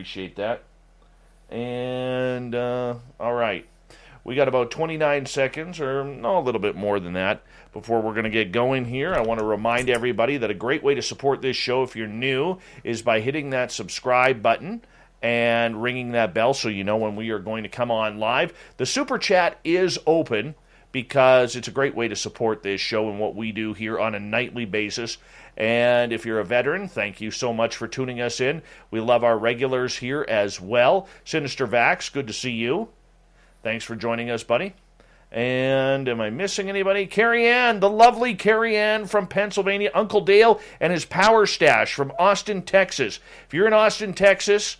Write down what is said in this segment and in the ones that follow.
Appreciate that. And, all right. We got about 29 seconds, or no, a little bit more than that, before we're going to get going here. I want to remind everybody that a great way to support this show, if you're new, is by hitting that subscribe button and ringing that bell so you know when we are going to come on live. The Super Chat is open because it's a great way to support this show and what we do here on a nightly basis. And if you're a veteran, thank you so much for tuning us in. We love our regulars here as well. Sinister Vax, good to see you. Thanks for joining us, buddy. And am I missing anybody? Carrie Ann, the lovely Carrie Ann from Pennsylvania. Uncle Dale and his Power Stash from Austin, Texas. If you're in Austin, Texas,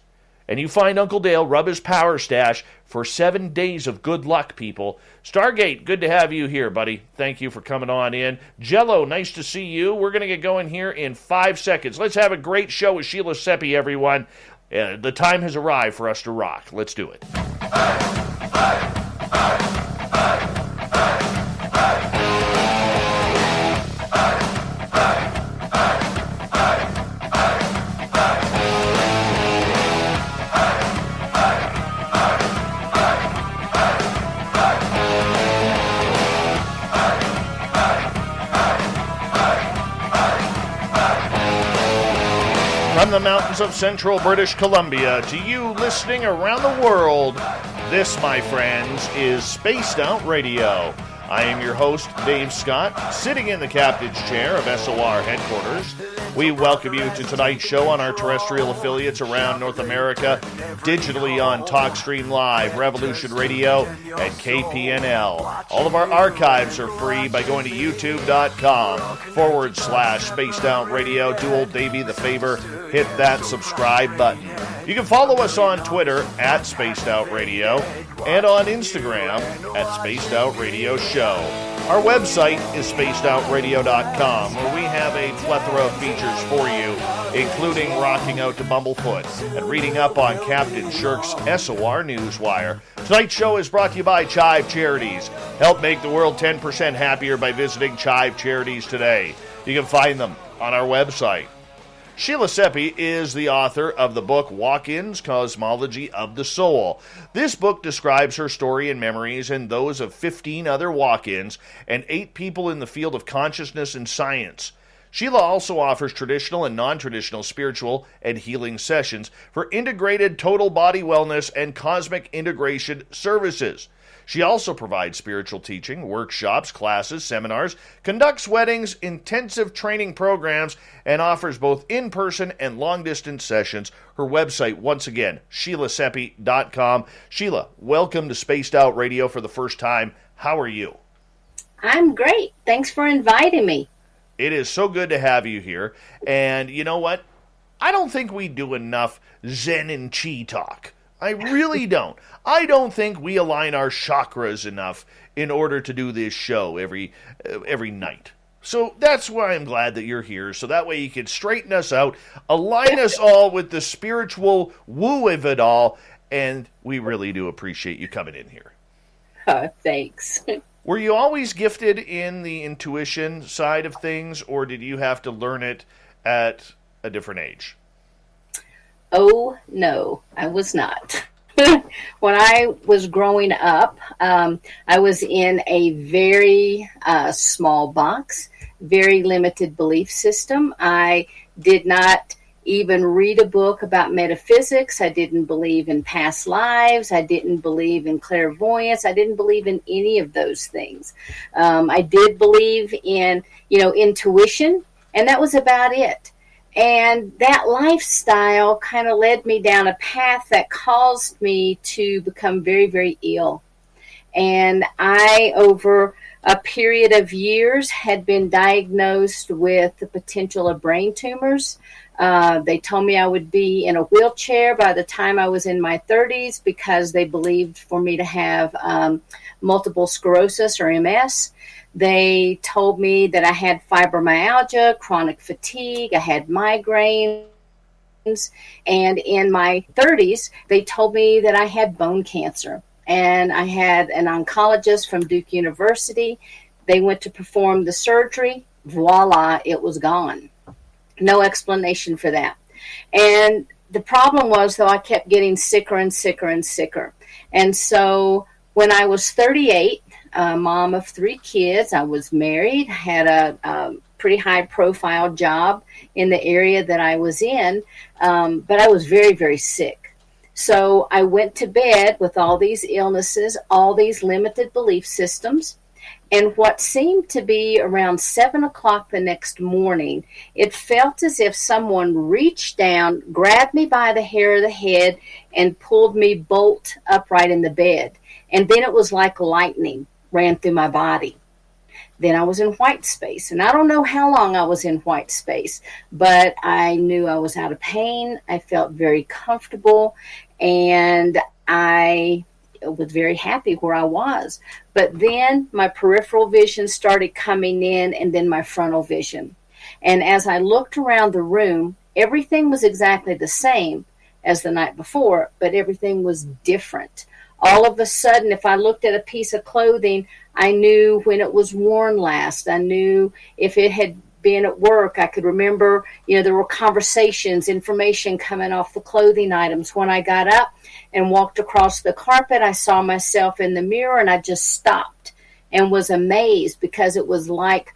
and you find Uncle Dale, rub his Power Stash for 7 days of good luck, people. Stargate, good to have you here, buddy. Thank you for coming on in. Jello, nice to see you. We're going to get going here in 5 seconds. Let's have a great show with Sheila Seppi, everyone. The time has arrived for us to rock. Let's do it. From the mountains of central British Columbia to you listening around the world, this, my friends, is Spaced Out Radio. I am your host, Dave Scott, sitting in the captain's chair of SOR headquarters. We welcome you to tonight's show on our terrestrial affiliates around North America, digitally on TalkStream Live, Revolution Radio, and KPNL. All of our archives are free by going to youtube.com/Spaced Out Radio. Do old Davey the favor, hit that subscribe button. You can follow us on Twitter at Spaced Out Radio and on Instagram at Spaced Out Radio Show. Our website is spacedoutradio.com, where we have a plethora of features for you, including rocking out to Bumblefoot and reading up on Captain Shirk's SOR Newswire. Tonight's show is brought to you by Chive Charities. Help make the world 10% happier by visiting Chive Charities today. You can find them on our website. Sheila Seppi is the author of the book Walk-Ins, Cosmology of the Soul. This book describes her story and memories and those of 15 other walk-ins and 8 people in the field of consciousness and science. Sheila also offers traditional and non-traditional spiritual and healing sessions for integrated total body wellness and cosmic integration services. She also provides spiritual teaching, workshops, classes, seminars, conducts weddings, intensive training programs, and offers both in-person and long-distance sessions. Her website, once again, SheilaSeppi.com. Sheila, welcome to Spaced Out Radio for the first time. How are you? I'm great. Thanks for inviting me. It is so good to have you here. And you know what? I don't think we do enough Zen and Chi talk. I really don't. I don't think we align our chakras enough in order to do this show every night. So that's why I'm glad that you're here, so that way you can straighten us out, align us all with the spiritual woo of it all, and we really do appreciate you coming in here. Thanks. Were you always gifted in the intuition side of things, or did you have to learn it at a different age? Oh, no, I was not. When I was growing up, I was in a very small box, very limited belief system. I did not even read a book about metaphysics. I didn't believe in past lives. I didn't believe in clairvoyance. I didn't believe in any of those things. I did believe in, intuition, and that was about it. And that lifestyle kind of led me down a path that caused me to become very, very ill. And I, over a period of years, had been diagnosed with the potential of brain tumors. They told me I would be in a wheelchair by the time I was in my 30s because they believed for me to have multiple sclerosis or MS. They told me that I had fibromyalgia, chronic fatigue, I had migraines, and in my 30s, they told me that I had bone cancer. And I had an oncologist from Duke University. They went to perform the surgery. Voila, it was gone. No explanation for that. And the problem was, though, I kept getting sicker and sicker and sicker. And so when I was 38, mom of 3 kids, I was married, had a pretty high-profile job in the area that I was in, but I was very, very sick. So I went to bed with all these illnesses, all these limited belief systems, and what seemed to be around 7 o'clock the next morning, it felt as if someone reached down, grabbed me by the hair of the head, and pulled me bolt upright in the bed. And then it was like lightning ran through my body. Then I was in white space, and I don't know how long I was in white space, but I knew I was out of pain. I felt very comfortable, and I was very happy where I was. But then my peripheral vision started coming in, and then my frontal vision. And as I looked around the room, everything was exactly the same as the night before, but everything was different. All of a sudden, if I looked at a piece of clothing, I knew when it was worn last. I knew if it had been at work. I could remember, there were conversations, information coming off the clothing items. When I got up and walked across the carpet, I saw myself in the mirror, and I just stopped and was amazed, because it was like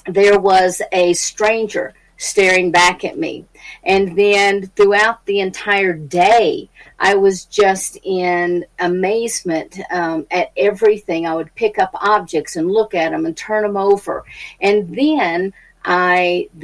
there was a stranger staring back at me. And then throughout the entire day, I was just in amazement at everything. I would pick up objects and look at them and turn them over. And then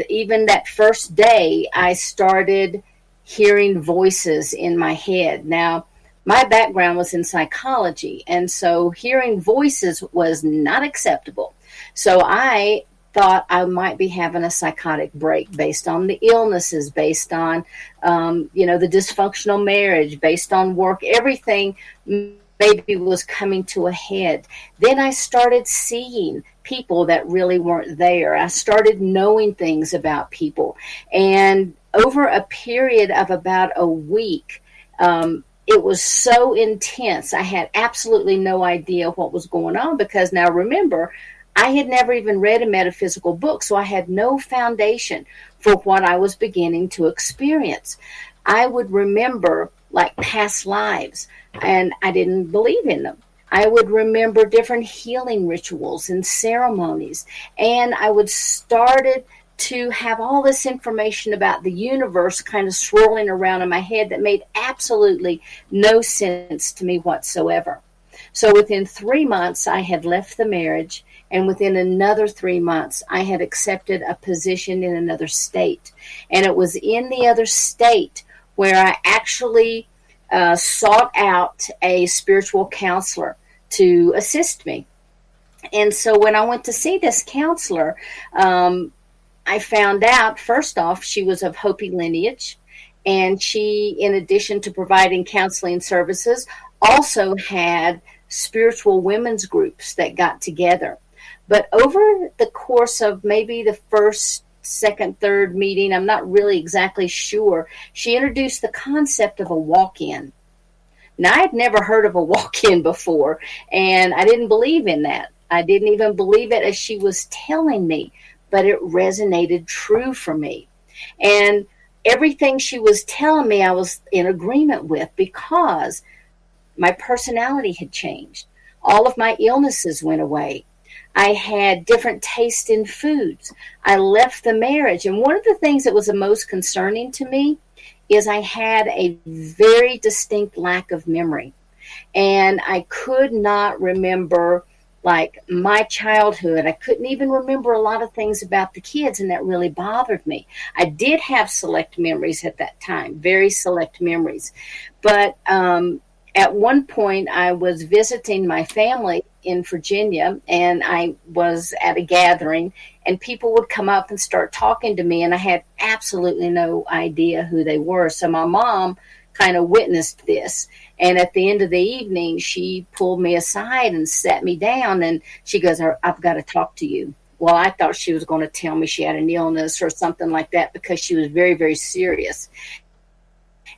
even that first day, I started hearing voices in my head. Now, my background was in psychology, and so hearing voices was not acceptable. So I thought I might be having a psychotic break based on the illnesses, based on, the dysfunctional marriage, based on work. Everything maybe was coming to a head. Then I started seeing people that really weren't there. I started knowing things about people. And over a period of about a week, it was so intense. I had absolutely no idea what was going on, because now remember, I had never even read a metaphysical book, so I had no foundation for what I was beginning to experience. I would remember like past lives, and I didn't believe in them. I would remember different healing rituals and ceremonies, and I would started to have all this information about the universe kind of swirling around in my head that made absolutely no sense to me whatsoever. So within 3 months, I had left the marriage, and within another 3 months, I had accepted a position in another state. And it was in the other state where I actually sought out a spiritual counselor to assist me. And so when I went to see this counselor, I found out, first off, she was of Hopi lineage. And she, in addition to providing counseling services, also had spiritual women's groups that got together. But over the course of maybe the first, second, third meeting, I'm not really exactly sure, she introduced the concept of a walk-in. Now, I had never heard of a walk-in before, and I didn't believe in that. I didn't even believe it as she was telling me, but it resonated true for me. And everything she was telling me, I was in agreement with, because my personality had changed. All of my illnesses went away. I had different taste in foods. I left the marriage. And one of the things that was the most concerning to me is I had a very distinct lack of memory. And I could not remember like my childhood. I couldn't even remember a lot of things about the kids, and that really bothered me. I did have select memories at that time, very select memories. But at one point, I was visiting my family in Virginia, and I was at a gathering, and people would come up and start talking to me, and I had absolutely no idea who they were. So my mom kind of witnessed this, and at the end of the evening, she pulled me aside and sat me down, and she goes, "I've got to talk to you." Well, I thought she was going to tell me she had an illness or something like that, because she was very, very serious.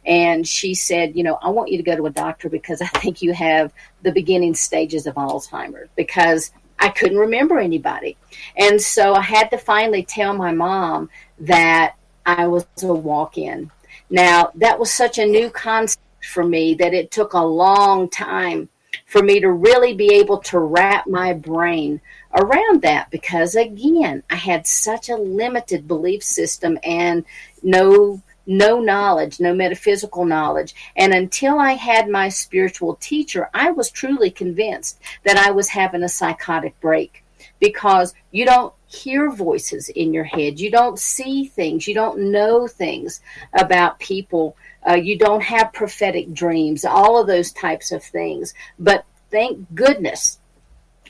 And she said, "I want you to go to a doctor, because I think you have the beginning stages of Alzheimer's," because I couldn't remember anybody. And so I had to finally tell my mom that I was a walk-in. Now, that was such a new concept for me that it took a long time for me to really be able to wrap my brain around that, because again, I had such a limited belief system and no knowledge, no metaphysical knowledge. And until I had my spiritual teacher, I was truly convinced that I was having a psychotic break, because you don't hear voices in your head, you don't see things, you don't know things about people, you don't have prophetic dreams, all of those types of things. But thank goodness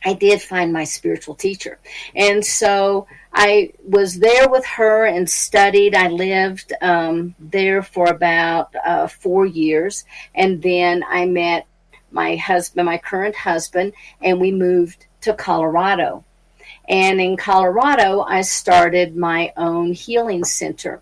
I did find my spiritual teacher. And so I was there with her and studied. I lived there for about 4 years. And then I met my husband, my current husband, and we moved to Colorado. And in Colorado, I started my own healing center.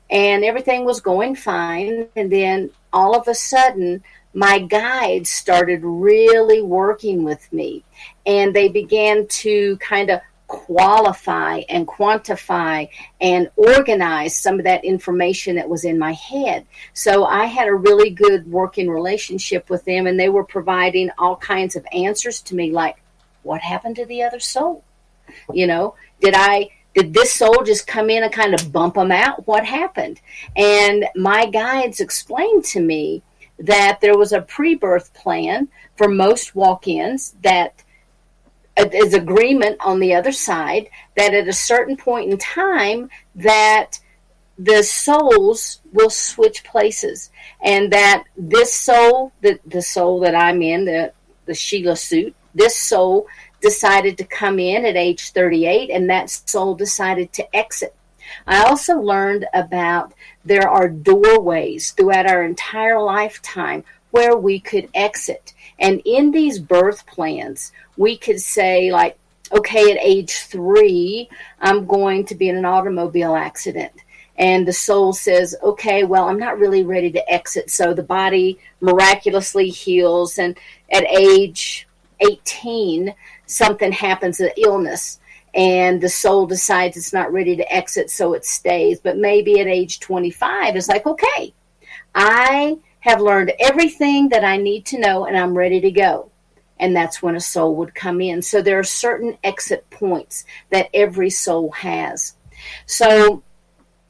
And everything was going fine. And then all of a sudden, my guides started really working with me. And they began to kind of qualify and quantify and organize some of that information that was in my head. So I had a really good working relationship with them, and they were providing all kinds of answers to me, like, what happened to the other soul? You know, did this soul just come in and kind of bump them out? What happened? And my guides explained to me that there was a pre-birth plan for most walk-ins, that is agreement on the other side, that at a certain point in time that the souls will switch places, and that this soul, the soul that I'm in, the Sheila suit, this soul decided to come in at age 38, and that soul decided to exit. I also learned about there are doorways throughout our entire lifetime where we could exit. And in these birth plans, we could say, like, okay, at age 3, I'm going to be in an automobile accident. And the soul says, okay, well, I'm not really ready to exit. So the body miraculously heals. And at age 18, something happens, an illness, and the soul decides it's not ready to exit, so it stays. But maybe at age 25, it's like, okay, I have learned everything that I need to know, and I'm ready to go. And that's when a soul would come in. So there are certain exit points that every soul has. So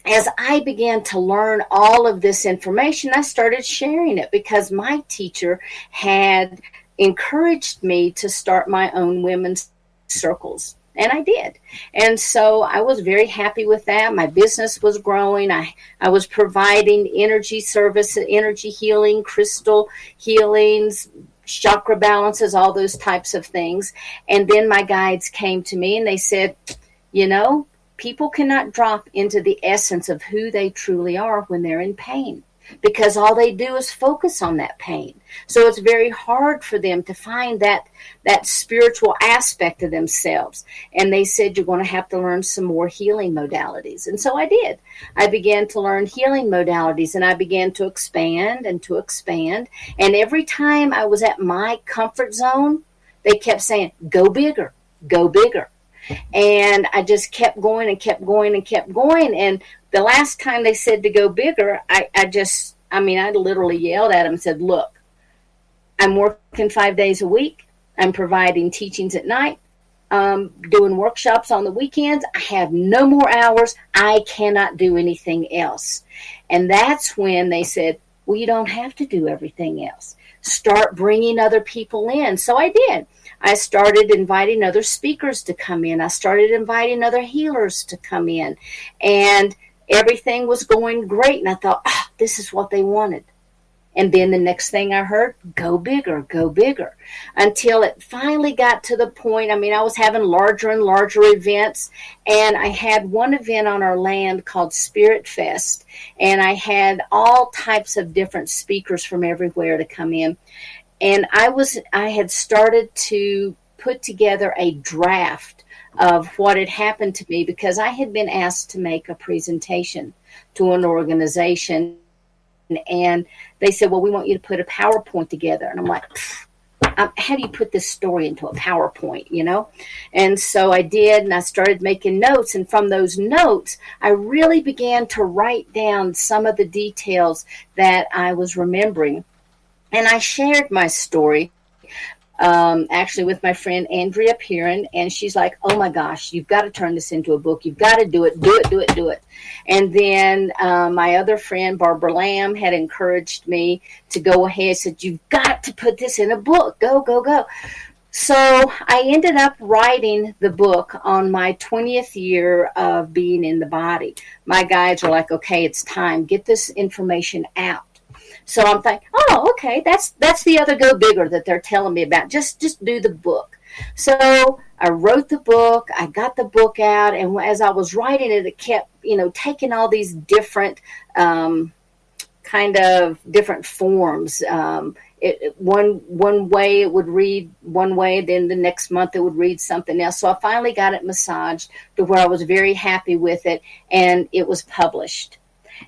as I began to learn all of this information, I started sharing it, because my teacher had encouraged me to start my own women's circles. And I did. And so I was very happy with that. My business was growing. I was providing energy service, energy healing, crystal healings, chakra balances, all those types of things. And then my guides came to me and they said, you know, people cannot drop into the essence of who they truly are when they're in pain, because all they do is focus on that pain. So it's very hard for them to find that spiritual aspect of themselves. And they said, you're going to have to learn some more healing modalities. And so I did. I began to learn healing modalities, and I began to expand and to expand. And every time I was at my comfort zone, they kept saying, go bigger, go bigger. And I just kept going and kept going and kept going. And the last time they said to go bigger, I literally yelled at them and said, look, I'm working 5 days a week. I'm providing teachings at night, doing workshops on the weekends. I have no more hours. I cannot do anything else. And that's when they said, well, you don't have to do everything else. Start bringing other people in. So I did. I started inviting other speakers to come in. I started inviting other healers to come in. And everything was going great. And I thought, this is what they wanted. And then the next thing I heard, go bigger, until it finally got to the point. I was having larger and larger events. And I had one event on our land called Spirit Fest. And I had all types of different speakers from everywhere to come in. And I had started to put together a draft of what had happened to me, because I had been asked to make a presentation to an organization. And they said, well, we want you to put a PowerPoint together. And I'm like, how do you put this story into a PowerPoint, And so I did, and I started making notes. And from those notes, I really began to write down some of the details that I was remembering. And I shared my story actually with my friend Andrea Piran, and she's like, "Oh my gosh, you've got to turn this into a book. You've got to do it. And then my other friend Barbara Lamb had encouraged me to go ahead, said, "You've got to put this in a book. Go." So I ended up writing the book on my 20th year of being in the body. My guides were like, "Okay, it's time. Get this information out." So I'm thinking, oh, okay, that's the other go bigger that they're telling me about. Just do the book. So I wrote the book. I got the book out, and as I was writing it, it kept, taking all these different kind of different forms. One way it would read one way, then the next month it would read something else. So I finally got it massaged to where I was very happy with it, and it was published.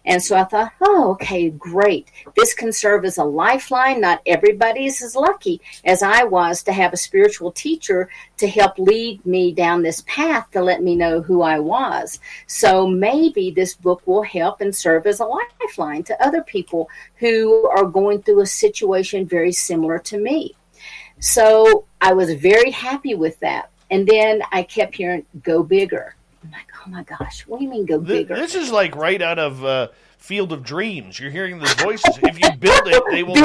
And so I thought, oh, okay, great. This can serve as a lifeline. Not everybody is as lucky as I was to have a spiritual teacher to help lead me down this path to let me know who I was. So maybe this book will help and serve as a lifeline to other people who are going through a situation very similar to me. So I was very happy with that. And then I kept hearing, go bigger. I'm like, oh my gosh, what do you mean go bigger? This is like right out of Field of Dreams. You're hearing those voices. If you build it, they will.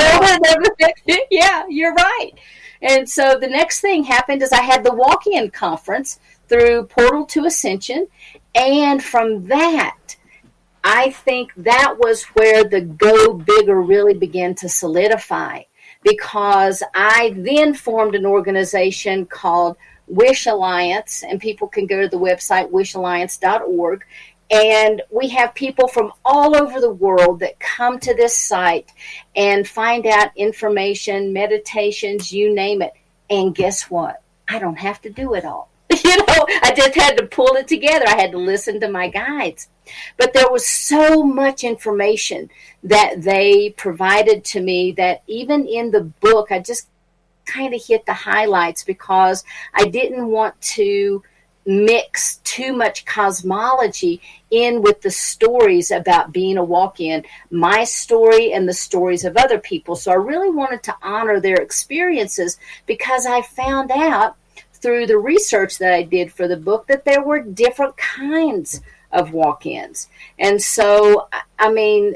Yeah, you're right. And so the next thing happened is I had the walk-in conference through Portal to Ascension. And from that, I think that was where the go bigger really began to solidify, because I then formed an organization called Wish Alliance, and people can go to the website wishalliance.org, and we have people from all over the world that come to this site and find out information, meditations, you name it. And guess what? I don't have to do it all. I just had to pull it together. I had to listen to my guides. But there was so much information that they provided to me that even in the book, I just kind of hit the highlights, because I didn't want to mix too much cosmology in with the stories about being a walk-in, my story and the stories of other people. So I really wanted to honor their experiences, because I found out through the research that I did for the book that there were different kinds of walk-ins. And so, I mean,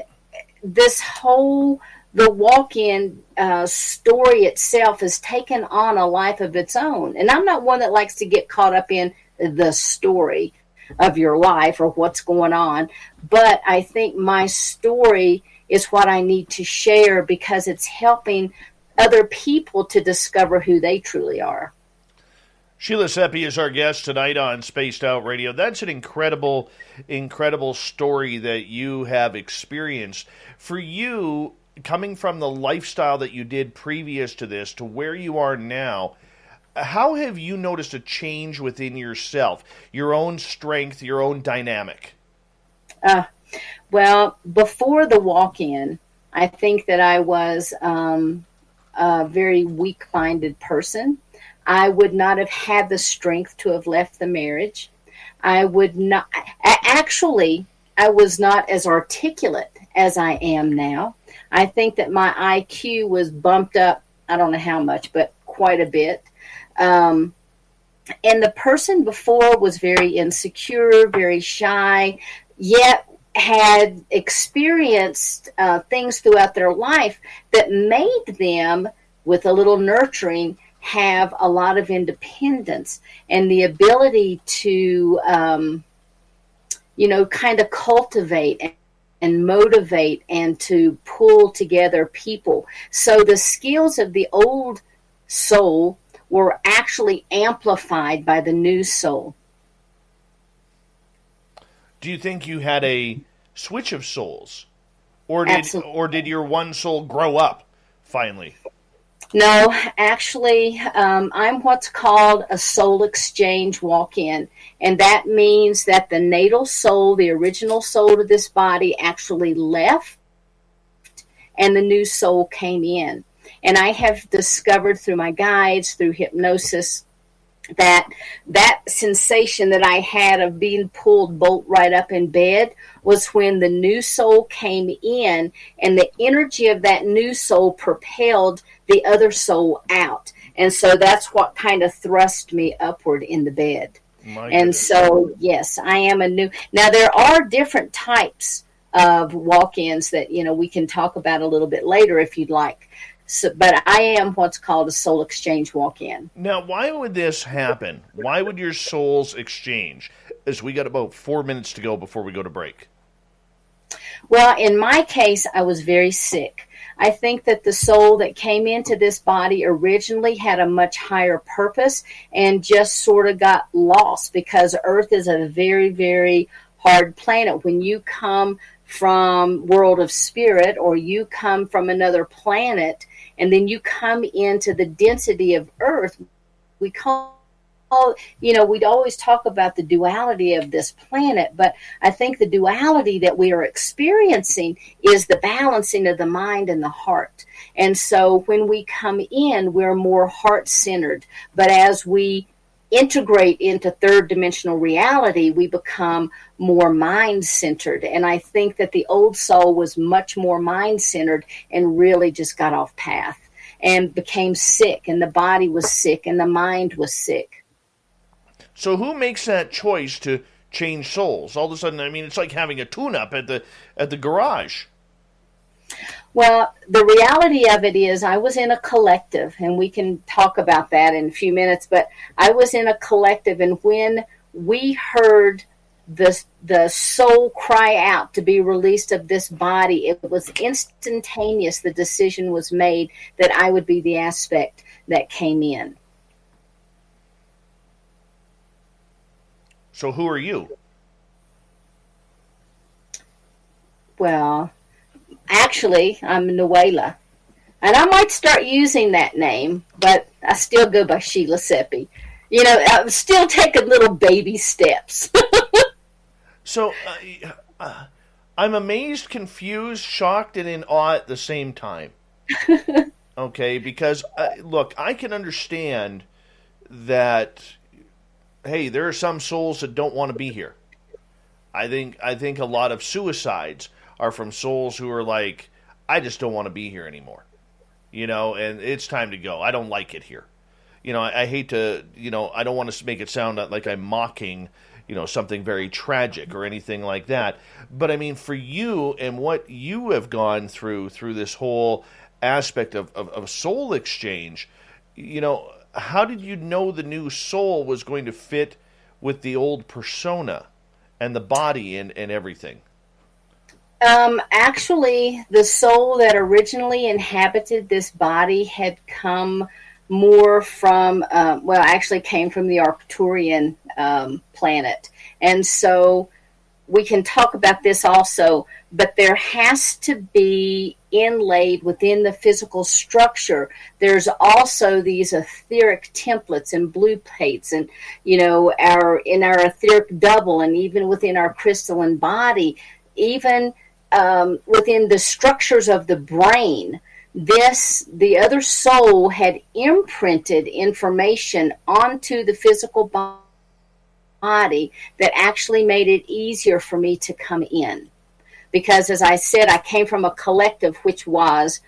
the walk-in story itself has taken on a life of its own. And I'm not one that likes to get caught up in the story of your life or what's going on, but I think my story is what I need to share, because it's helping other people to discover who they truly are. Sheila Seppi is our guest tonight on Spaced Out Radio. That's an incredible, incredible story that you have experienced. For you, coming from the lifestyle that you did previous to this to where you are now, how have you noticed a change within yourself, your own strength, your own dynamic? Well, before the walk-in, I think that I was a very weak-minded person. I would not have had the strength to have left the marriage. I would not, actually, I was not as articulate as I am now. I think that my IQ was bumped up, I don't know how much, but quite a bit. And the person before was very insecure, very shy, yet had experienced things throughout their life that made them, with a little nurturing, have a lot of independence and the ability to, kind of cultivate and motivate and to pull together people. So the skills of the old soul were actually amplified by the new soul. Do you think you had a switch of souls? Or did your one soul grow up finally? No, actually, I'm what's called a soul exchange walk-in. And that means that the natal soul, the original soul of this body, actually left and the new soul came in. And I have discovered through my guides, through hypnosis, that sensation that I had of being pulled bolt right up in bed was when the new soul came in, and the energy of that new soul propelled the other soul out. And so that's what kind of thrust me upward in the bed. And so, yes, I am a new. Now, there are different types of walk-ins that, we can talk about a little bit later if you'd like. So, but I am what's called a soul exchange walk-in. Now, why would this happen? Why would your souls exchange? As we got about 4 minutes to go before we go to break. Well, in my case, I was very sick. I think that the soul that came into this body originally had a much higher purpose and just sort of got lost, because Earth is a very, very hard planet. When you come from world of spirit, or you come from another planet, and then you come into the density of Earth, we call, we'd always talk about the duality of this planet, but I think the duality that we are experiencing is the balancing of the mind and the heart. And so when we come in, we're more heart-centered. But as we integrate into third dimensional reality, we become more mind-centered. And I think that the old soul was much more mind-centered and really just got off path and became sick, and the body was sick and the mind was sick. So who makes that choice to change souls? All of a sudden, it's like having a tune-up at the garage. Well, the reality of it is I was in a collective, and we can talk about that in a few minutes, but I was in a collective, and when we heard the soul cry out to be released of this body, it was instantaneous. The decision was made that I would be the aspect that came in. So who are you? Well, actually, I'm Nuela. And I might start using that name, but I still go by Sheila Seppi. I'm still taking little baby steps. So, I'm amazed, confused, shocked, and in awe at the same time. Okay, because, look, I can understand that, hey, there are some souls that don't want to be here. I think a lot of suicides are from souls who are like, I just don't want to be here anymore. And it's time to go. I don't like it here. I hate to, I don't want to make it sound like I'm mocking, something very tragic or anything like that. But for you and what you have gone through this whole aspect of soul exchange, how did you know the new soul was going to fit with the old persona and the body and everything? Actually, the soul that originally inhabited this body had come more from, actually came from the Arcturian planet. And so we can talk about this also, but there has to be inlaid within the physical structure. There's also these etheric templates and blue plates, and in our etheric double, and even within our crystalline body, even within the structures of the brain. The other soul had imprinted information onto the physical body that actually made it easier for me to come in. Because, as I said, I came from a collective which was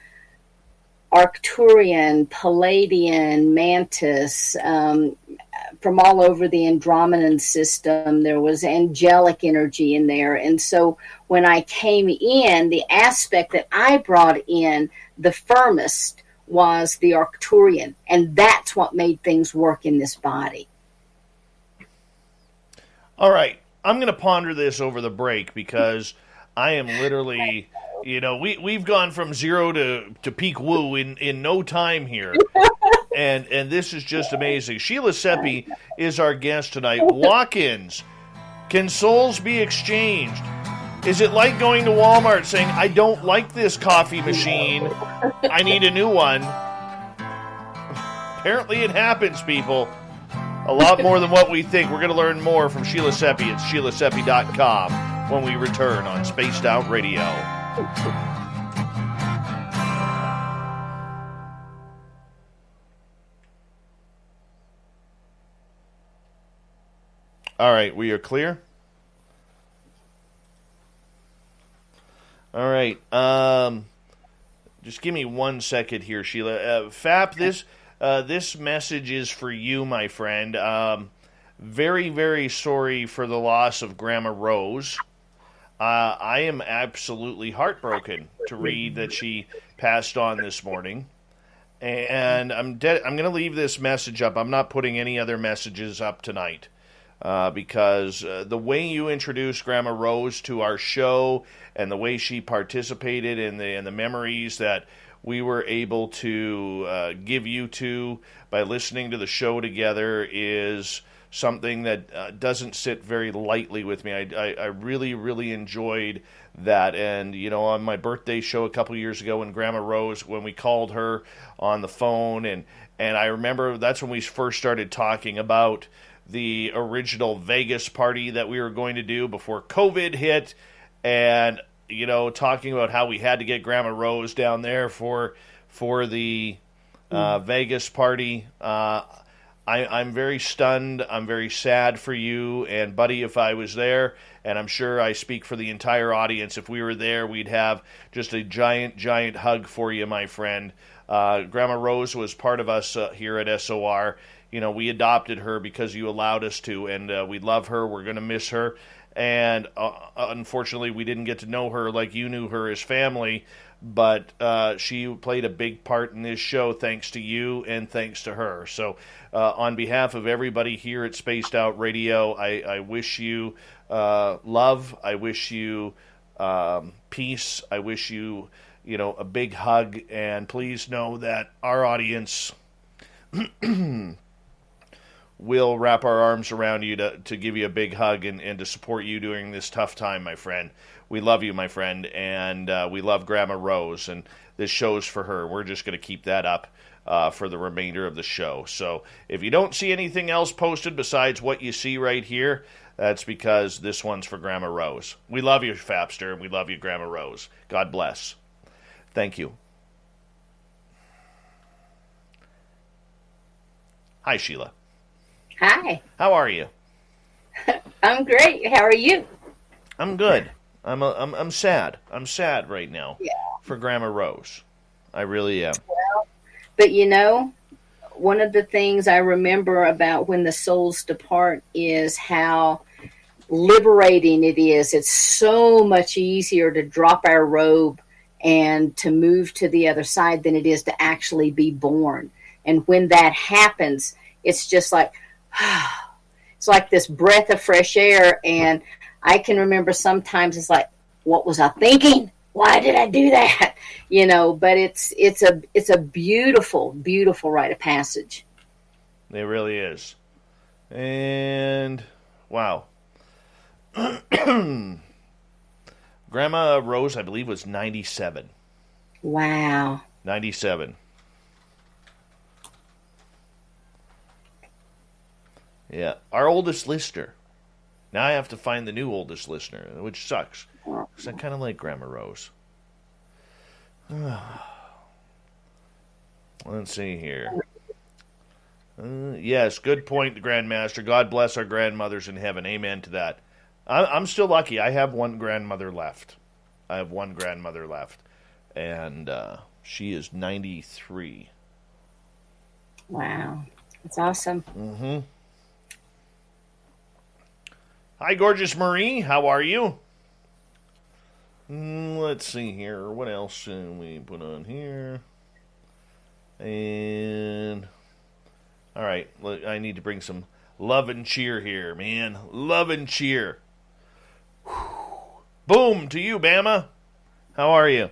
Arcturian, Palladian, Mantis, from all over the Andromedan system. There was angelic energy in there. And so when I came in, the aspect that I brought in the firmest was the Arcturian. And that's what made things work in this body. All right. I'm going to ponder this over the break, because I am literally, we've gone from zero to peak woo in no time here. And this is just amazing. Sheila Seppi is our guest tonight. Walk-ins. Can souls be exchanged? Is it like going to Walmart saying, I don't like this coffee machine, I need a new one? Apparently it happens, people. A lot more than what we think. We're going to learn more from Sheila Seppi at SheilaSeppi.com when we return on Spaced Out Radio. All right, we are clear. All right. Just give me 1 second here, Sheila. Fap, this message is for you, my friend. Very, very sorry for the loss of Grandma Rose. I am absolutely heartbroken to read that she passed on this morning. And I'm going to leave this message up. I'm not putting any other messages up tonight. Because the way you introduced Grandma Rose to our show and the way she participated in the memories that we were able to give you to by listening to the show together is something that doesn't sit very lightly with me. I really, really enjoyed that. And, on my birthday show a couple years ago when Grandma Rose, when we called her on the phone, and I remember that's when we first started talking about the original Vegas party that we were going to do before COVID hit, and talking about how we had to get Grandma Rose down there for the Vegas party. I'm very stunned. I'm very sad for you, and buddy, if I was there, and I'm sure I speak for the entire audience, if we were there, we'd have just a giant hug for you, my friend. Grandma Rose was part of us here at SOR. We adopted her because you allowed us to, and we love her. We're going to miss her. And unfortunately, we didn't get to know her like you knew her as family, but she played a big part in this show thanks to you and thanks to her. So on behalf of everybody here at Spaced Out Radio, I wish you love. I wish you peace. I wish you, a big hug. And please know that our audience we'll wrap our arms around you to give you a big hug and to support you during this tough time, my friend. We love you, my friend, and we love Grandma Rose, and this show's for her. We're just going to keep that up for the remainder of the show. So if you don't see anything else posted besides what you see right here, that's because this one's for Grandma Rose. We love you, Fapster, and we love you, Grandma Rose. God bless. Thank you. Hi, Sheila. Hi. How are you? I'm great. How are you? I'm good. I'm sad. I'm sad right now for Grandma Rose. I really am. Well, but one of the things I remember about when the souls depart is how liberating it is. It's so much easier to drop our robe and to move to the other side than it is to actually be born. And when that happens, it's just like, it's like this breath of fresh air. And I can remember sometimes it's like, what was I thinking? Why did I do that? But it's a beautiful, beautiful rite of passage. It really is. And wow. Grandma Rose, I believe, was 97. Wow. 97. Yeah, our oldest listener. Now I have to find the new oldest listener, which sucks, because I kind of like Grandma Rose. Let's see here. Yes, good point, Grandmaster. God bless our grandmothers in heaven. Amen to that. I'm still lucky. I have one grandmother left. And she is 93. Wow, that's awesome. Mm-hmm. Hi, gorgeous Marie. How are you? Let's see here. What else should we put on here? And all right, I need to bring some love and cheer here, man. Love and cheer. Boom to you, Bama. How are you?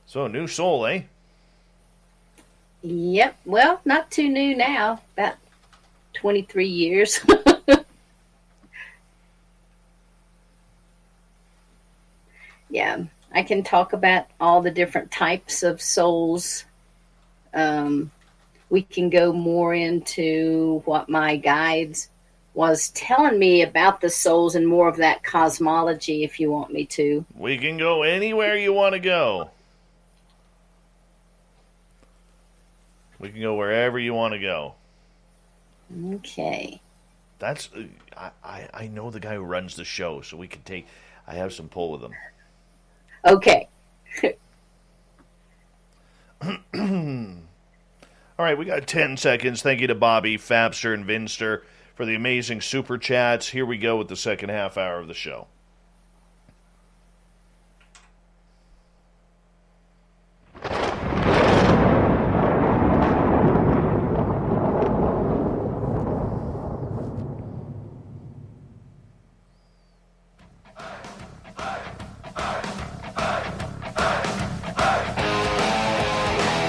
So, new soul, eh? Yep. Well, not too new now. About 23 years. Yeah. I can talk about all the different types of souls. We can go more into what my guides was telling me about the souls and more of that cosmology if you want me to. We can go anywhere you want to go. We can go wherever you want to go. Okay. That's I know the guy who runs the show, so we can take. I have some pull with him. Okay. All right, we got 10 seconds. Thank you to Bobby, Fabster, and Vinster for the amazing super chats. Here we go with the second half hour of the show.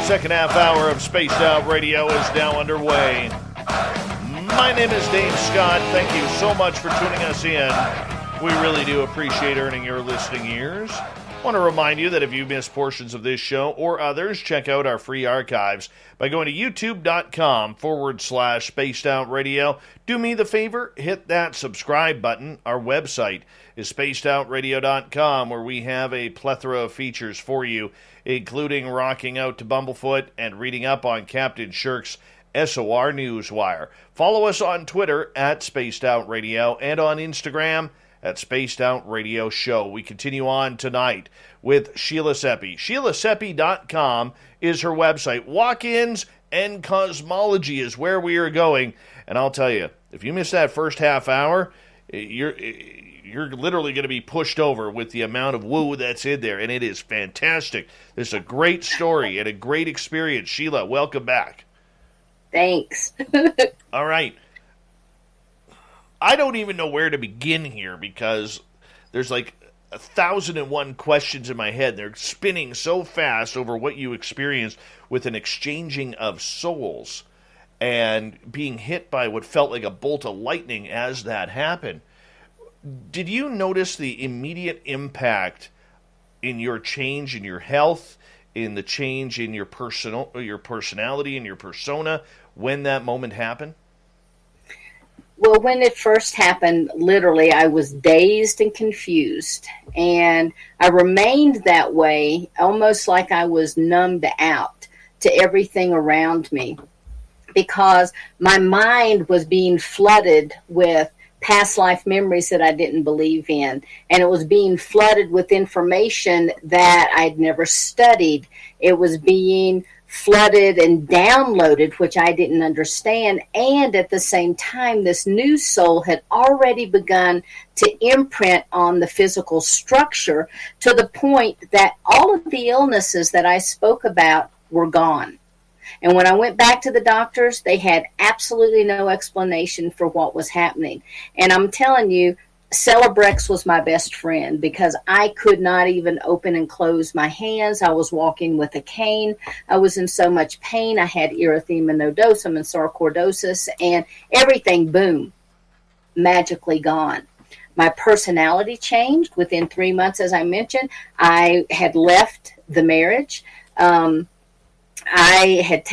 Second half hour of Spaced Out Radio is now underway. My name is Dave Scott. Thank you so much for tuning us in. We really do appreciate earning your listening ears. I want to remind you that if you missed portions of this show or others, check out our free archives by going to youtube.com/Spaced Out Radio. Do me the favor, hit that subscribe button. Our website is spacedoutradio.com, where we have a plethora of features for you, including rocking out to Bumblefoot and reading up on Captain Shirk's SOR Newswire. Follow us on Twitter at Spaced Out Radio and on Instagram at Spaced Out Radio Show. We continue on tonight with Sheila Seppi. SheilaSeppi.com is her website. Walk-ins and Cosmology is where we are going. And I'll tell you, if you miss that first half hour, you're literally going to be pushed over with the amount of woo that's in there, and it is fantastic. It's a great story and a great experience. Sheila, welcome back. Thanks. All right. I don't even know where to begin here because there's like 1,001 questions in my head. They're spinning so fast over what you experienced with an exchanging of souls and being hit by what felt like a bolt of lightning as that happened. Did you notice the immediate impact in your change in your health, in the change in your personality and your persona when that moment happened? Well, when it first happened, literally, I was dazed and confused. And I remained that way, almost like I was numbed out to everything around me, because my mind was being flooded with past life memories that I didn't believe in. And it was being flooded with information that I'd never studied. It was being flooded and downloaded, which I didn't understand. And at the same time, this new soul had already begun to imprint on the physical structure to the point that all of the illnesses that I spoke about were gone. And when I went back to the doctors, they had absolutely no explanation for what was happening. And I'm telling you, Celebrex was my best friend because I could not even open and close my hands. I was walking with a cane. I was in so much pain. I had erythema nodosum and sarcoidosis, and everything, boom, magically gone. My personality changed within 3 months, as I mentioned. I had left the marriage. I had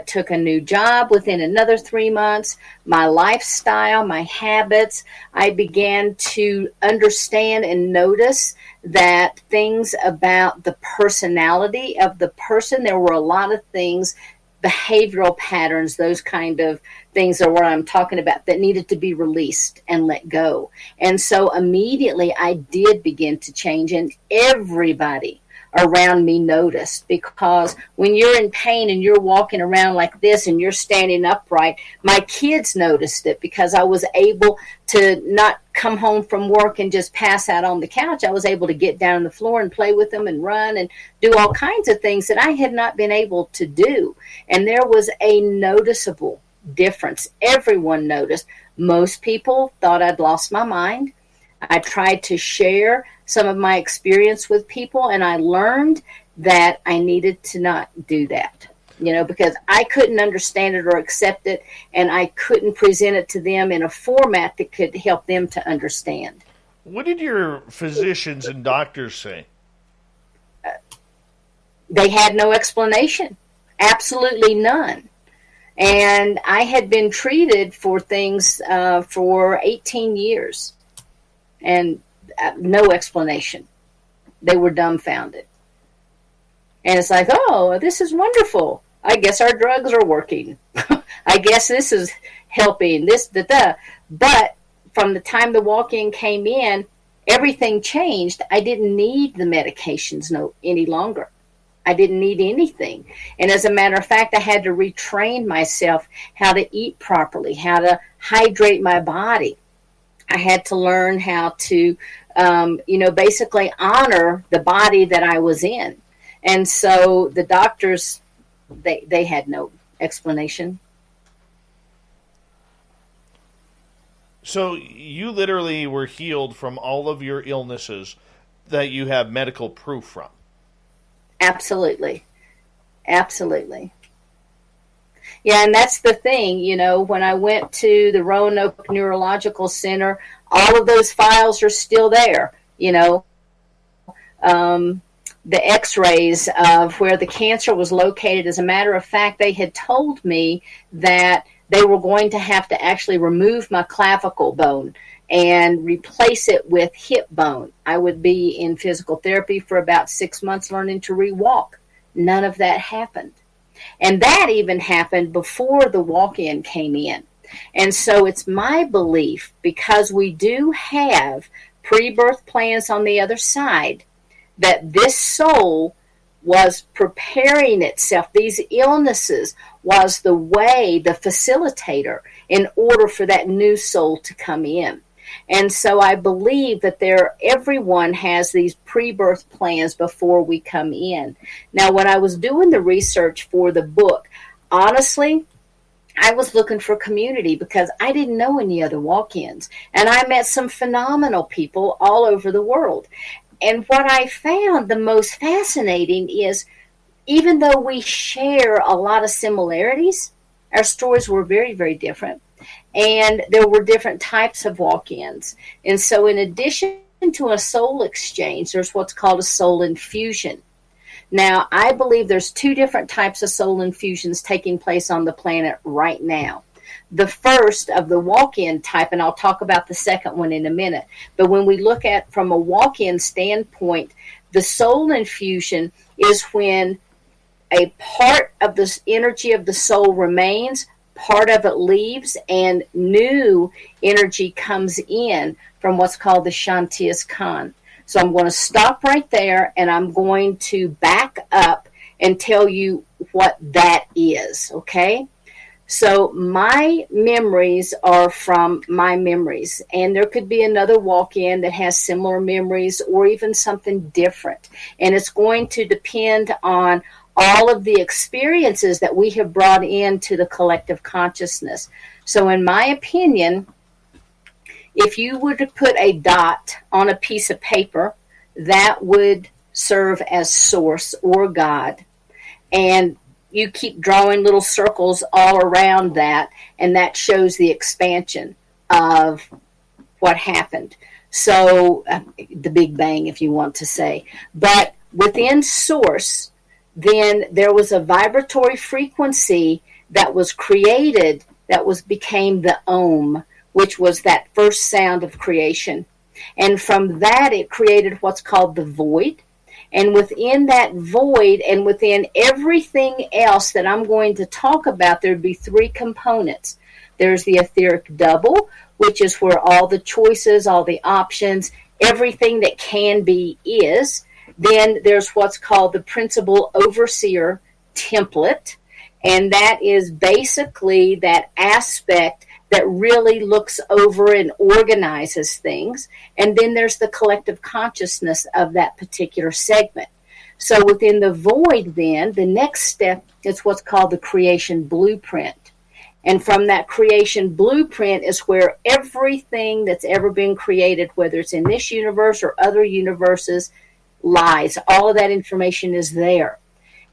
took a new job within another 3 months. My lifestyle, my habits, I began to understand and notice that things about the personality of the person, there were a lot of things, behavioral patterns, those kind of things are what I'm talking about, that needed to be released and let go. And so immediately I did begin to change, and everybody around me noticed, because when you're in pain and you're walking around like this and you're standing upright, my kids noticed it because I was able to not come home from work and just pass out on the couch. I was able to get down on the floor and play with them and run and do all kinds of things that I had not been able to do. And there was a noticeable difference. Everyone noticed. Most people thought I'd lost my mind. I tried to share some of my experience with people, and I learned that I needed to not do that, because I couldn't understand it or accept it, and I couldn't present it to them in a format that could help them to understand. What did your physicians and doctors say? They had no explanation, absolutely none. And I had been treated for things for 18 years. And no explanation. They were dumbfounded. And it's like, oh, this is wonderful. I guess our drugs are working. I guess this is helping. But from the time the walk-in came in, everything changed. I didn't need the medications any longer. I didn't need anything. And as a matter of fact, I had to retrain myself how to eat properly, how to hydrate my body. I had to learn how to, basically honor the body that I was in. And so the doctors, they had no explanation. So you literally were healed from all of your illnesses that you have medical proof from. Absolutely. Absolutely. Yeah, and that's the thing, when I went to the Roanoke Neurological Center, all of those files are still there, the x-rays of where the cancer was located. As a matter of fact, they had told me that they were going to have to actually remove my clavicle bone and replace it with hip bone. I would be in physical therapy for about 6 months learning to re-walk. None of that happened. And that even happened before the walk-in came in. And so it's my belief, because we do have pre-birth plans on the other side, that this soul was preparing itself. These illnesses was the way, the facilitator, in order for that new soul to come in. And so I believe that everyone has these pre-birth plans before we come in. Now, when I was doing the research for the book, honestly, I was looking for community because I didn't know any other walk-ins. And I met some phenomenal people all over the world. And what I found the most fascinating is, even though we share a lot of similarities, our stories were very, very different. And there were different types of walk-ins. And so in addition to a soul exchange, there's what's called a soul infusion. Now, I believe there's 2 different types of soul infusions taking place on the planet right now. The first of the walk-in type, and I'll talk about the second one in a minute, but when we look at from a walk-in standpoint, the soul infusion is when a part of the energy of the soul remains, part of it leaves, and new energy comes in from what's called the Shantias Khan. So I'm going to stop right there, and I'm going to back up and tell you what that is, okay? So my memories are from my memories, and there could be another walk-in that has similar memories or even something different. And it's going to depend on all of the experiences that we have brought into the collective consciousness. So in my opinion, if you were to put a dot on a piece of paper, that would serve as source or God. And you keep drawing little circles all around that, and that shows the expansion of what happened. So the Big Bang, if you want to say. But within source, then there was a vibratory frequency that was created that became the Om, which was that first sound of creation. And from that, it created what's called the void. And within that void and within everything else that I'm going to talk about, there'd be 3 components. There's the etheric double, which is where all the choices, all the options, everything that can be is. Then there's what's called the principal overseer template. And that is basically that aspect that really looks over and organizes things. And then there's the collective consciousness of that particular segment. So within the void, then, the next step is what's called the creation blueprint. And from that creation blueprint is where everything that's ever been created, whether it's in this universe or other universes, lies. All of that information is there.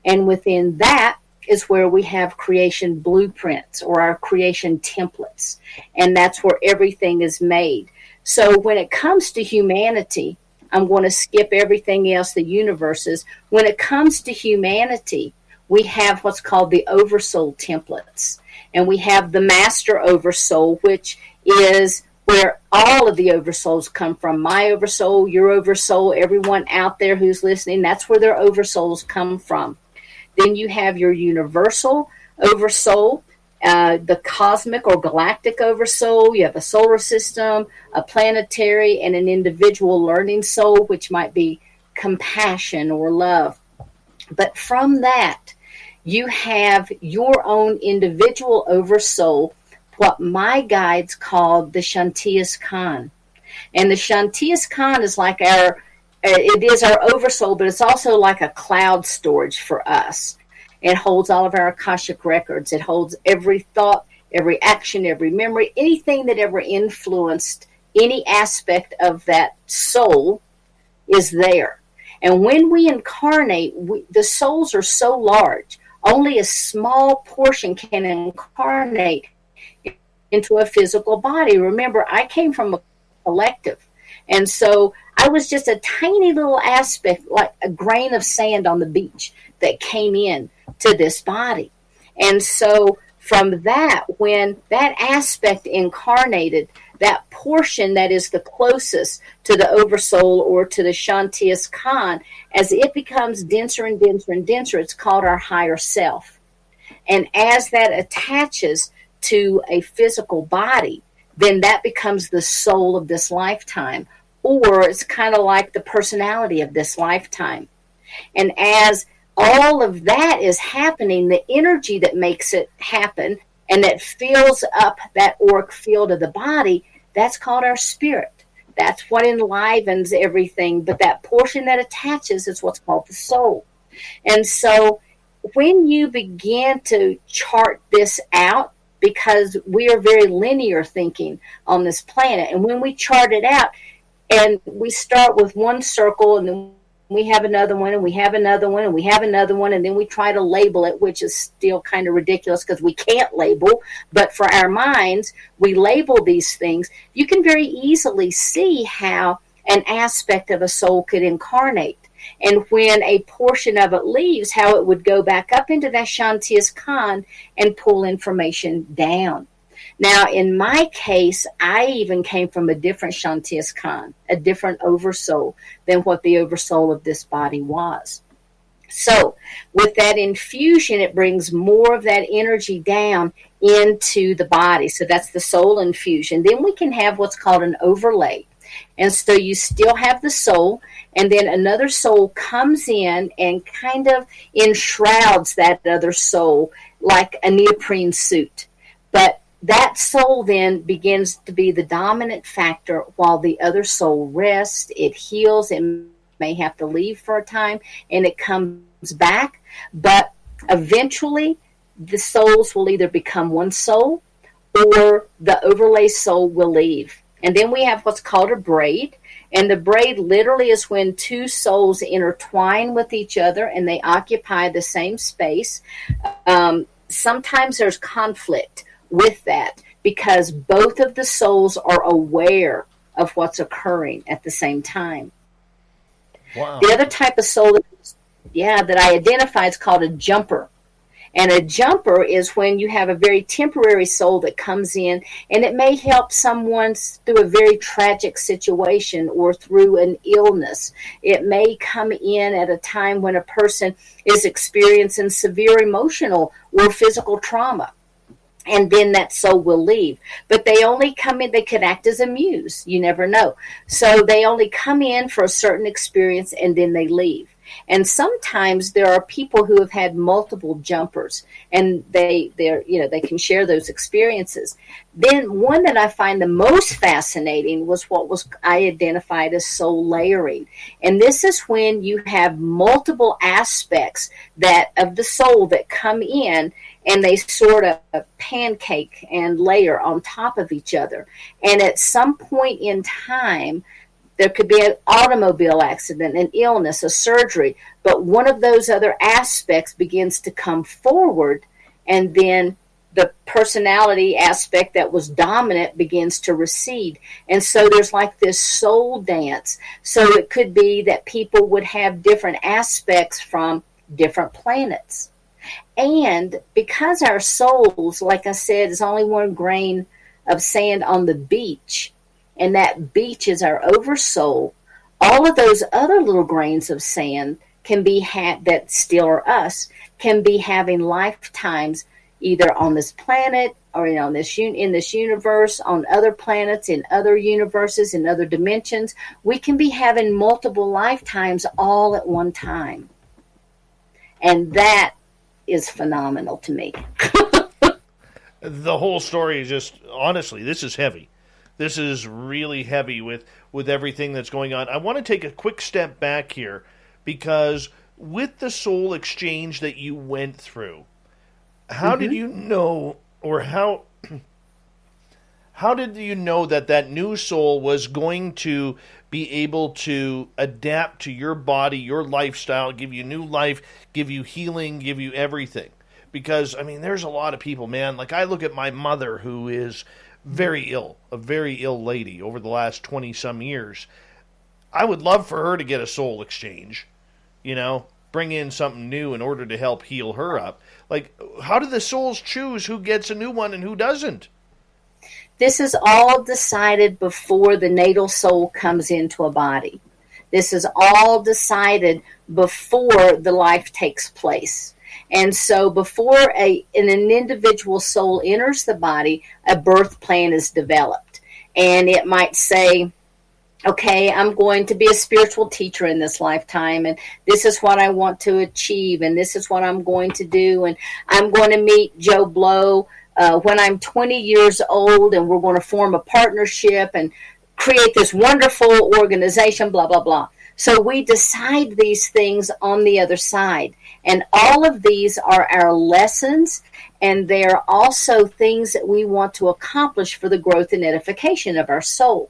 And within that is where we have creation blueprints or our creation templates. And that's where everything is made. So when it comes to humanity, I'm going to skip everything else, the universes. When it comes to humanity, we have what's called the oversoul templates. And we have the master oversoul, which is where all of the oversouls come from. My oversoul, your oversoul, everyone out there who's listening, that's where their oversouls come from. Then you have your universal oversoul, the cosmic or galactic oversoul. You have a solar system, a planetary, and an individual learning soul, which might be compassion or love. But from that, you have your own individual oversoul, what my guides called the Shantias Khan. And the Shantias Khan is like it is our oversoul, but it's also like a cloud storage for us. It holds all of our Akashic records. It holds every thought, every action, every memory, anything that ever influenced any aspect of that soul is there. And when we incarnate, the souls are so large, only a small portion can incarnate into a physical body. Remember, I came from a collective. And so I was just a tiny little aspect, like a grain of sand on the beach that came in to this body. And so from that, when that aspect incarnated, that portion that is the closest to the oversoul or to the Shantias Khan, as it becomes denser and denser and denser, it's called our higher self. And as that attaches to a physical body, then that becomes the soul of this lifetime, or it's kind of like the personality of this lifetime. And as all of that is happening, the energy that makes it happen and that fills up that auric field of the body, that's called our spirit. That's what enlivens everything, but that portion that attaches is what's called the soul. And so when you begin to chart this out, because we are very linear thinking on this planet, and when we chart it out, and we start with one circle, and then we have another one, and we have another one, and we have another one, and then we try to label it, which is still kind of ridiculous because we can't label, but for our minds, we label these things. You can very easily see how an aspect of a soul could incarnate. And when a portion of it leaves, how it would go back up into that Shantias Khan and pull information down. Now, in my case, I even came from a different Shantias Khan, a different oversoul than what the oversoul of this body was. So with that infusion, it brings more of that energy down into the body. So that's the soul infusion. Then we can have what's called an overlay. And so you still have the soul, and then another soul comes in and kind of enshrouds that other soul like a neoprene suit. But that soul then begins to be the dominant factor while the other soul rests, it heals, it may have to leave for a time, and it comes back. But eventually, the souls will either become one soul or the overlay soul will leave. And then we have what's called a braid. And the braid literally is when two souls intertwine with each other and they occupy the same space. Sometimes there's conflict with that because both of the souls are aware of what's occurring at the same time. Wow. The other type of soul that I identify is called a jumper. And a jumper is when you have a very temporary soul that comes in, and it may help someone through a very tragic situation or through an illness. It may come in at a time when a person is experiencing severe emotional or physical trauma. And then that soul will leave. But they only come in, they could act as a muse. You never know. So they only come in for a certain experience and then they leave. And sometimes there are people who have had multiple jumpers, and they can share those experiences. Then one that I find the most fascinating was I identified as soul layering. And this is when you have multiple aspects of the soul that come in, and they sort of pancake and layer on top of each other. And at some point in time, there could be an automobile accident, an illness, a surgery, but one of those other aspects begins to come forward, and then the personality aspect that was dominant begins to recede. And so there's like this soul dance. So it could be that people would have different aspects from different planets. And because our souls, like I said, is only one grain of sand on the beach, and that beach is our oversoul, all of those other little grains of sand can be that still are us, can be having lifetimes either on this planet or in this universe, on other planets, in other universes, in other dimensions. We can be having multiple lifetimes all at one time. And that is phenomenal to me. The whole story is just, honestly, this is heavy. This is really heavy with everything that's going on. I want to take a quick step back here, because with the soul exchange that you went through, how did you know, or how did you know that new soul was going to be able to adapt to your body, your lifestyle, give you new life, give you healing, give you everything? Because, I mean, there's a lot of people, man. Like, I look at my mother, who is very ill, a very ill lady over the last 20-some years. I would love for her to get a soul exchange, bring in something new in order to help heal her up. Like, how do the souls choose who gets a new one and who doesn't? This is all decided before the natal soul comes into a body. This is all decided before the life takes place. And so before an individual soul enters the body, a birth plan is developed. And it might say, okay, I'm going to be a spiritual teacher in this lifetime, and this is what I want to achieve, and this is what I'm going to do, and I'm going to meet Joe Blow when I'm 20 years old, and we're going to form a partnership and create this wonderful organization, blah, blah, blah. So we decide these things on the other side. And all of these are our lessons, and they're also things that we want to accomplish for the growth and edification of our soul.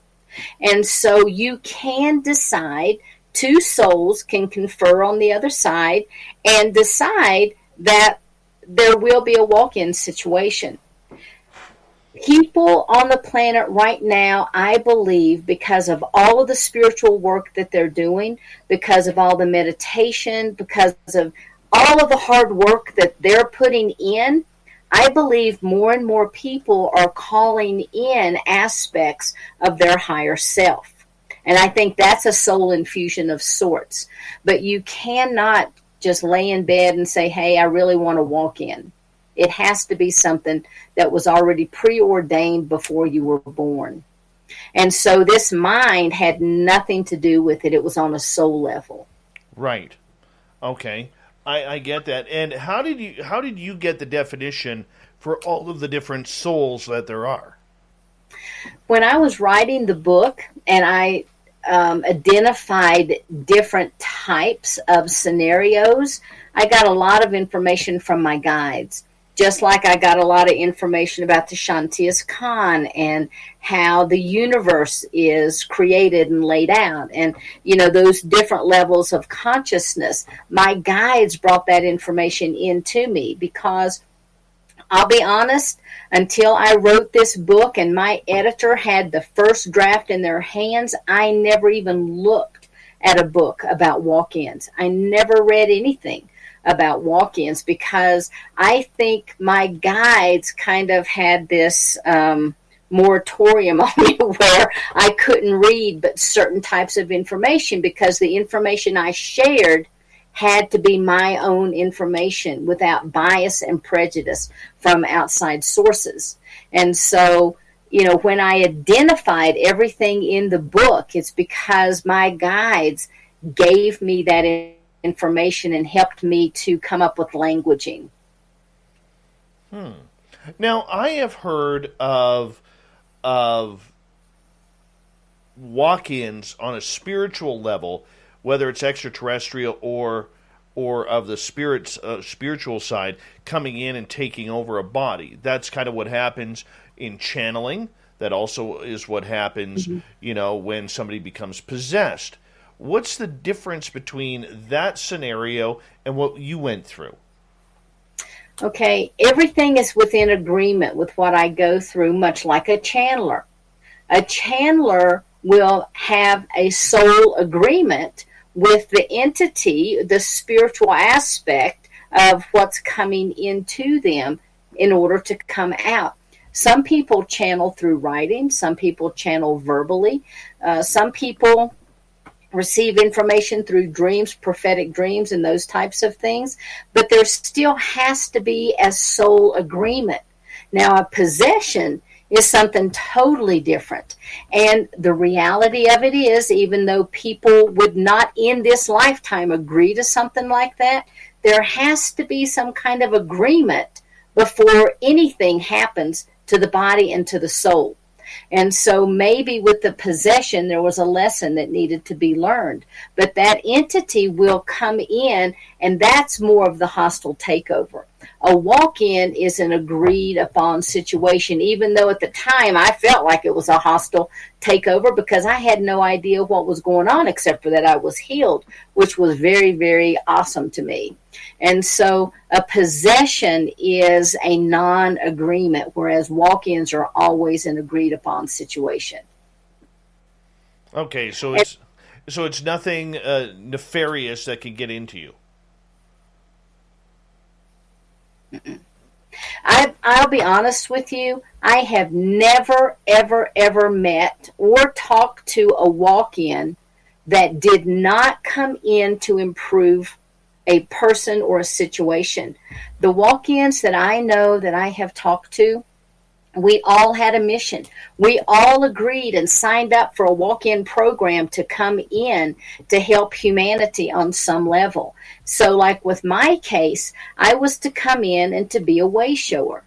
And so you can decide, two souls can confer on the other side and decide that there will be a walk-in situation. People on the planet right now, I believe, because of all of the spiritual work that they're doing, because of all the meditation, because of all of the hard work that they're putting in, I believe more and more people are calling in aspects of their higher self. And I think that's a soul infusion of sorts. But you cannot just lay in bed and say, hey, I really want to walk in. It has to be something that was already preordained before you were born. And so this mind had nothing to do with it. It was on a soul level. Right. Okay. I get that. And how did you get the definition for all of the different souls that there are? When I was writing the book and I identified different types of scenarios, I got a lot of information from my guides. Just like I got a lot of information about the Shantias Khan and how the universe is created and laid out, and those different levels of consciousness. My guides brought that information into me, because I'll be honest, until I wrote this book and my editor had the first draft in their hands, I never even looked at a book about walk-ins. I never read anything about walk-ins, because I think my guides kind of had this moratorium on me where I couldn't read but certain types of information, because the information I shared had to be my own information without bias and prejudice from outside sources. And so, when I identified everything in the book, it's because my guides gave me that information and helped me to come up with languaging. Now, I have heard of walk-ins on a spiritual level, whether it's extraterrestrial or of the spiritual side, coming in and taking over a body. That's kind of what happens in channeling. That also is what happens, when somebody becomes possessed. What's the difference between that scenario and what you went through? Okay, everything is within agreement with what I go through, much like a channeler. A channeler will have a soul agreement with the entity, the spiritual aspect of what's coming into them in order to come out. Some people channel through writing, some people channel verbally, some people receive information through dreams, prophetic dreams, and those types of things. But there still has to be a soul agreement. Now, a possession is something totally different. And the reality of it is, even though people would not in this lifetime agree to something like that, there has to be some kind of agreement before anything happens to the body and to the soul. And so maybe with the possession, there was a lesson that needed to be learned. But that entity will come in, and that's more of the hostile takeover. A walk-in is an agreed upon situation, even though at the time I felt like it was a hostile takeover because I had no idea what was going on except for that I was healed, which was very, very awesome to me. And so a possession is a non-agreement, whereas walk-ins are always an agreed upon situation. Okay, so it's nothing nefarious that can get into you. I'll be honest with you. I have never, ever, ever met or talked to a walk-in that did not come in to improve a person or a situation. The walk-ins that I know that I have talked to, we all had a mission. We all agreed and signed up for a walk-in program to come in to help humanity on some level. So like with my case, I was to come in and to be a way shower.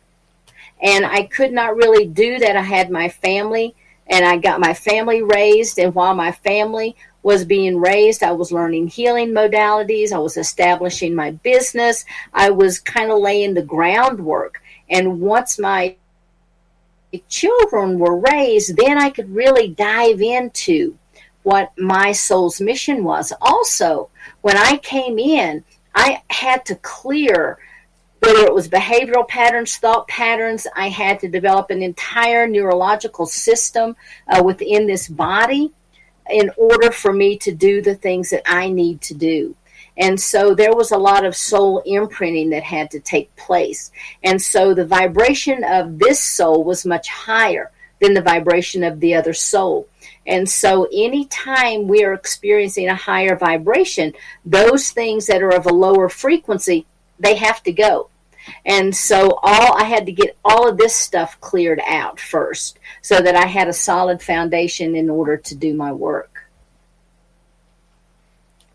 And I could not really do that. I had my family, and I got my family raised. And while my family was being raised, I was learning healing modalities. I was establishing my business. I was kind of laying the groundwork. And once my children were raised, then I could really dive into what my soul's mission was. Also, when I came in, I had to clear, whether it was behavioral patterns, thought patterns, I had to develop an entire neurological system within this body in order for me to do the things that I need to do. And so there was a lot of soul imprinting that had to take place. And so the vibration of this soul was much higher than the vibration of the other soul. And so anytime we are experiencing a higher vibration, those things that are of a lower frequency, they have to go. And so I had to get all of this stuff cleared out first so that I had a solid foundation in order to do my work.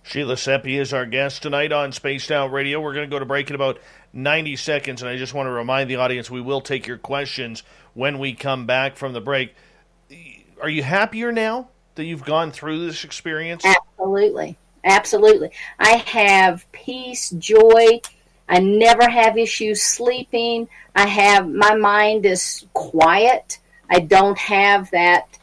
Sheila Seppi is our guest tonight on Spaced Out Radio. We're going to go to break in about 90 seconds, and I just want to remind the audience we will take your questions when we come back from the break. Are you happier now that you've gone through this experience? Absolutely. Absolutely. I have peace, joy. I never have issues sleeping. My mind is quiet. I don't have that,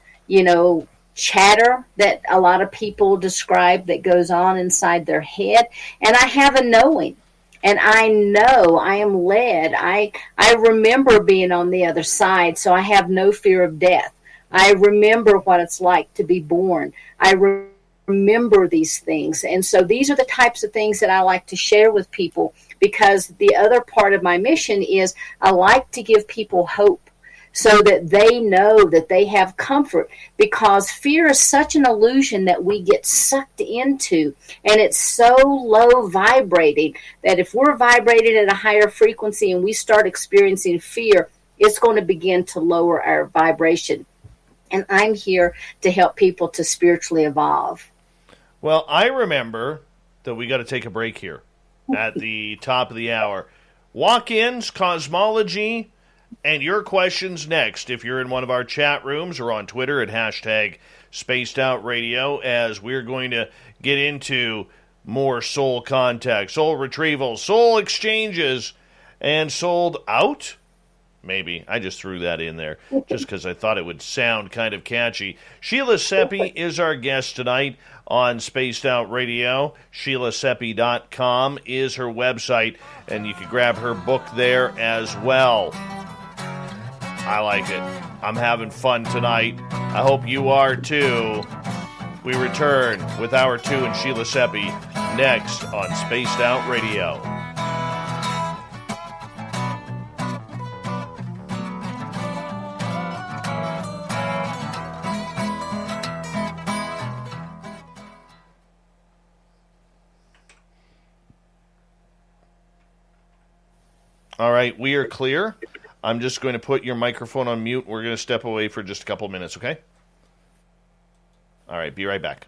chatter that a lot of people describe that goes on inside their head. And I have a knowing. And I know I am led. I remember being on the other side, so I have no fear of death. I remember what it's like to be born. I remember these things. And so these are the types of things that I like to share with people, because the other part of my mission is I like to give people hope so that they know that they have comfort, because fear is such an illusion that we get sucked into, and it's so low vibrating that if we're vibrating at a higher frequency and we start experiencing fear, it's going to begin to lower our vibration. And I'm here to help people to spiritually evolve. Well, I remember that we got to take a break here at the top of the hour. Walk-ins, Cosmology, and your questions next if you're in one of our chat rooms or on Twitter at hashtag Spaced Out Radio, as we're going to get into more soul contact, soul retrieval, soul exchanges, and sold out. Maybe. I just threw that in there just because I thought it would sound kind of catchy. Sheila Seppi is our guest tonight on Spaced Out Radio. SheilaSeppi.com is her website, and you can grab her book there as well. I like it. I'm having fun tonight. I hope you are too. We return with Hour 2 and Sheila Seppi next on Spaced Out Radio. All right, we are clear. I'm just going to put your microphone on mute. We're going to step away for just a couple minutes, okay? All right, be right back.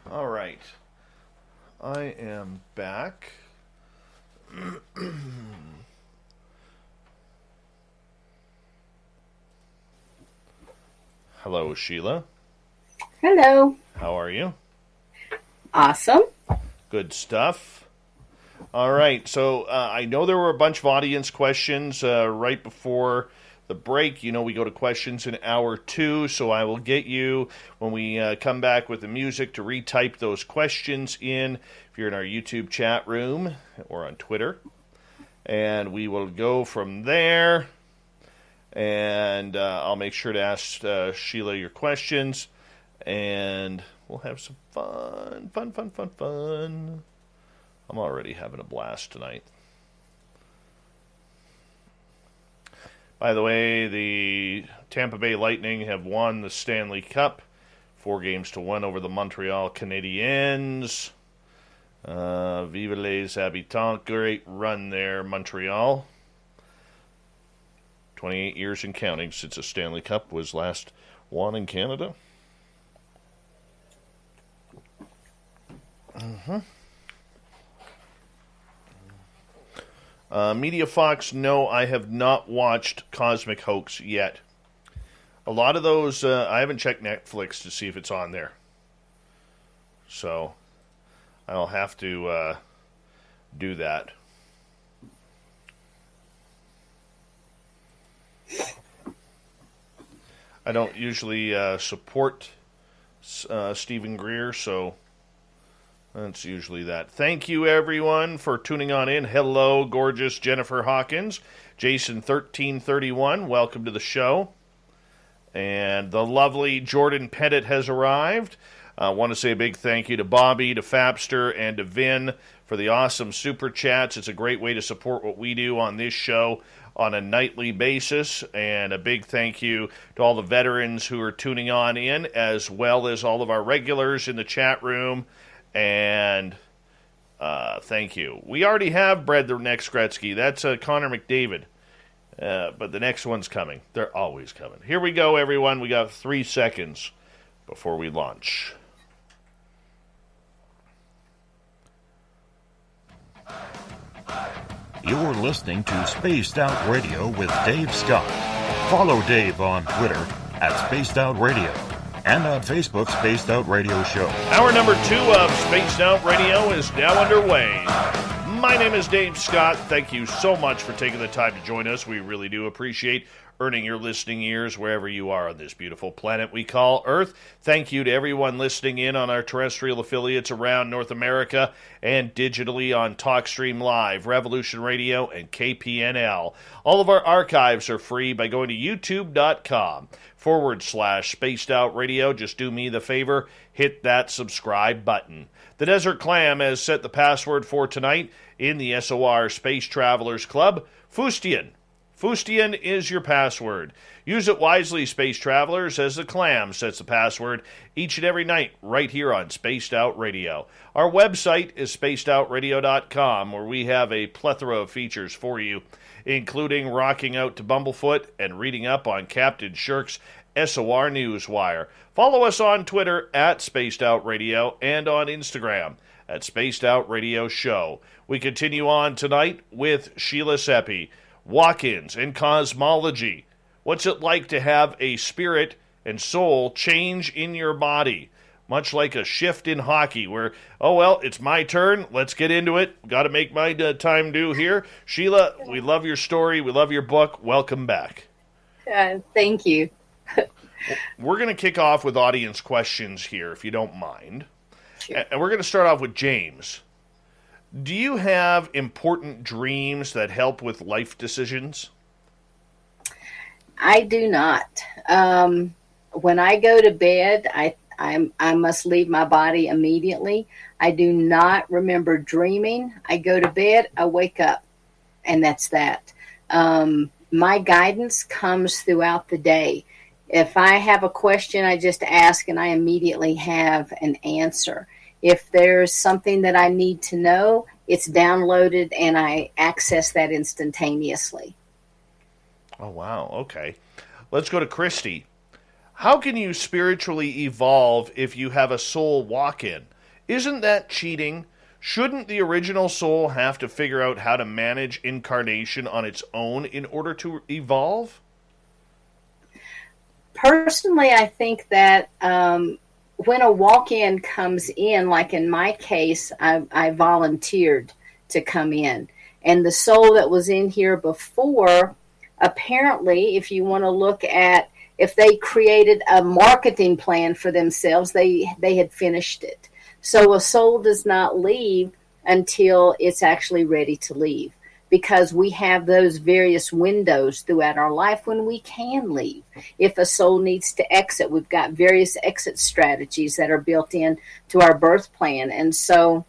All right. I am back. Hello, Sheila. Hello. How are you? Awesome. Good stuff. All right. So I know there were a bunch of audience questions right before the break. You know, we go to questions in hour 2, so I will get you when we come back with the music to retype those questions in if you're in our YouTube chat room or on Twitter. And we will go from there. And I'll make sure to ask Sheila your questions. And we'll have some fun. I'm already having a blast tonight. By the way, the Tampa Bay Lightning have won the Stanley Cup, 4-1 over the Montreal Canadiens. Vive les habitants. Great run there, Montreal. 28 years and counting since a Stanley Cup was last won in Canada. Media Fox, no, I have not watched Cosmic Hoax yet. A lot of those, I haven't checked Netflix to see if it's on there. So, I'll have to do that. I don't usually support Stephen Greer, so that's usually that. Thank you, everyone, for tuning on in. Hello, gorgeous Jennifer Hawkins. Jason1331, welcome to the show. And the lovely Jordan Pettit has arrived. I want to say a big thank you to Bobby, to Fapster, and to Vin for the awesome super chats. It's a great way to support what we do on this show on a nightly basis. And a big thank you to all the veterans who are tuning on in, as well as all of our regulars in the chat room. And thank you. We already have bred the next Gretzky. That's Connor McDavid. But the next one's coming. They're always coming. Here we go, everyone. We got 3 seconds before we launch. You're listening to Spaced Out Radio with Dave Scott. Follow Dave on Twitter at Spaced Out Radio and on Facebook, Spaced Out Radio Show. Hour number 2 of Spaced Out Radio is now underway. My name is Dave Scott. Thank you so much for taking the time to join us. We really do appreciate earning your listening ears wherever you are on this beautiful planet we call Earth. Thank you to everyone listening in on our terrestrial affiliates around North America and digitally on TalkStream Live, Revolution Radio, and KPNL. All of our archives are free by going to youtube.com/Spaced Out Radio. Just do me the favor, hit that subscribe button. The Desert Clam has set the password for tonight in the SOR Space Travelers Club, Fustian. Fustian is your password. Use it wisely, Space Travelers, as the Clam sets the password each and every night right here on Spaced Out Radio. Our website is spacedoutradio.com, where we have a plethora of features for you, including rocking out to Bumblefoot and reading up on Captain Shirk's SOR Newswire. Follow us on Twitter at Spaced Out Radio and on Instagram at Spaced Out Radio Show. We continue on tonight with Sheila Seppi. Walk-ins and cosmology. What's it like to have a spirit and soul change in your body? Much like a shift in hockey where, oh, well, it's my turn. Let's get into it. Got to make my time due here. Sheila, we love your story. We love your book. Welcome back. Thank you. We're going to kick off with audience questions here, if you don't mind. Sure. And we're going to start off with James. Do you have important dreams that help with life decisions? I do not. When I go to bed, I must leave my body immediately. I do not remember dreaming. I go to bed, I wake up, and that's that. My guidance comes throughout the day. If I have a question, I just ask and I immediately have an answer. If there's something that I need to know, it's downloaded and I access that instantaneously. Oh, wow. Okay. Let's go to Christy. How can you spiritually evolve if you have a soul walk-in? Isn't that cheating? Shouldn't the original soul have to figure out how to manage incarnation on its own in order to evolve? Personally, I think that when a walk-in comes in, like in my case, I volunteered to come in. And the soul that was in here before, apparently, if you want to look at, if they created a marketing plan for themselves, they had finished it. So a soul does not leave until it's actually ready to leave, because we have those various windows throughout our life when we can leave. If a soul needs to exit, we've got various exit strategies that are built in to our birth plan. And so,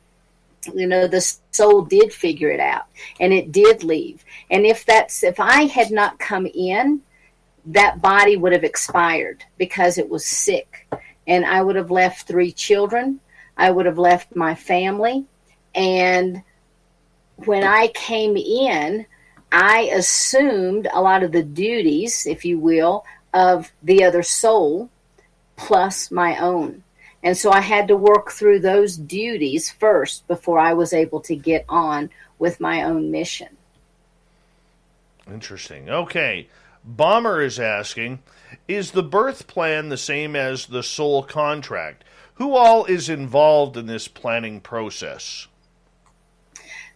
the soul did figure it out and it did leave. And if I had not come in, that body would have expired because it was sick. And I would have left 3 children. I would have left my family. And when I came in, I assumed a lot of the duties, if you will, of the other soul plus my own. And so I had to work through those duties first before I was able to get on with my own mission. Interesting. Okay. Bomber is asking, is the birth plan the same as the soul contract? Who all is involved in this planning process?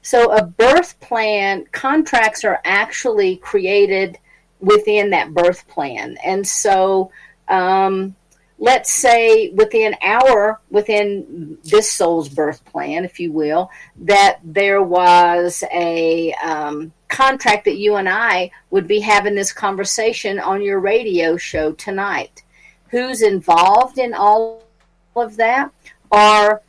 So a birth plan, contracts are actually created within that birth plan. And so let's say within this soul's birth plan, if you will, that there was a contract that you and I would be having this conversation on your radio show tonight. Who's involved in all of that are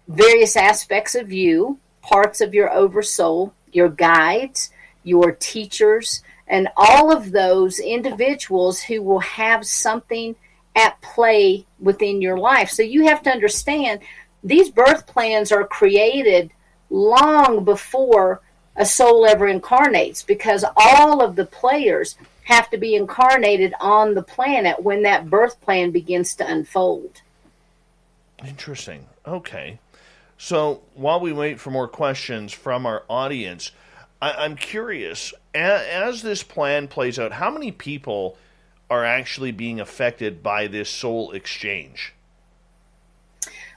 various aspects of you, parts of your oversoul, your guides, your teachers, and all of those individuals who will have something at play within your life. So you have to understand these birth plans are created long before a soul ever incarnates, because all of the players have to be incarnated on the planet when that birth plan begins to unfold. Interesting. Okay. So while we wait for more questions from our audience, I'm curious, as this plan plays out, how many people are actually being affected by this soul exchange?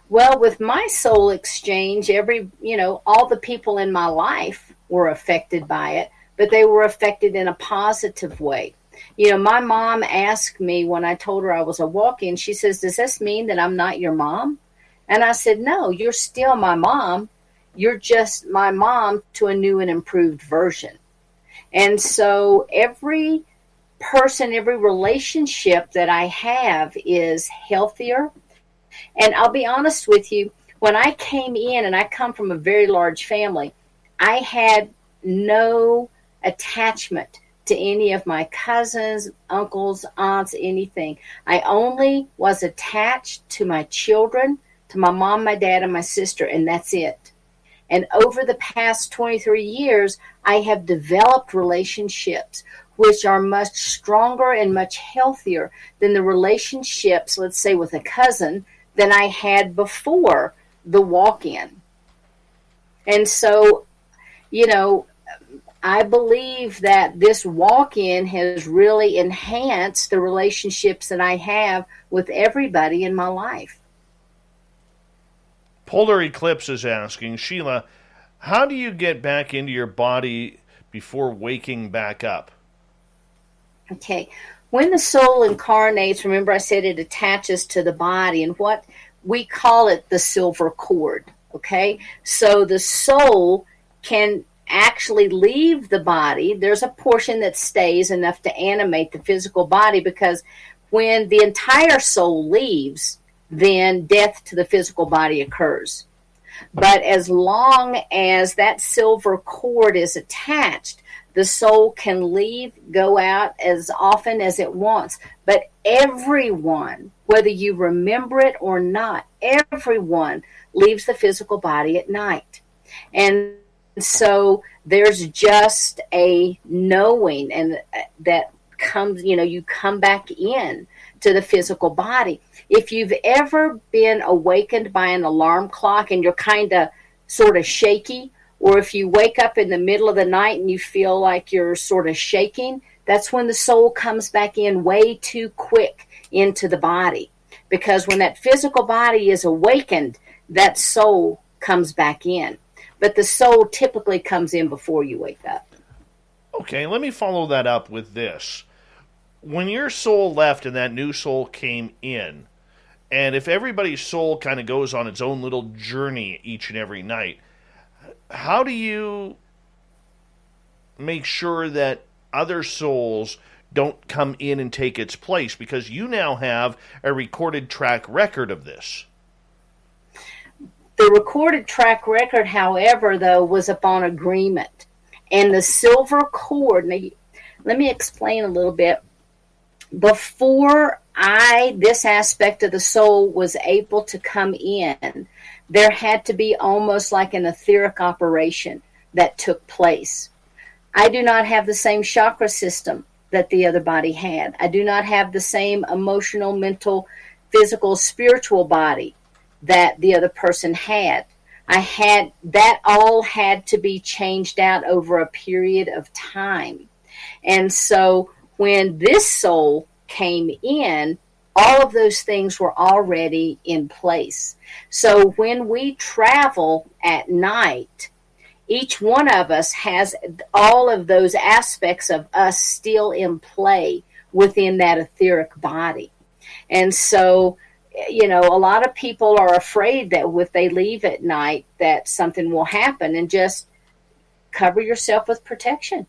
Well, with my soul exchange, all the people in my life were affected by it, but they were affected in a positive way. My mom asked me when I told her I was a walk-in, she says, "Does this mean that I'm not your mom?" And I said, "No, you're still my mom. You're just my mom to a new and improved version." And so every person, every relationship that I have is healthier. And I'll be honest with you, when I came in, and I come from a very large family, I had no attachment to any of my cousins, uncles, aunts, anything. I only was attached to my children, to my mom, my dad, and my sister, and that's it. And over the past 23 years, I have developed relationships which are much stronger and much healthier than the relationships, let's say, with a cousin than I had before the walk-in. And so, I believe that this walk-in has really enhanced the relationships that I have with everybody in my life. Polar Eclipse is asking, Sheila, how do you get back into your body before waking back up? Okay. When the soul incarnates, remember I said it attaches to the body, and what we call it the silver cord. Okay. So the soul can actually leave the body. There's a portion that stays enough to animate the physical body, because when the entire soul leaves, then death to the physical body occurs. But as long as that silver cord is attached, the soul can leave, go out as often as it wants. But everyone, whether you remember it or not, everyone leaves the physical body at night. And so there's just a knowing, and that comes, you come back in to the physical body. If you've ever been awakened by an alarm clock and you're kind of sort of shaky, or if you wake up in the middle of the night and you feel like you're sort of shaking, that's when the soul comes back in way too quick into the body. Because when that physical body is awakened, that soul comes back in. But the soul typically comes in before you wake up. Okay, let me follow that up with this. When your soul left and that new soul came in, and if everybody's soul kind of goes on its own little journey each and every night, how do you make sure that other souls don't come in and take its place? Because you now have a recorded track record of this. The recorded track record, however, though, was upon agreement. And the silver cord, now, let me explain a little bit. Before this aspect of the soul was able to come in, there had to be almost like an etheric operation that took place. I do not have the same chakra system that the other body had. I do not have the same emotional, mental, physical, spiritual body that the other person had. That all had to be changed out over a period of time. And so when this soul came in, all of those things were already in place. So when we travel at night, each one of us has all of those aspects of us still in play within that etheric body. And so, a lot of people are afraid that if they leave at night that something will happen, and just cover yourself with protection.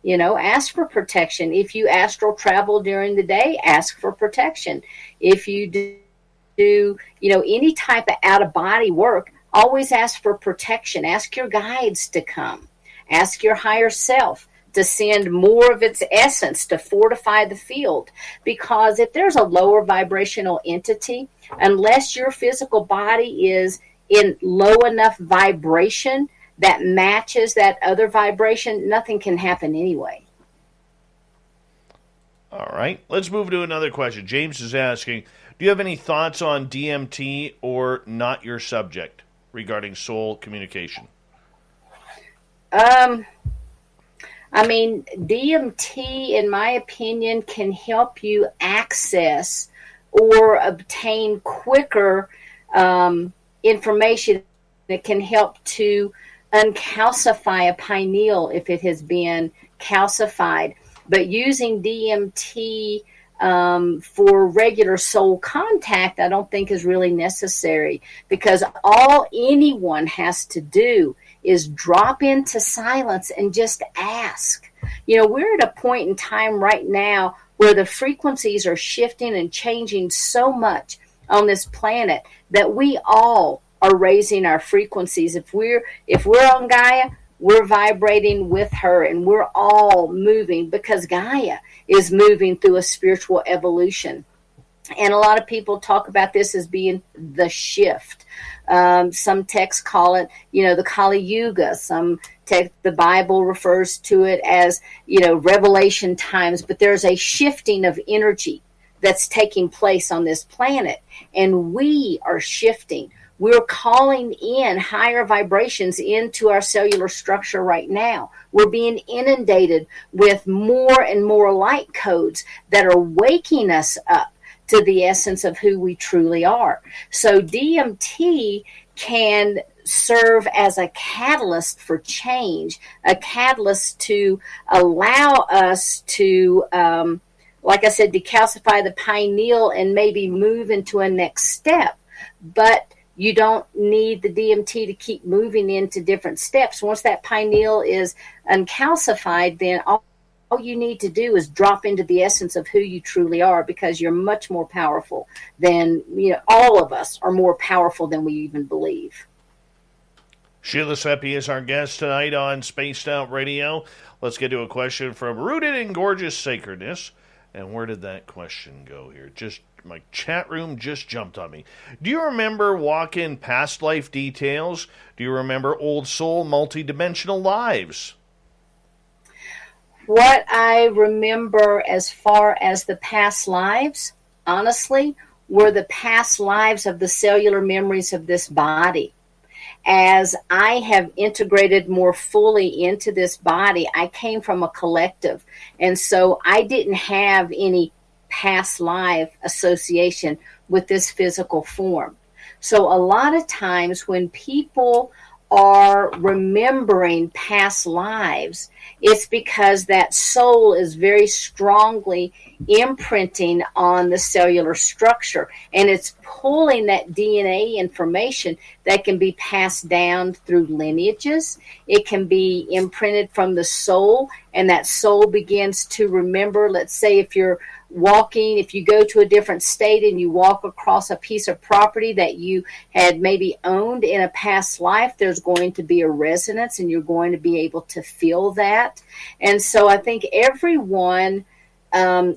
Ask for protection. If you astral travel during the day, ask for protection. If you do any type of out-of-body work, always ask for protection. Ask your guides to come. Ask your higher self to send more of its essence to fortify the field. Because if there's a lower vibrational entity, unless your physical body is in low enough vibration that matches that other vibration, nothing can happen anyway. All right, let's move to another question. James is asking, do you have any thoughts on DMT or not your subject regarding soul communication? DMT, in my opinion, can help you access or obtain quicker information that can help to uncalcify a pineal if it has been calcified. But using DMT for regular soul contact, I don't think is really necessary, because all anyone has to do is drop into silence and just ask. We're at a point in time right now where the frequencies are shifting and changing so much on this planet that we all are raising our frequencies. If we're on Gaia, we're vibrating with her, and we're all moving because Gaia is moving through a spiritual evolution. And a lot of people talk about this as being the shift. Some texts call it, the Kali Yuga. The Bible refers to it as, revelation times. But there's a shifting of energy that's taking place on this planet, and we are shifting. We're calling in higher vibrations into our cellular structure right now. We're being inundated with more and more light codes that are waking us up to the essence of who we truly are. So DMT can serve as a catalyst for change, a catalyst to allow us to, like I said, decalcify the pineal and maybe move into a next step. But you don't need the DMT to keep moving into different steps. Once that pineal is uncalcified, then all you need to do is drop into the essence of who you truly are, because you're much more powerful than, all of us are more powerful than we even believe. Sheila Seppi is our guest tonight on Spaced Out Radio. Let's get to a question from Rooted in Gorgeous Sacredness. And where did that question go here? My chat room just jumped on me. Do you remember walk-in past life details? Do you remember old soul multidimensional lives? What I remember as far as the past lives, honestly, were the past lives of the cellular memories of this body. As I have integrated more fully into this body, I came from a collective. And so I didn't have any past life association with this physical form. So a lot of times when people are remembering past lives, it's because that soul is very strongly imprinting on the cellular structure, and it's pulling that DNA information that can be passed down through lineages. It can be imprinted from the soul, and that soul begins to remember. Let's say if you go to a different state and you walk across a piece of property that you had maybe owned in a past life, there's going to be a resonance, and you're going to be able to feel that. And so I think everyone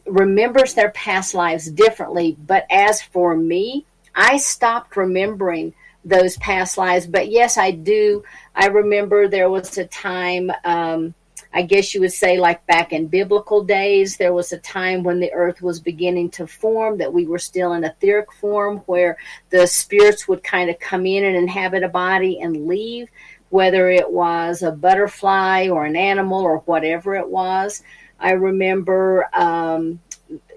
remembers their past lives differently. But as for me, I stopped remembering those past lives. But yes, I do. I remember there was a time, I guess you would say, like back in biblical days, there was a time when the earth was beginning to form, that we were still in etheric form, where the spirits would kind of come in and inhabit a body and leave, whether it was a butterfly or an animal or whatever it was. I remember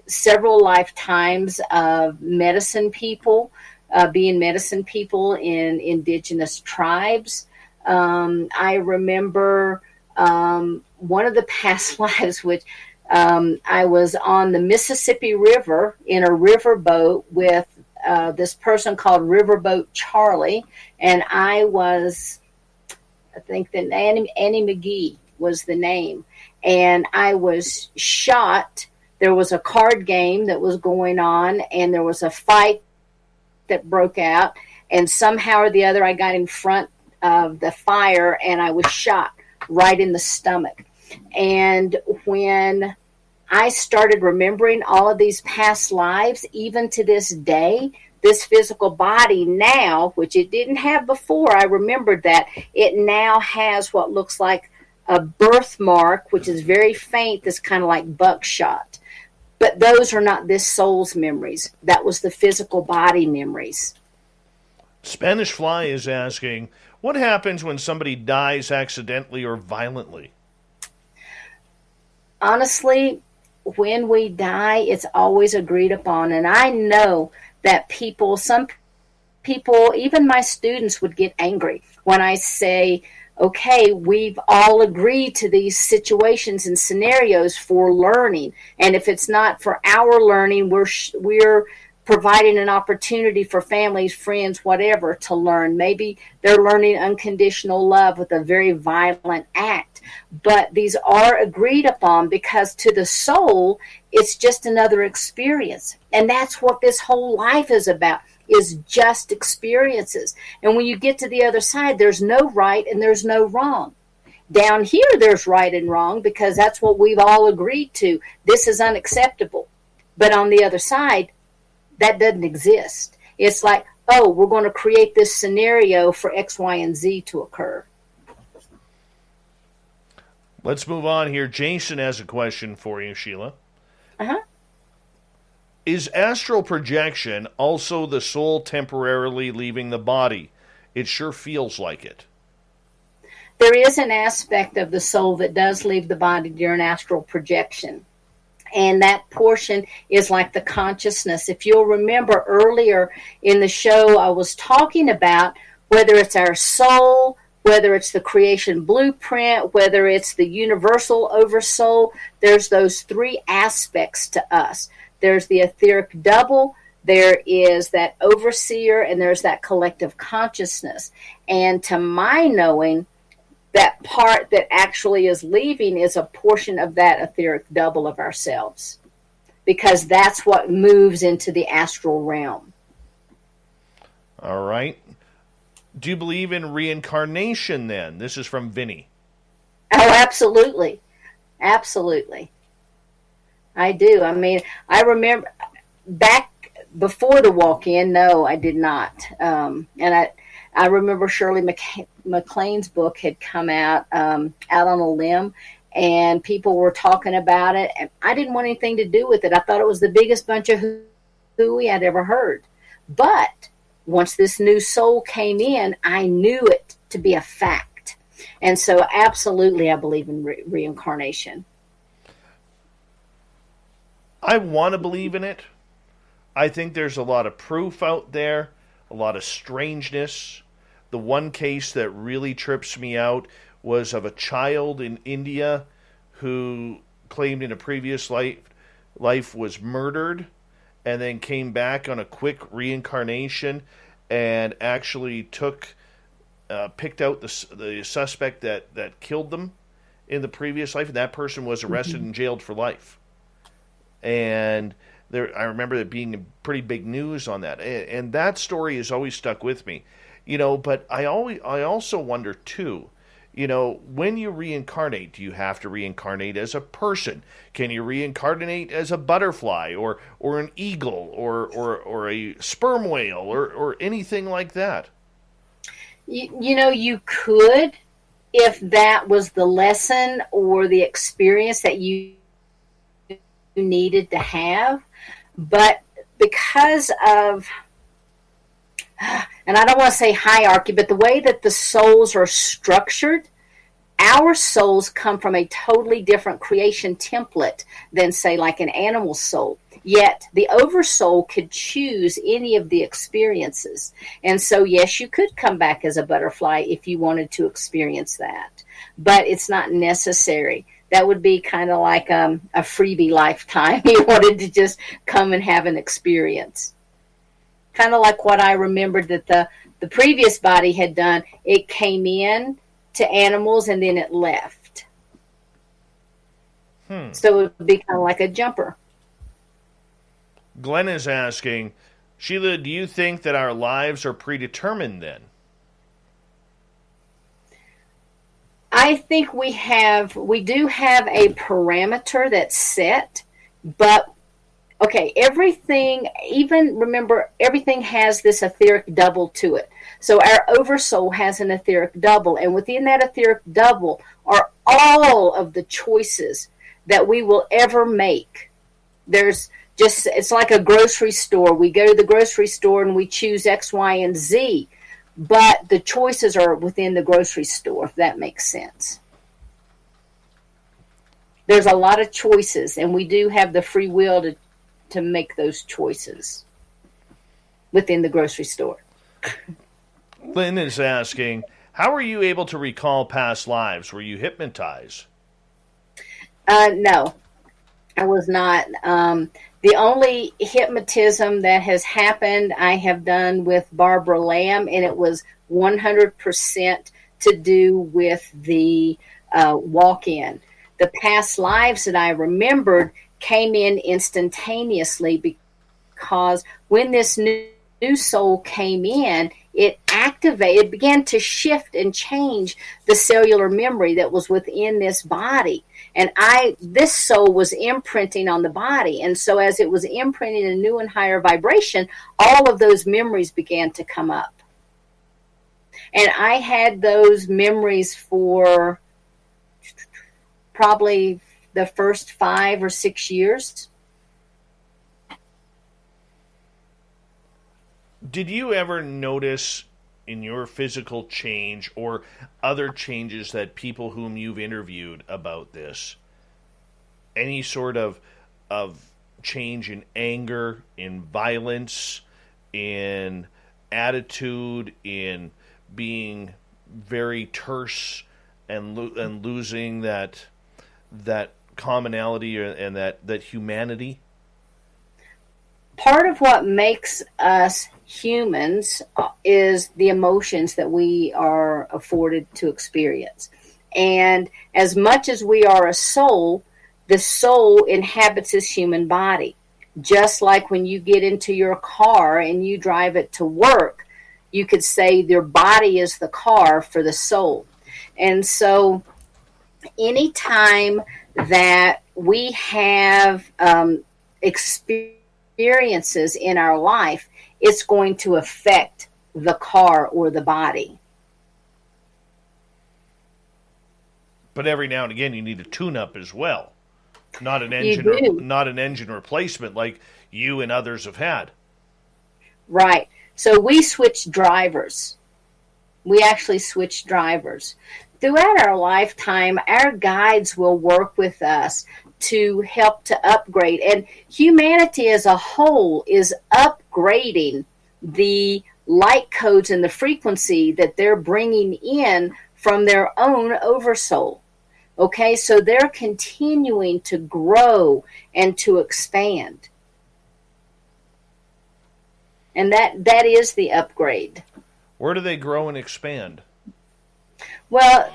several lifetimes of medicine people, being medicine people in indigenous tribes. I remember one of the past lives, which I was on the Mississippi River in a riverboat with this person called Riverboat Charlie, and I think that Annie McGee was the name, and I was shot. There was a card game that was going on, and there was a fight that broke out, and somehow or the other I got in front of the fire, and I was shot right in the stomach. And when I started remembering all of these past lives, even to this day, this physical body now, which it didn't have before, I remembered that it now has what looks like a birthmark, which is very faint, that's kind of like buckshot. But those are not this soul's memories. That was the physical body memories. Spanish Fly is asking, what happens when somebody dies accidentally or violently? Honestly, when we die, it's always agreed upon. And I know that some people, even my students, would get angry when I say, okay, we've all agreed to these situations and scenarios for learning. And if it's not for our learning, we're providing an opportunity for families, friends, whatever, to learn. Maybe they're learning unconditional love with a very violent act. But these are agreed upon, because to the soul, it's just another experience. And that's what this whole life is about, is just experiences. And when you get to the other side, there's no right and there's no wrong. Down here, there's right and wrong, because that's what we've all agreed to. This is unacceptable. But on the other side, that doesn't exist. It's like, oh, we're going to create this scenario for X, Y, and Z to occur. Let's move on here. Jason has a question for you, Sheila. Uh-huh. Is astral projection also the soul temporarily leaving the body? It sure feels like it. There is an aspect of the soul that does leave the body during astral projection. And that portion is like the consciousness. If you'll remember earlier in the show, I was talking about whether it's our soul, whether it's the creation blueprint, whether it's the universal oversoul. There's those three aspects to us. There's the etheric double, there is that overseer, and there's that collective consciousness. And to my knowing, that part that actually is leaving is a portion of that etheric double of ourselves, because that's what moves into the astral realm. All right. Do you believe in reincarnation then? This is from Vinny. Oh, absolutely. Absolutely. I do. I mean, I remember back before the walk-in, no, I did not. And I remember Shirley MacLaine's book had come out, Out on a Limb, and people were talking about it, and I didn't want anything to do with it. I thought it was the biggest bunch of hooey I'd ever heard. But once this new soul came in, I knew it to be a fact. And so absolutely I believe in reincarnation. I want to believe in it. I think there's a lot of proof out there, a lot of strangeness. The one case that really trips me out was of a child in India who claimed in a previous life was murdered and then came back on a quick reincarnation and actually picked out the suspect that killed them in the previous life, and that person was arrested and jailed for life. And I remember it being pretty big news on that, and that story has always stuck with me, But I also wonder too, when you reincarnate, do you have to reincarnate as a person? Can you reincarnate as a butterfly or an eagle or a sperm whale or anything like that? You could, if that was the lesson or the experience that you needed to have. But because of, and I don't want to say hierarchy, but the way that the souls are structured, our souls come from a totally different creation template than, say, like an animal soul. Yet the oversoul could choose any of the experiences. And so, yes, you could come back as a butterfly if you wanted to experience that. But it's not necessary. That would be kind of like a freebie lifetime. You wanted to just come and have an experience. Kind of like what I remembered that the previous body had done. It came in to animals and then it left. So it would be kind of like a jumper. Glenn is asking, Sheila, do you think that our lives are predetermined then? I think we do have a parameter that's set, but okay, everything, even remember, everything has this etheric double to it. So our oversoul has an etheric double, and within that etheric double are all of the choices that we will ever make. It's like a grocery store. We go to the grocery store and we choose X, Y, and Z, but the choices are within the grocery store, if that makes sense. There's a lot of choices, and we do have the free will to make those choices within the grocery store. Lynn is asking, how were you able to recall past lives? Were you hypnotized? No, I was not. The only hypnotism that has happened, I have done with Barbara Lamb, and it was 100% to do with the walk-in. The past lives that I remembered came in instantaneously because when this new soul came in, it began to shift and change the cellular memory that was within this body. And this soul was imprinting on the body. And so as it was imprinting a new and higher vibration, all of those memories began to come up. And I had those memories for probably the first 5 or 6 years. Did you ever notice in your physical change or other changes that people whom you've interviewed about this, any sort of change in anger, in violence, in attitude, in being very terse and losing that commonality and that humanity? Part of what makes us humans is the emotions that we are afforded to experience. And as much as we are a soul, the soul inhabits this human body. Just like when you get into your car and you drive it to work, you could say your body is the car for the soul. And so anytime that we have experiences in our life, it's going to affect the car or the body. But every now and again, you need a tune-up as well, not an engine replacement like you and others have had. Right. So we switch drivers. We actually switch drivers. Throughout our lifetime, our guides will work with us to help to upgrade. And humanity as a whole is upgrading the light codes and the frequency that they're bringing in from their own oversoul. Okay, so they're continuing to grow and to expand. And that is the upgrade. Where do they grow and expand? Well,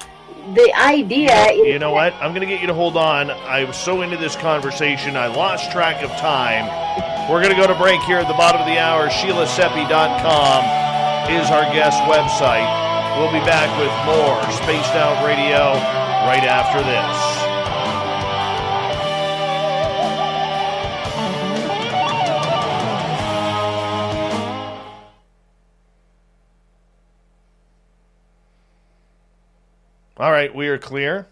the idea is... You know what? I'm going to get you to hold on. I was so into this conversation, I lost track of time. We're going to go to break here at the bottom of the hour. SheilaSeppi.com is our guest website. We'll be back with more Spaced Out Radio right after this. All right, we are clear.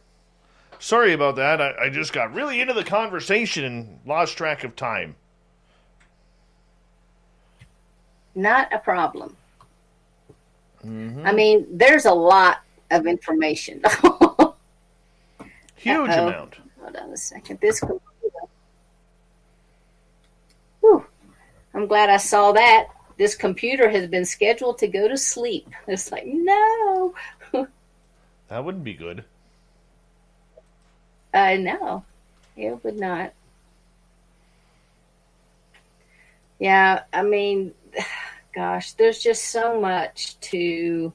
Sorry about that. I just got really into the conversation and lost track of time. Not a problem. Mm-hmm. I mean, there's a lot of information. Huge amount. Hold on a second. This computer. Whew. I'm glad I saw that. This computer has been scheduled to go to sleep. It's like, no. That wouldn't be good. No, it would not. Yeah, I mean, gosh, there's just so much to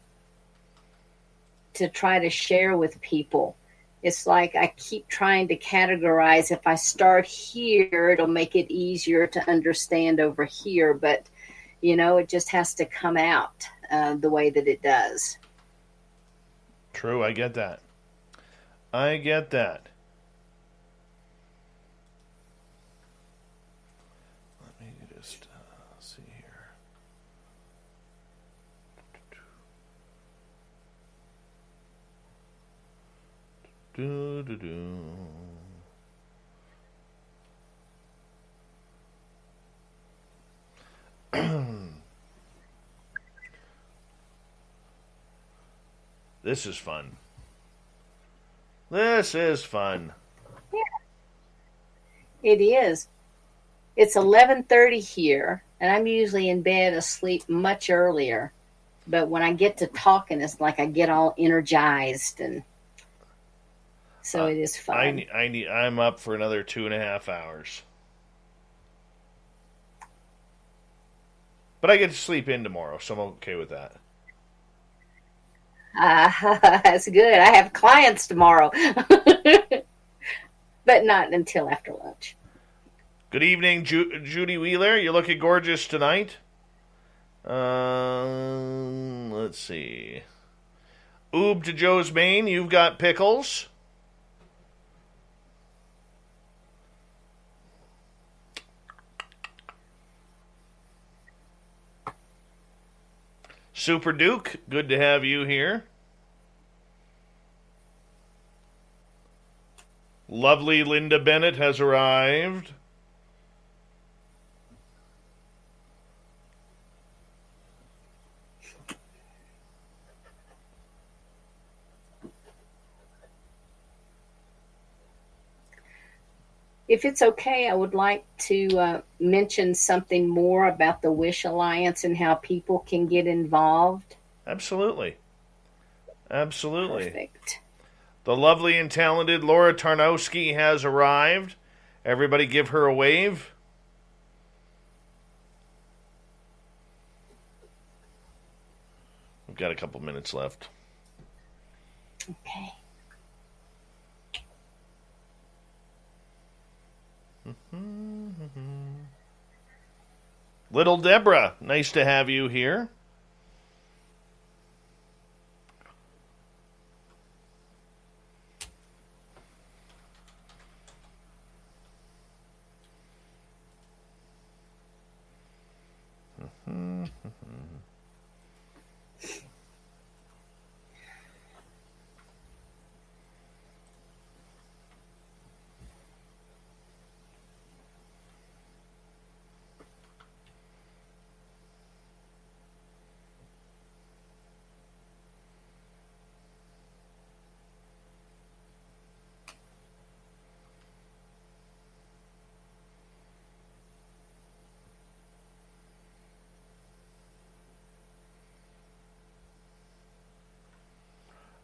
try to share with people. It's like I keep trying to categorize. If I start here, it'll make it easier to understand over here. But, it just has to come out the way that it does. True, I get that. I get that. Let me just see here. This is fun. This is fun. Yeah, it is. It's 11:30 here, and I'm usually in bed asleep much earlier. But when I get to talking, it's like I get all energized, and so it is fun. I'm up for another 2.5 hours. But I get to sleep in tomorrow, so I'm okay with that. That's good. I have clients tomorrow, but not until after lunch. Good evening, Judy Wheeler. You're looking gorgeous tonight. Let's see. Oob to Joe's Maine. You've got pickles. Super Duke, good to have you here. Lovely Linda Bennett has arrived. If it's okay, I would like to mention something more about the Wish Alliance and how people can get involved. Absolutely. Absolutely. Perfect. The lovely and talented Laura Tarnowski has arrived. Everybody give her a wave. We've got a couple minutes left. Okay. Little Deborah, nice to have you here.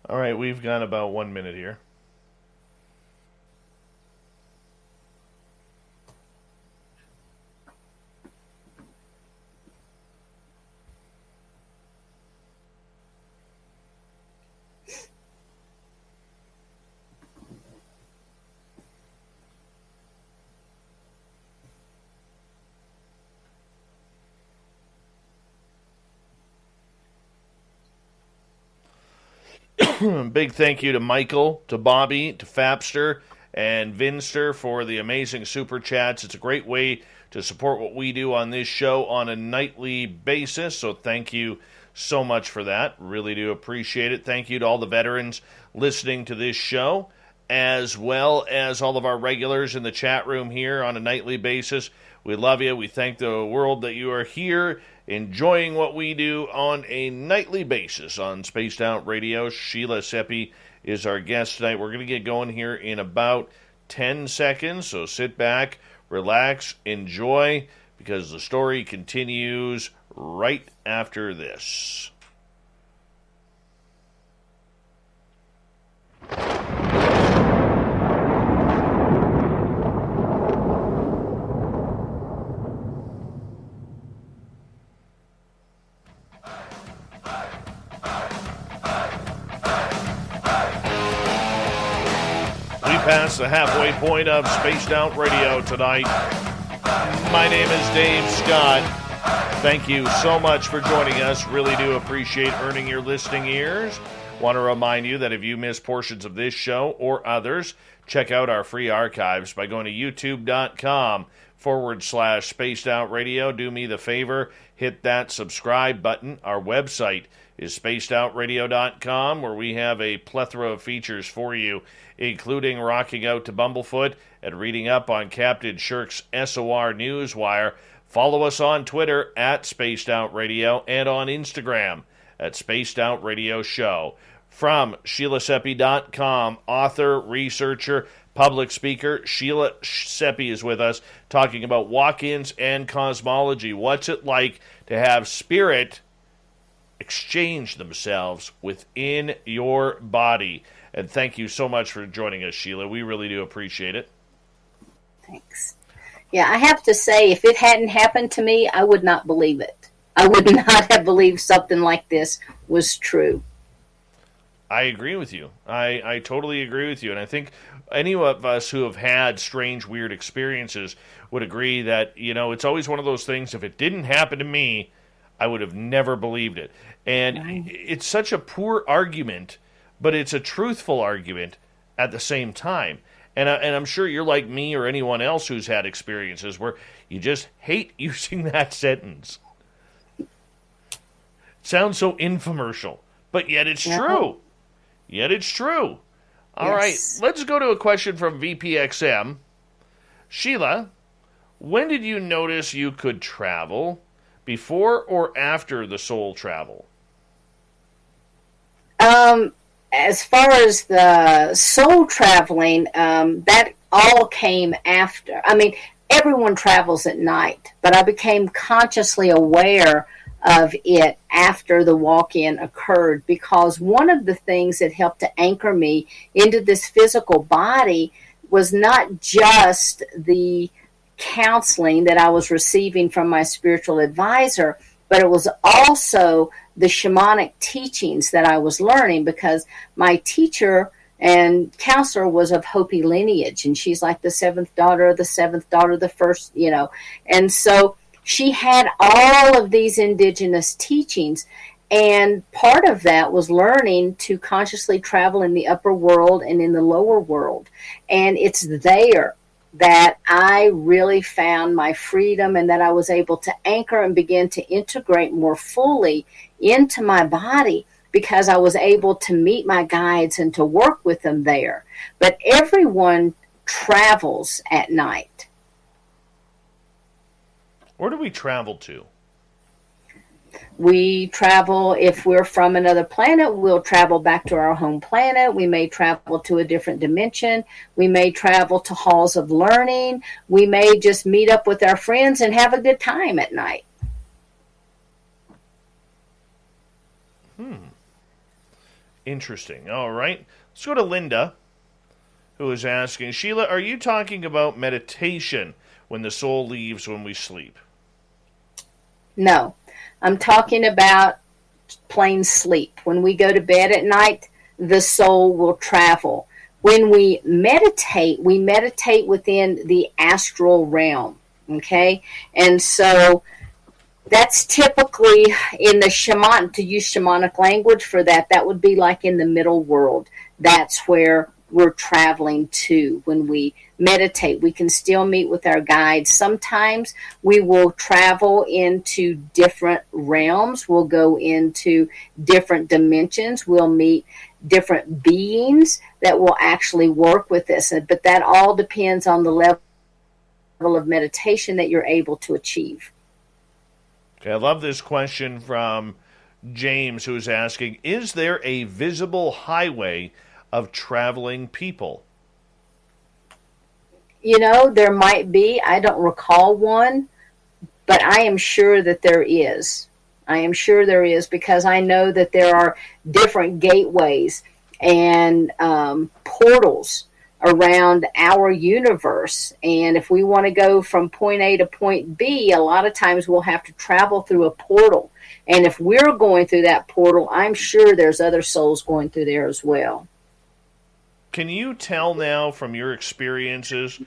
All right, we've got about 1 minute here. Big thank you to Michael, to Bobby, to Fapster, and Vinster for the amazing super chats. It's a great way to support what we do on this show on a nightly basis, so thank you so much for that. Really do appreciate it. Thank you to all the veterans listening to this show, as well as all of our regulars in the chat room here on a nightly basis. We love you. We thank the world that you are here enjoying what we do on a nightly basis on Spaced Out Radio. Sheila Seppi is our guest tonight. We're going to get going here in about 10 seconds, so sit back, relax, enjoy, because the story continues right after this. Past the halfway point of Spaced Out Radio tonight. My name is Dave Scott. Thank you so much for joining us. Really do appreciate earning your listening ears. Want to remind you that if you miss portions of this show or others, check out our free archives by going to youtube.com/Spaced Out Radio. Do me the favor, hit that subscribe button. Our website is spacedoutradio.com, where we have a plethora of features for you, including rocking out to Bumblefoot and reading up on Captain Shirk's SOR Newswire. Follow us on Twitter at Spaced Out Radio and on Instagram at Spaced Out Radio Show. From SheilaSeppi.com, author, researcher, public speaker, Sheila Seppi is with us talking about walk-ins and cosmology. What's it like to have spirit exchange themselves within your body? And thank you so much for joining us, Sheila. We really do appreciate it. Thanks. Yeah, I have to say, if it hadn't happened to me, I would not believe it. I would not have believed something like this was true. I agree with you. I totally agree with you. And I think any of us who have had strange, weird experiences would agree that, you know, it's always one of those things, if it didn't happen to me, I would have never believed it. And it's such a poor argument, but it's a truthful argument at the same time. And I'm sure you're like me or anyone else who's had experiences where you just hate using that sentence. It sounds so infomercial, but yet it's true. Yet it's true. All right, let's go to a question from VPXM. Sheila, when did you notice you could travel? Before or after the soul travel? As far as the soul traveling, that all came after. I mean, everyone travels at night, but I became consciously aware of it after the walk-in occurred, because one of the things that helped to anchor me into this physical body was not just the counseling that I was receiving from my spiritual advisor, but it was also the shamanic teachings that I was learning, because my teacher and counselor was of Hopi lineage, and she's like the seventh daughter, the first, you know. And so she had all of these indigenous teachings, and part of that was learning to consciously travel in the upper world and in the lower world. And it's there that I really found my freedom, and that I was able to anchor and begin to integrate more fully into my body, because I was able to meet my guides and to work with them there. But everyone travels at night. Where do we travel to? We travel, if we're from another planet, we'll travel back to our home planet. We may travel to a different dimension. We may travel to halls of learning. We may just meet up with our friends and have a good time at night. Interesting. All right. Let's go to Linda, who is asking, Sheila, are you talking about meditation when the soul leaves when we sleep? No. I'm talking about plain sleep. When we go to bed at night, the soul will travel. When we meditate within the astral realm, okay? And so that's typically in the shaman, to use shamanic language for that, that would be like in the middle world. That's where we're traveling to. When we meditate, we can still meet with our guides. Sometimes we will travel into different realms. We'll go into different dimensions. We'll meet different beings that will actually work with us. But that all depends on the level of meditation that you're able to achieve. Okay, I love this question from James, who's asking, is there a visible highway of traveling people? You know, there might be. I don't recall one, but I am sure that there is. I am sure there is, because I know that there are different gateways and portals around our universe. And if we want to go from point A to point B, a lot of times we'll have to travel through a portal. And if we're going through that portal, I'm sure there's other souls going through there as well. Can you tell now from your experiences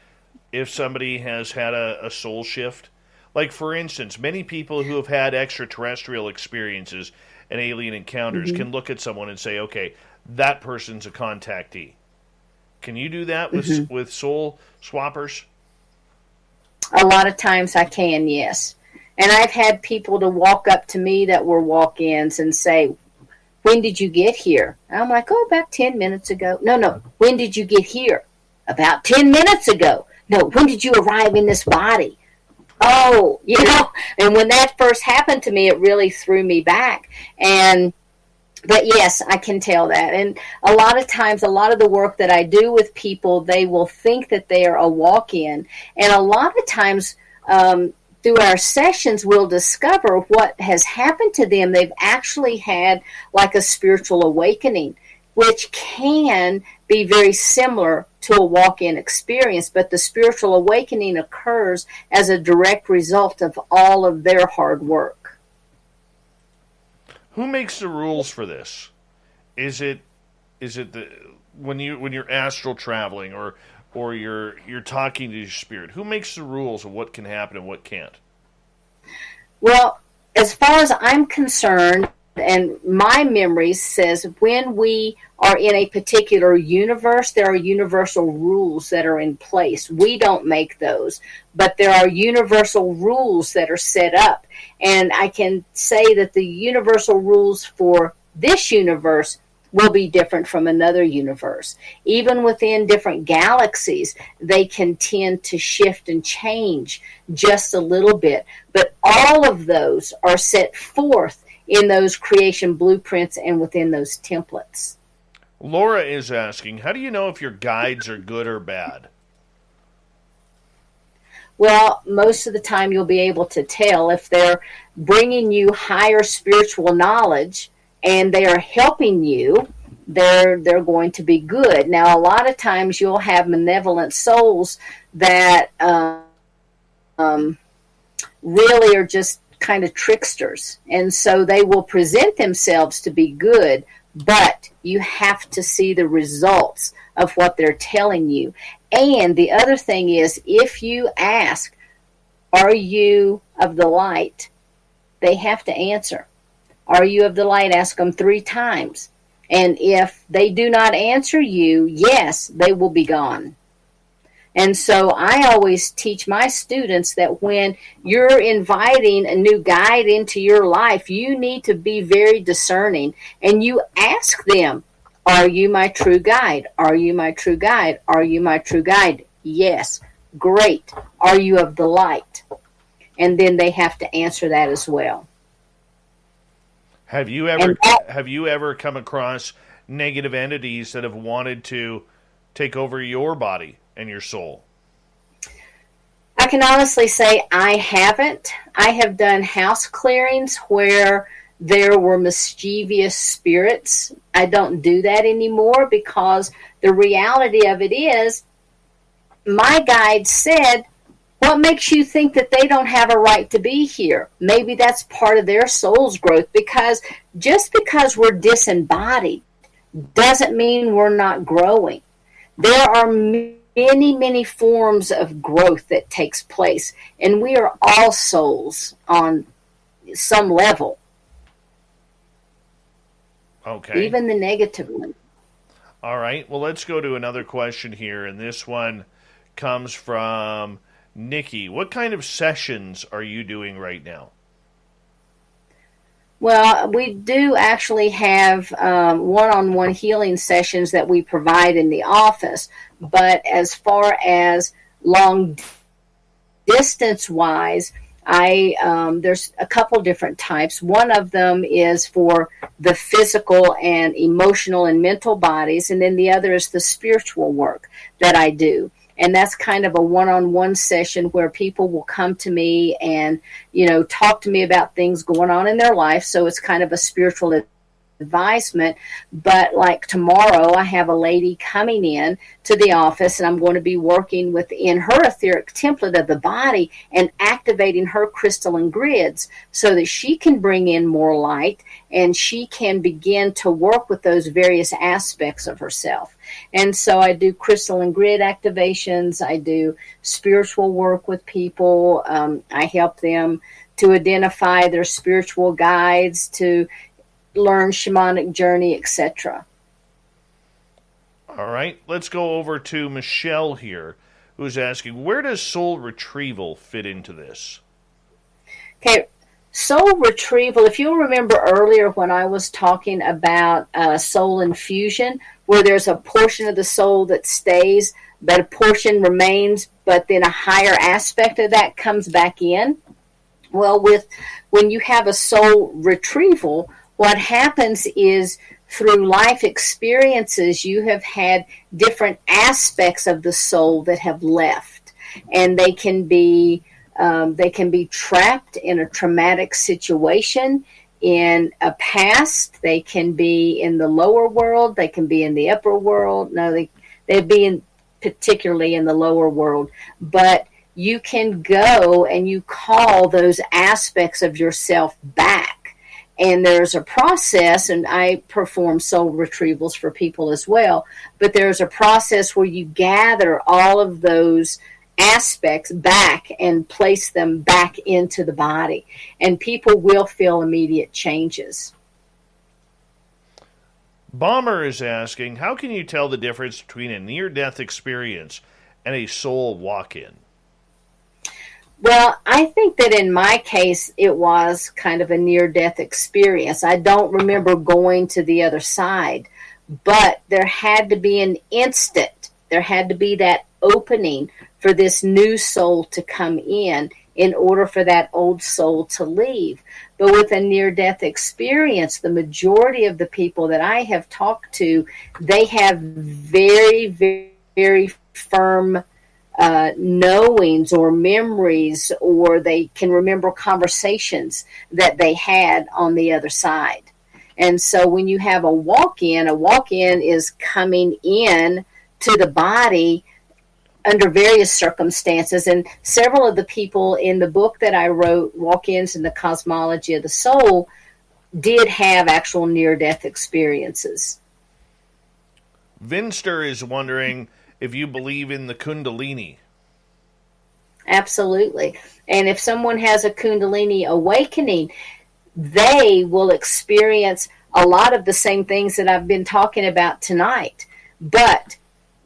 if somebody has had a soul shift? Like, for instance, many people who have had extraterrestrial experiences and alien encounters can look at someone and say, okay, that person's a contactee. Can you do that with soul swappers? A lot of times I can, yes. And I've had people to walk up to me that were walk-ins and say, when did you get here? And I'm like, oh, about 10 minutes ago. No, when did you get here? About 10 minutes ago. No, when did you arrive in this body? Oh, you know, and when that first happened to me, it really threw me back. But yes, I can tell that. And a lot of times, a lot of the work that I do with people, they will think that they are a walk-in. And a lot of times, through our sessions, we'll discover what has happened to them. They've actually had like a spiritual awakening, which can be very similar to a walk-in experience, but the spiritual awakening occurs as a direct result of all of their hard work. Who makes the rules for this? Is it when you're astral traveling or you're talking to your spirit? Who makes the rules of what can happen and what can't? Well, as far as I'm concerned, and my memory says, when we are in a particular universe, there are universal rules that are in place. We don't make those, but there are universal rules that are set up. And I can say that the universal rules for this universe will be different from another universe. Even within different galaxies, they can tend to shift and change just a little bit. But all of those are set forth in those creation blueprints and within those templates. Laura is asking, how do you know if your guides are good or bad? Well, most of the time you'll be able to tell if they're bringing you higher spiritual knowledge and they are helping you, they're going to be good. Now, a lot of times you'll have malevolent souls that really are just kind of tricksters, and so they will present themselves to be good, but you have to see the results of what they're telling you. And the other thing is, if you ask, are you of the light, they have to answer. Are you of the light? Ask them 3 times. And if they do not answer you, yes, they will be gone. And so I always teach my students that when you're inviting a new guide into your life, you need to be very discerning. And you ask them, are you my true guide? Are you my true guide? Are you my true guide? Yes. Great. Are you of the light? And then they have to answer that as well. Have you ever come across negative entities that have wanted to take over your body and your soul? I can honestly say I haven't. I have done house clearings where there were mischievous spirits. I don't do that anymore because the reality of it is, my guide said, what makes you think that they don't have a right to be here? Maybe that's part of their soul's growth, because just because we're disembodied doesn't mean we're not growing. There are many forms of growth that takes place, and we are all souls on some level. Okay. Even the negative one. All right. Well, let's go to another question here, and this one comes from Nikki. What kind of sessions are you doing right now? Well, we do actually have one-on-one healing sessions that we provide in the office, but as far as long distance-wise, there's a couple different types. One of them is for the physical and emotional and mental bodies, and then the other is the spiritual work that I do. And that's kind of a one-on-one session where people will come to me and, talk to me about things going on in their life. So it's kind of a spiritual advisement. But like tomorrow, I have a lady coming in to the office, and I'm going to be working within her etheric template of the body and activating her crystalline grids so that she can bring in more light and she can begin to work with those various aspects of herself. And so I do crystalline grid activations. I do spiritual work with people. I help them to identify their spiritual guides, to learn shamanic journey, etc. All right, let's go over to Michelle here, who's asking, where does soul retrieval fit into this? Okay, soul retrieval, if you'll remember earlier when I was talking about soul infusion, where there's a portion of the soul that stays, but a portion remains, but then a higher aspect of that comes back in. Well, when you have a soul retrieval, what happens is through life experiences, you have had different aspects of the soul that have left, and they can be trapped in a traumatic situation, in a past. They can be in the lower world. They can be in the upper world. No, they'd be particularly in the lower world. But you can go and you call those aspects of yourself back. And there's a process, and I perform soul retrievals for people as well, but there's a process where you gather all of those aspects back and place them back into the body, and people will feel immediate changes. Bomber is asking, how can you tell the difference between a near-death experience and a soul walk-in? Well, I think that in my case, it was kind of a near-death experience. I don't remember going to the other side, but there had to be an instant. There had to be that opening for this new soul to come in order for that old soul to leave. But with a near-death experience, the majority of the people that I have talked to, they have very, very, very firm knowings or memories, or they can remember conversations that they had on the other side. And so when you have a walk-in is coming in to the body under various circumstances. And several of the people in the book that I wrote, Walk-ins in the Cosmology of the Soul, did have actual near-death experiences. Vinster is wondering if you believe in the Kundalini. Absolutely. And if someone has a Kundalini awakening, they will experience a lot of the same things that I've been talking about tonight. But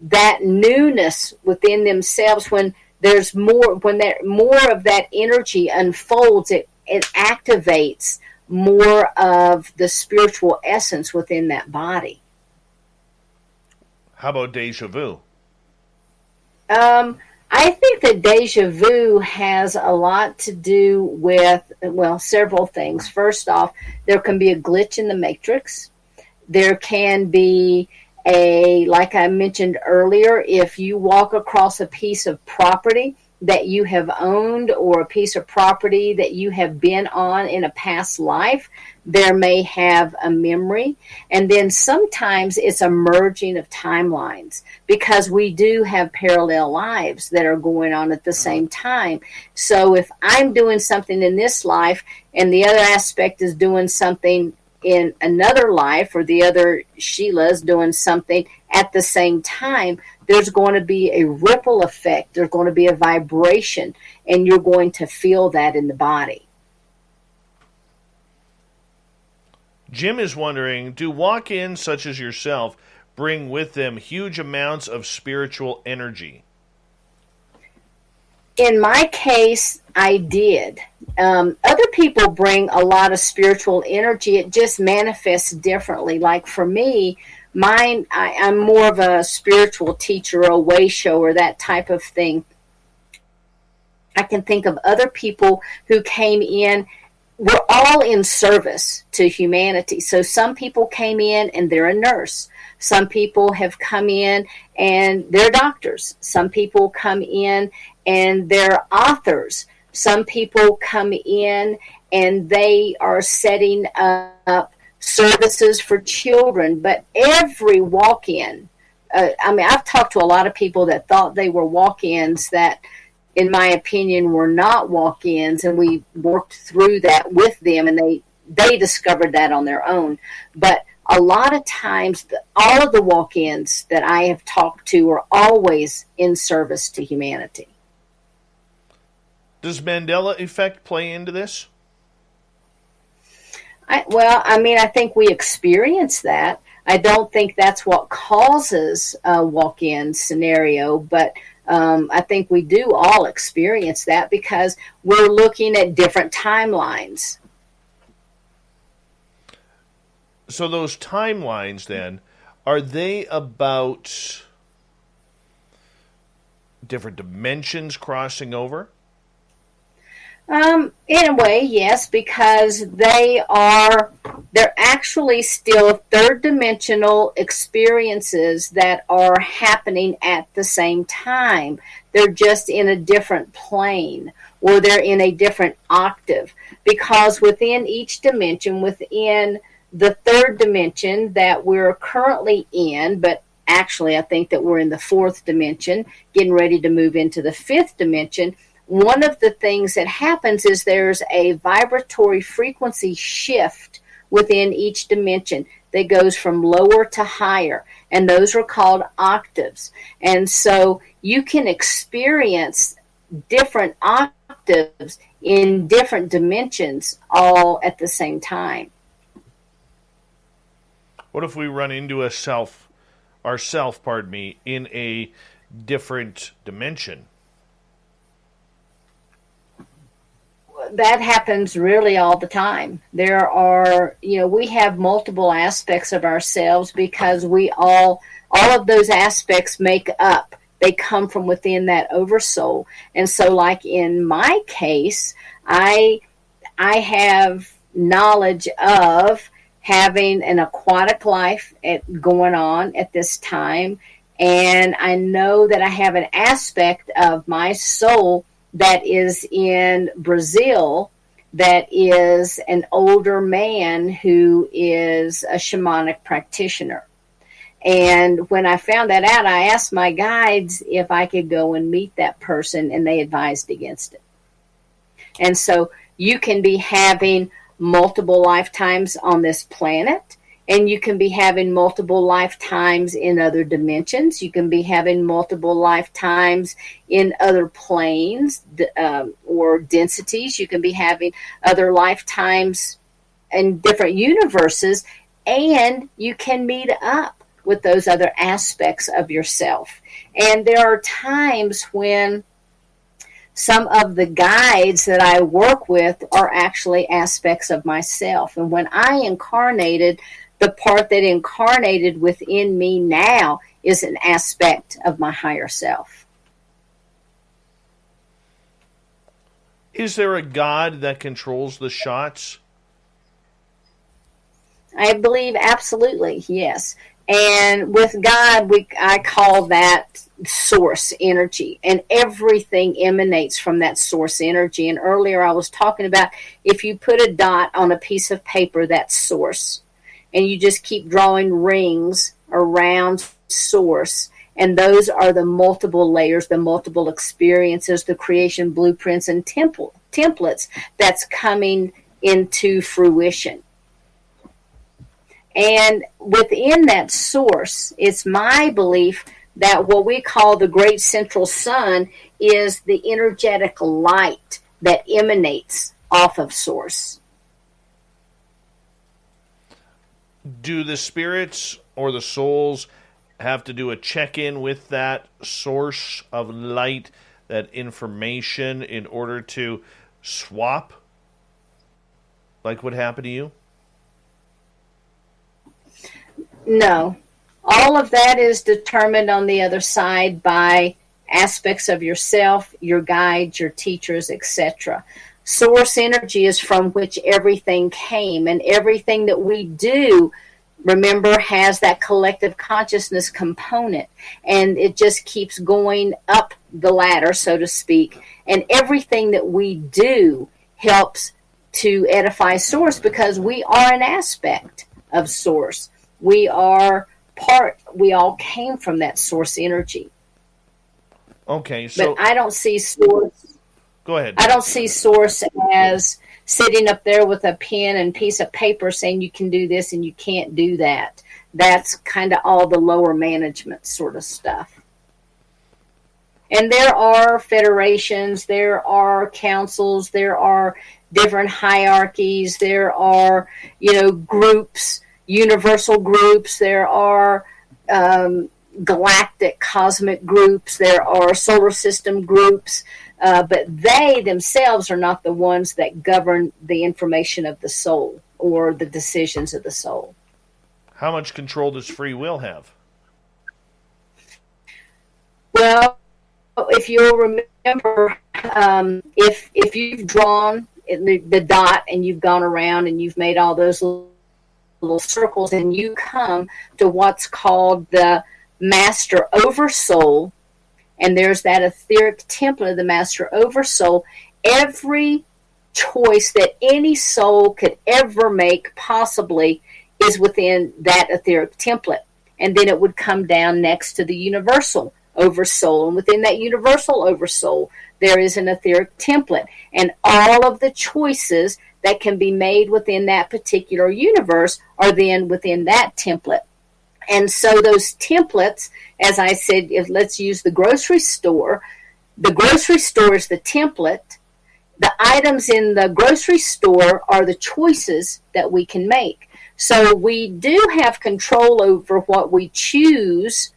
that newness within themselves, when there's more, when more of that energy unfolds, it activates more of the spiritual essence within that body. How about deja vu? I think that deja vu has a lot to do with, well, several things. First off, there can be a glitch in the matrix. There can be like I mentioned earlier, if you walk across a piece of property that you have owned, or a piece of property that you have been on in a past life, there may have a memory. And then sometimes it's a merging of timelines, because we do have parallel lives that are going on at the same time. So if I'm doing something in this life and the other aspect is doing something in another life, or the other Sheila's doing something at the same time, there's going to be a ripple effect. There's going to be a vibration, and you're going to feel that in the body. Jim is wondering, do walk-ins such as yourself bring with them huge amounts of spiritual energy? In my case, I did. Other people bring a lot of spiritual energy. It just manifests differently. Like for me, I'm more of a spiritual teacher, a way shower, that type of thing. I can think of other people who came in. We're all in service to humanity. So some people came in and they're a nurse. Some people have come in and they're doctors. Some people come in and they're authors. Some people come in and they are setting up services for children. But every walk-in, I've talked to a lot of people that thought they were walk-ins that, in my opinion, were not walk-ins, and we worked through that with them, and they discovered that on their own. But a lot of times, all of the walk-ins that I have talked to are always in service to humanity. Does Mandela effect play into this? I think we experience that. I don't think that's what causes a walk-in scenario, but I think we do all experience that because we're looking at different timelines. So those timelines, then, are they about different dimensions crossing over? In a way, yes, because they're actually still third dimensional experiences that are happening at the same time. They're just in a different plane, or they're in a different octave, because within each dimension, within the third dimension that we're currently in, but actually I think that we're in the fourth dimension, getting ready to move into the fifth dimension. One of the things that happens is there's a vibratory frequency shift within each dimension that goes from lower to higher, and those are called octaves. And so you can experience different octaves in different dimensions all at the same time. What if we run into ourself, in a different dimension? That happens really all the time. There are, we have multiple aspects of ourselves because we all of those aspects make up. They come from within that oversoul. And so like in my case, I have knowledge of having an aquatic life going on at this time. And I know that I have an aspect of my soul that is in Brazil, that is an older man who is a shamanic practitioner. And when I found that out, I asked my guides if I could go and meet that person, and they advised against it. And so you can be having multiple lifetimes on this planet, and you can be having multiple lifetimes in other dimensions. You can be having multiple lifetimes in other planes or densities. You can be having other lifetimes in different universes, and you can meet up with those other aspects of yourself. And there are times when some of the guides that I work with are actually aspects of myself. And when I incarnated, the part that incarnated within me now is an aspect of my higher self. Is there a God that controls the shots? I believe absolutely, yes. And with God, I call that source energy, and everything emanates from that source energy. And earlier I was talking about if you put a dot on a piece of paper, that's source. And you just keep drawing rings around source. And those are the multiple layers, the multiple experiences, the creation blueprints and templates that's coming into fruition. And within that source, it's my belief that what we call the great central sun is the energetic light that emanates off of source. Do the spirits or the souls have to do a check-in with that source of light, that information, in order to swap like what happened to you? No. All of that is determined on the other side by aspects of yourself, your guides, your teachers, etc. Source energy is from which everything came, and everything that we do, remember, has that collective consciousness component, and it just keeps going up the ladder, so to speak, and everything that we do helps to edify source, because we are an aspect of source. We all came from that source energy. Okay, so... But I don't see source... Go ahead. I don't see source as sitting up there with a pen and piece of paper saying you can do this and you can't do that. That's kind of all the lower management sort of stuff. And there are federations, there are councils, there are different hierarchies, there are, groups, universal groups, there are galactic cosmic groups, there are solar system groups, but they themselves are not the ones that govern the information of the soul or the decisions of the soul. How much control does free will have? Well, if you'll remember, if you've drawn the dot and you've gone around and you've made all those little circles and you come to what's called the Master Oversoul, and there's that etheric template of the Master Oversoul, every choice that any soul could ever make possibly is within that etheric template. And then it would come down next to the Universal Oversoul. And within that Universal Oversoul, there is an etheric template. And all of the choices that can be made within that particular universe are then within that template. And so those templates, as I said, let's use the grocery store. The grocery store is the template. The items in the grocery store are the choices that we can make. So we do have control over what we choose,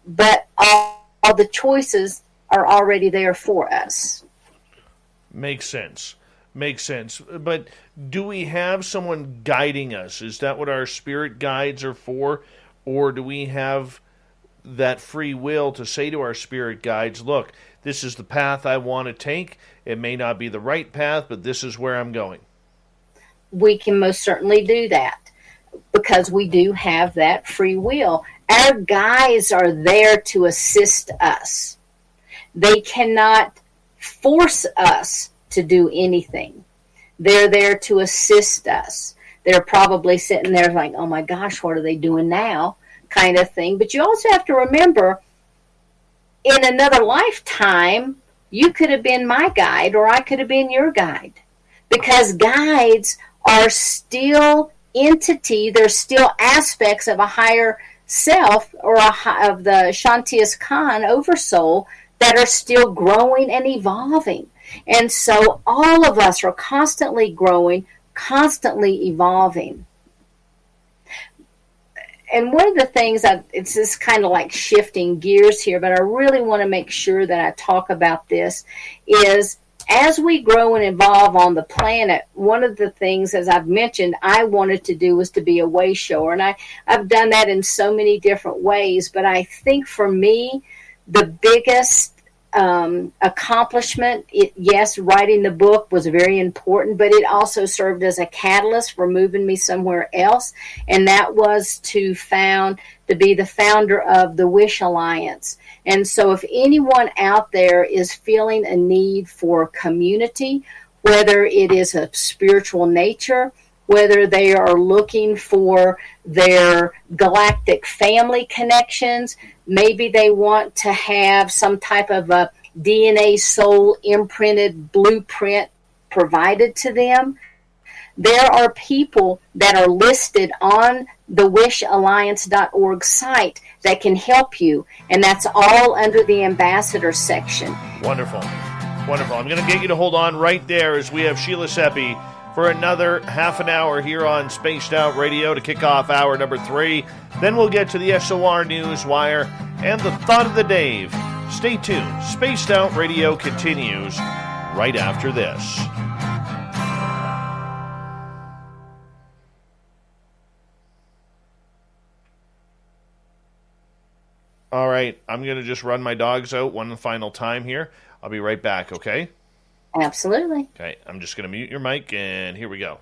but all the choices are already there for us. Makes sense. But do we have someone guiding us? Is that what our spirit guides are for? Or do we have that free will to say to our spirit guides, look, this is the path I want to take. It may not be the right path, but this is where I'm going. We can most certainly do that because we do have that free will. Our guides are there to assist us. They cannot force us to do anything. They're there to assist us. They're probably sitting there like, oh my gosh, what are they doing now? Kind of thing. But you also have to remember, in another lifetime, you could have been my guide or I could have been your guide. Because guides are still entity, they're still aspects of a higher self or of the Shantias Khan Oversoul that are still growing and evolving. And so all of us are constantly growing, constantly evolving. And one of the things, it's just kind of like shifting gears here, but I really want to make sure that I talk about this, is as we grow and evolve on the planet, one of the things, as I've mentioned, I wanted to do was to be a way shower. And I've done that in so many different ways, but I think for me, the biggest accomplishment, yes, writing the book was very important, but it also served as a catalyst for moving me somewhere else, and that was to be the founder of the Wish Alliance. And so if anyone out there is feeling a need for community, whether it is a spiritual nature, whether they are looking for their galactic family connections, maybe they want to have some type of a DNA soul imprinted blueprint provided to them, there are people that are listed on the wishalliance.org site that can help you, and that's all under the ambassador section. Wonderful. I'm going to get you to hold on right there as we have Sheila Seppi for another half an hour here on Spaced Out Radio to kick off hour number 3. Then we'll get to the SOR News Wire and the Thought of the Dave. Stay tuned. Spaced Out Radio continues right after this. All right, I'm going to just run my dogs out one final time here. I'll be right back, okay? Absolutely. Okay, I'm just going to mute your mic, and here we go.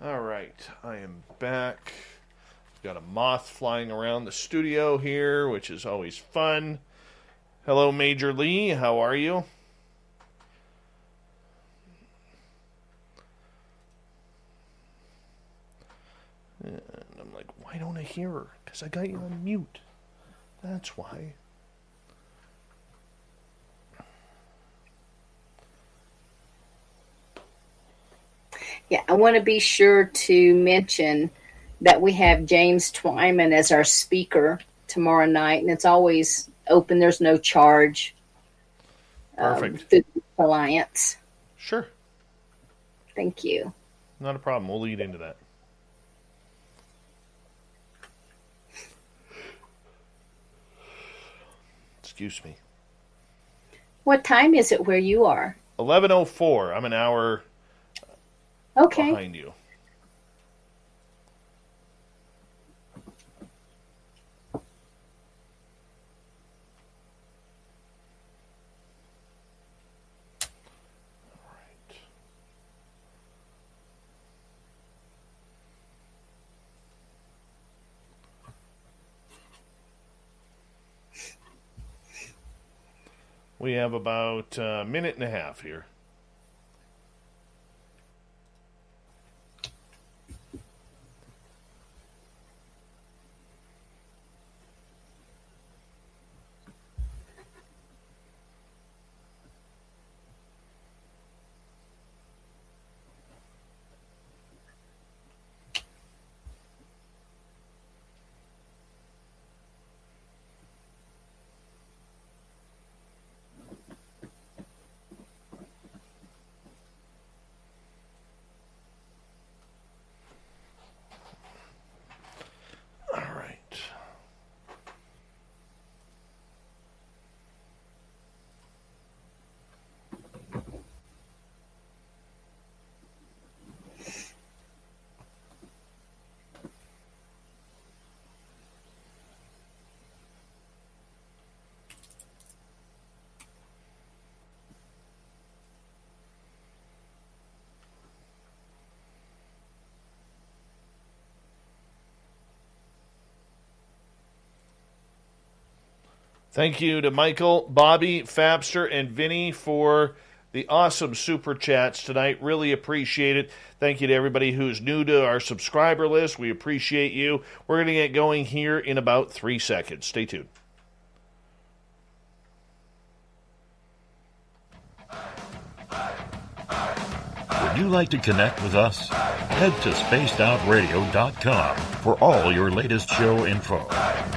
All right, I am back. Got a moth flying around the studio here, which is always fun. Hello, Major Lee. How are you? And I'm like, why don't I hear her? Because I got you on mute. That's why. Yeah, I want to be sure to mention that we have James Twyman as our speaker tomorrow night, and it's always open. There's no charge. Perfect. Food Alliance. Sure. Thank you. Not a problem. We'll lead into that. Excuse me. What time is it where you are? 11:04. I'm an hour behind you. We have about a minute and a half here. Thank you to Michael, Bobby, Fabster, and Vinny for the awesome super chats tonight. Really appreciate it. Thank you to everybody who's new to our subscriber list. We appreciate you. We're going to get going here in about 3 seconds. Stay tuned. Would you like to connect with us? Head to spacedoutradio.com for all your latest show info.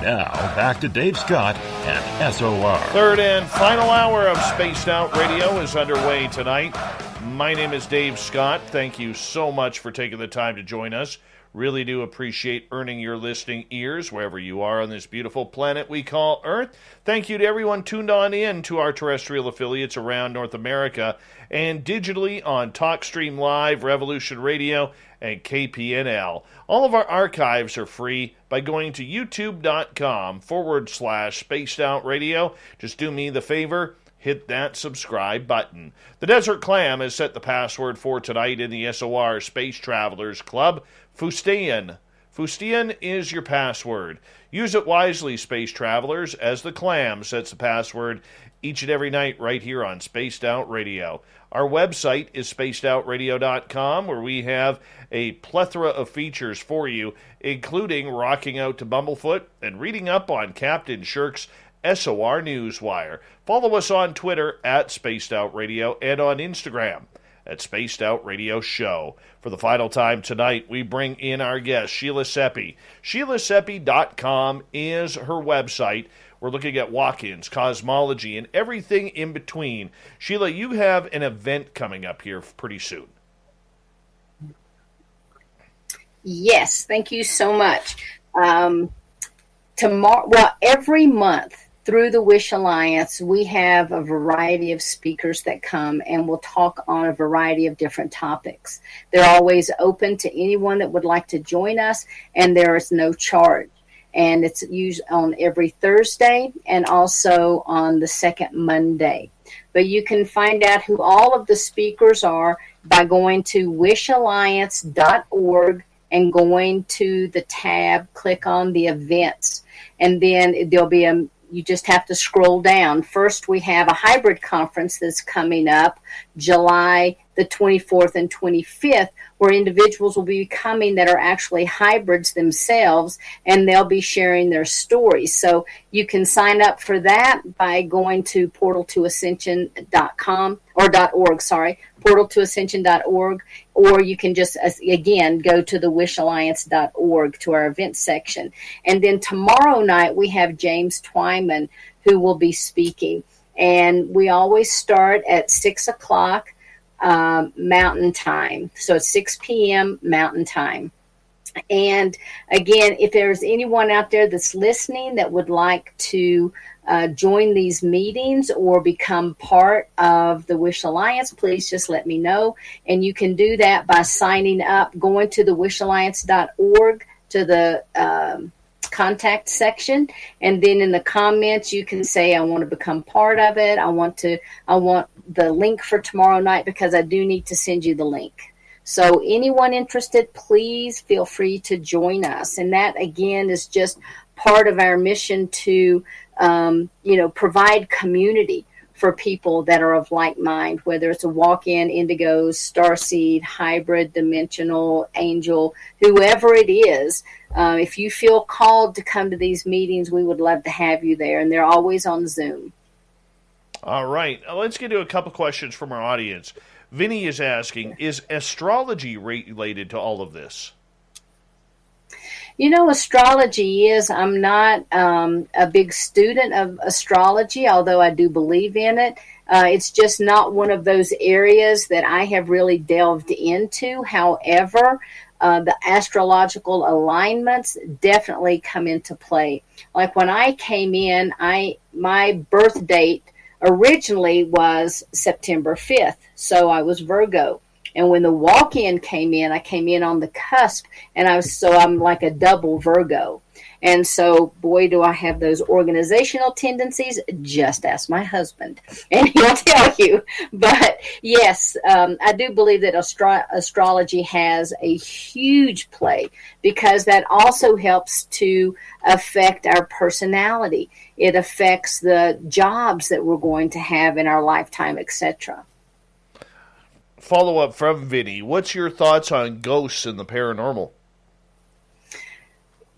Now, back to Dave Scott and SOR. Third and final hour of Spaced Out Radio is underway tonight. My name is Dave Scott. Thank you so much for taking the time to join us. Really do appreciate earning your listening ears wherever you are on this beautiful planet we call Earth. Thank you to everyone tuned on in to our terrestrial affiliates around North America and digitally on TalkStream Live, Revolution Radio, and KPNL. All of our archives are free by going to youtube.com/Spaced Out Radio. Just do me the favor, hit that subscribe button. The Desert Clam has set the password for tonight in the SOR Space Travelers Club. Fustian. Fustian is your password. Use it wisely, Space Travelers, as the Clam sets the password each and every night right here on Spaced Out Radio. Our website is spacedoutradio.com, where we have a plethora of features for you, including rocking out to Bumblefoot and reading up on Captain Shirk's SOR Newswire. Follow us on Twitter at Spaced Out Radio and on Instagram at Spaced Out Radio Show. For the final time tonight, we bring in our guest, Sheila Seppi. SheilaSeppi.com is her website. We're looking at walk-ins, cosmology, and everything in between. Sheila, you have an event coming up here pretty soon. Yes, thank you so much. Every month through the Wish Alliance, we have a variety of speakers that come and will talk on a variety of different topics. They're always open to anyone that would like to join us, and there is no charge. And it's used on every Thursday and also on the second Monday. But you can find out who all of the speakers are by going to wishalliance.org and going to the tab, click on the events, and then there'll be you just have to scroll down. First, we have a hybrid conference that's coming up July the 24th and 25th, where individuals will be coming that are actually hybrids themselves, and they'll be sharing their stories. So you can sign up for that by going to portaltoascension.com or .org, portaltoascension.org, or you can just, again, go to the wishalliance.org to our event section. And then tomorrow night, we have James Twyman, who will be speaking. And we always start at 6 o'clock Mountain Time. So it's 6 p.m. Mountain Time. And again, if there's anyone out there that's listening that would like to join these meetings or become part of the Wish Alliance, please just let me know. And you can do that by signing up, going to the wishalliance.org to the contact section, and then in the comments you can say, I want to become part of it. I want the link for tomorrow night, because I do need to send you the link. So anyone interested, please feel free to join us. And that, again, is just part of our mission to provide community for people that are of like mind, whether it's a walk-in, indigo, starseed, hybrid, dimensional, angel, whoever it is. If you feel called to come to these meetings, we would love to have you there, and they're always on Zoom. All right. Let's get to a couple questions from our audience. Vinny is asking, is astrology related to all of this? You know, astrology is, I'm not a big student of astrology, although I do believe in it. It's just not one of those areas that I have really delved into. However, the astrological alignments definitely come into play. Like when I came in, my birth date originally was September 5th, so I was Virgo. And when the walk-in came in, I came in on the cusp, and I'm like a double Virgo. And so, boy, do I have those organizational tendencies. Just ask my husband, and he'll tell you. But yes, I do believe that astrology has a huge play, because that also helps to affect our personality. It affects the jobs that we're going to have in our lifetime, etc. Follow-up from Vinny. What's your thoughts on ghosts and the paranormal?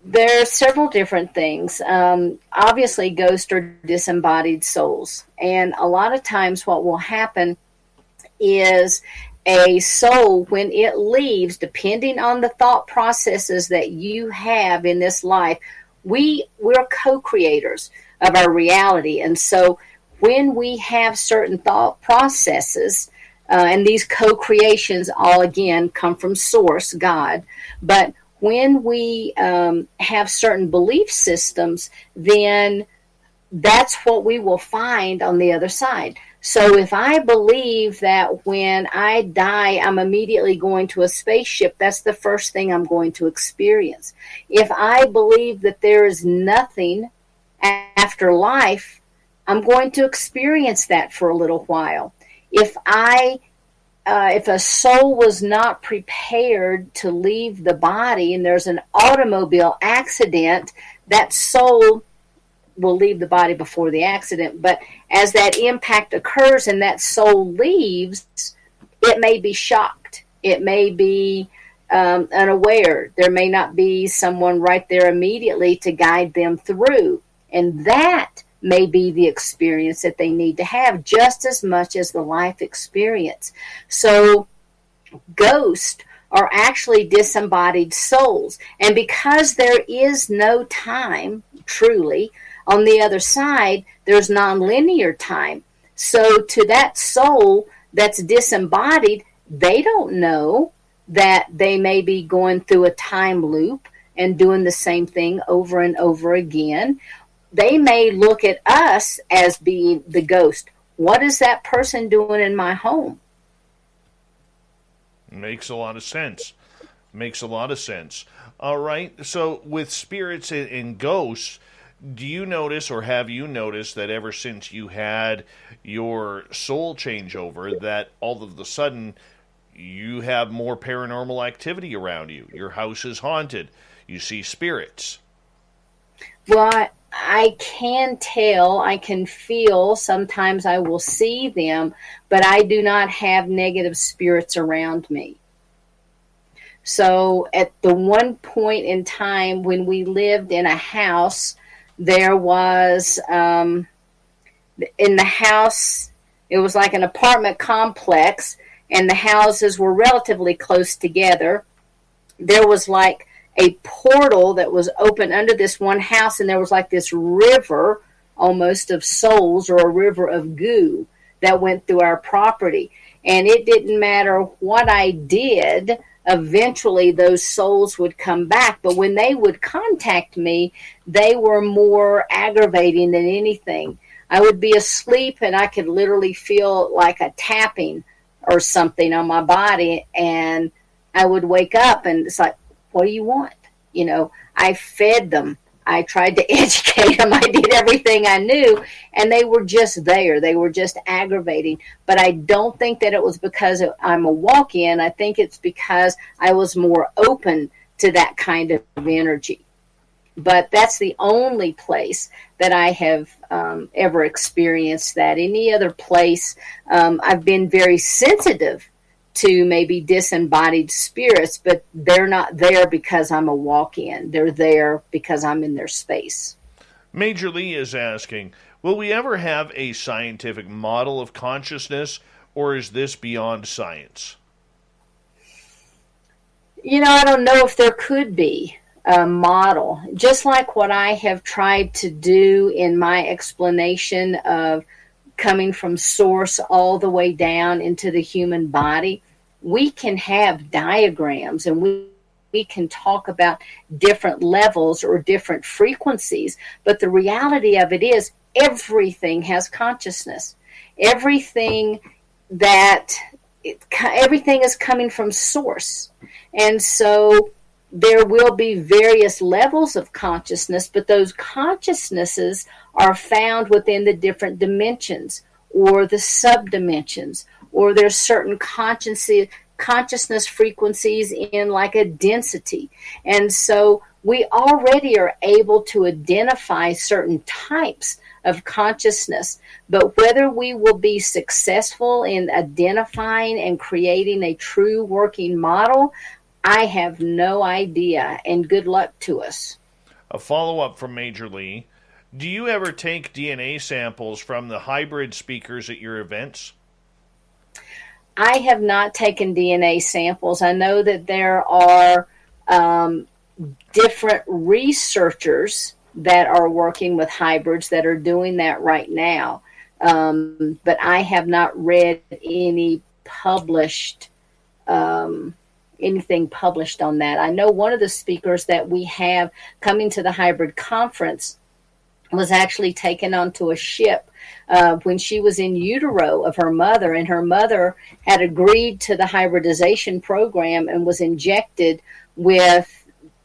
There are several different things. Obviously, ghosts are disembodied souls. And a lot of times what will happen is a soul, when it leaves, depending on the thought processes that you have in this life, we're co-creators of our reality. And so when we have certain thought processes, and these co-creations all, again, come from Source, God. But when we have certain belief systems, then that's what we will find on the other side. So if I believe that when I die, I'm immediately going to a spaceship, that's the first thing I'm going to experience. If I believe that there is nothing after life, I'm going to experience that for a little while. If a soul was not prepared to leave the body and there's an automobile accident, that soul will leave the body before the accident. But as that impact occurs and that soul leaves, it may be shocked. It may be unaware. There may not be someone right there immediately to guide them through. And that may be the experience that they need to have just as much as the life experience. So ghosts are actually disembodied souls. And because there is no time, truly, on the other side, there's nonlinear time. So to that soul that's disembodied, they don't know that they may be going through a time loop and doing the same thing over and over again. They may look at us as being the ghost. What is that person doing in my home? Makes a lot of sense. Makes a lot of sense. All right. So with spirits and ghosts, do you notice, or have you noticed, that ever since you had your soul changeover, that all of a sudden you have more paranormal activity around you? Your house is haunted. You see spirits. Well, I can tell, I can feel, sometimes I will see them, but I do not have negative spirits around me. So at the one point in time when we lived in a house, there was, in the house, it was like an apartment complex, and the houses were relatively close together. There was like a portal that was open under this one house, and there was like this river almost of souls, or a river of goo that went through our property. And it didn't matter what I did, eventually those souls would come back. But when they would contact me, they were more aggravating than anything. I would be asleep and I could literally feel like a tapping or something on my body, and I would wake up and it's like, what do you want? You know, I fed them. I tried to educate them. I did everything I knew, and they were just there. They were just aggravating. But I don't think that it was because I'm a walk-in. I think it's because I was more open to that kind of energy. But that's the only place that I have ever experienced that. Any other place, I've been very sensitive to maybe disembodied spirits, but they're not there because I'm a walk-in. They're there because I'm in their space. Major Lee is asking, will we ever have a scientific model of consciousness, or is this beyond science? I don't know if there could be a model, just like what I have tried to do in my explanation of coming from source all the way down into the human body. We can have diagrams and we can talk about different levels or different frequencies, but the reality of it is everything has consciousness. Everything is coming from source. And so there will be various levels of consciousness, but those consciousnesses are found within the different dimensions or the subdimensions, or there's certain consciousness frequencies in like a density. And so we already are able to identify certain types of consciousness, but whether we will be successful in identifying and creating a true working model, I have no idea, and good luck to us. A follow-up from Major Lee. Do you ever take DNA samples from the hybrid speakers at your events? I have not taken DNA samples. I know that there are different researchers that are working with hybrids that are doing that right now. But I have not read any anything published on that. I know one of the speakers that we have coming to the hybrid conference was actually taken onto a ship when she was in utero of her mother, and her mother had agreed to the hybridization program and was injected with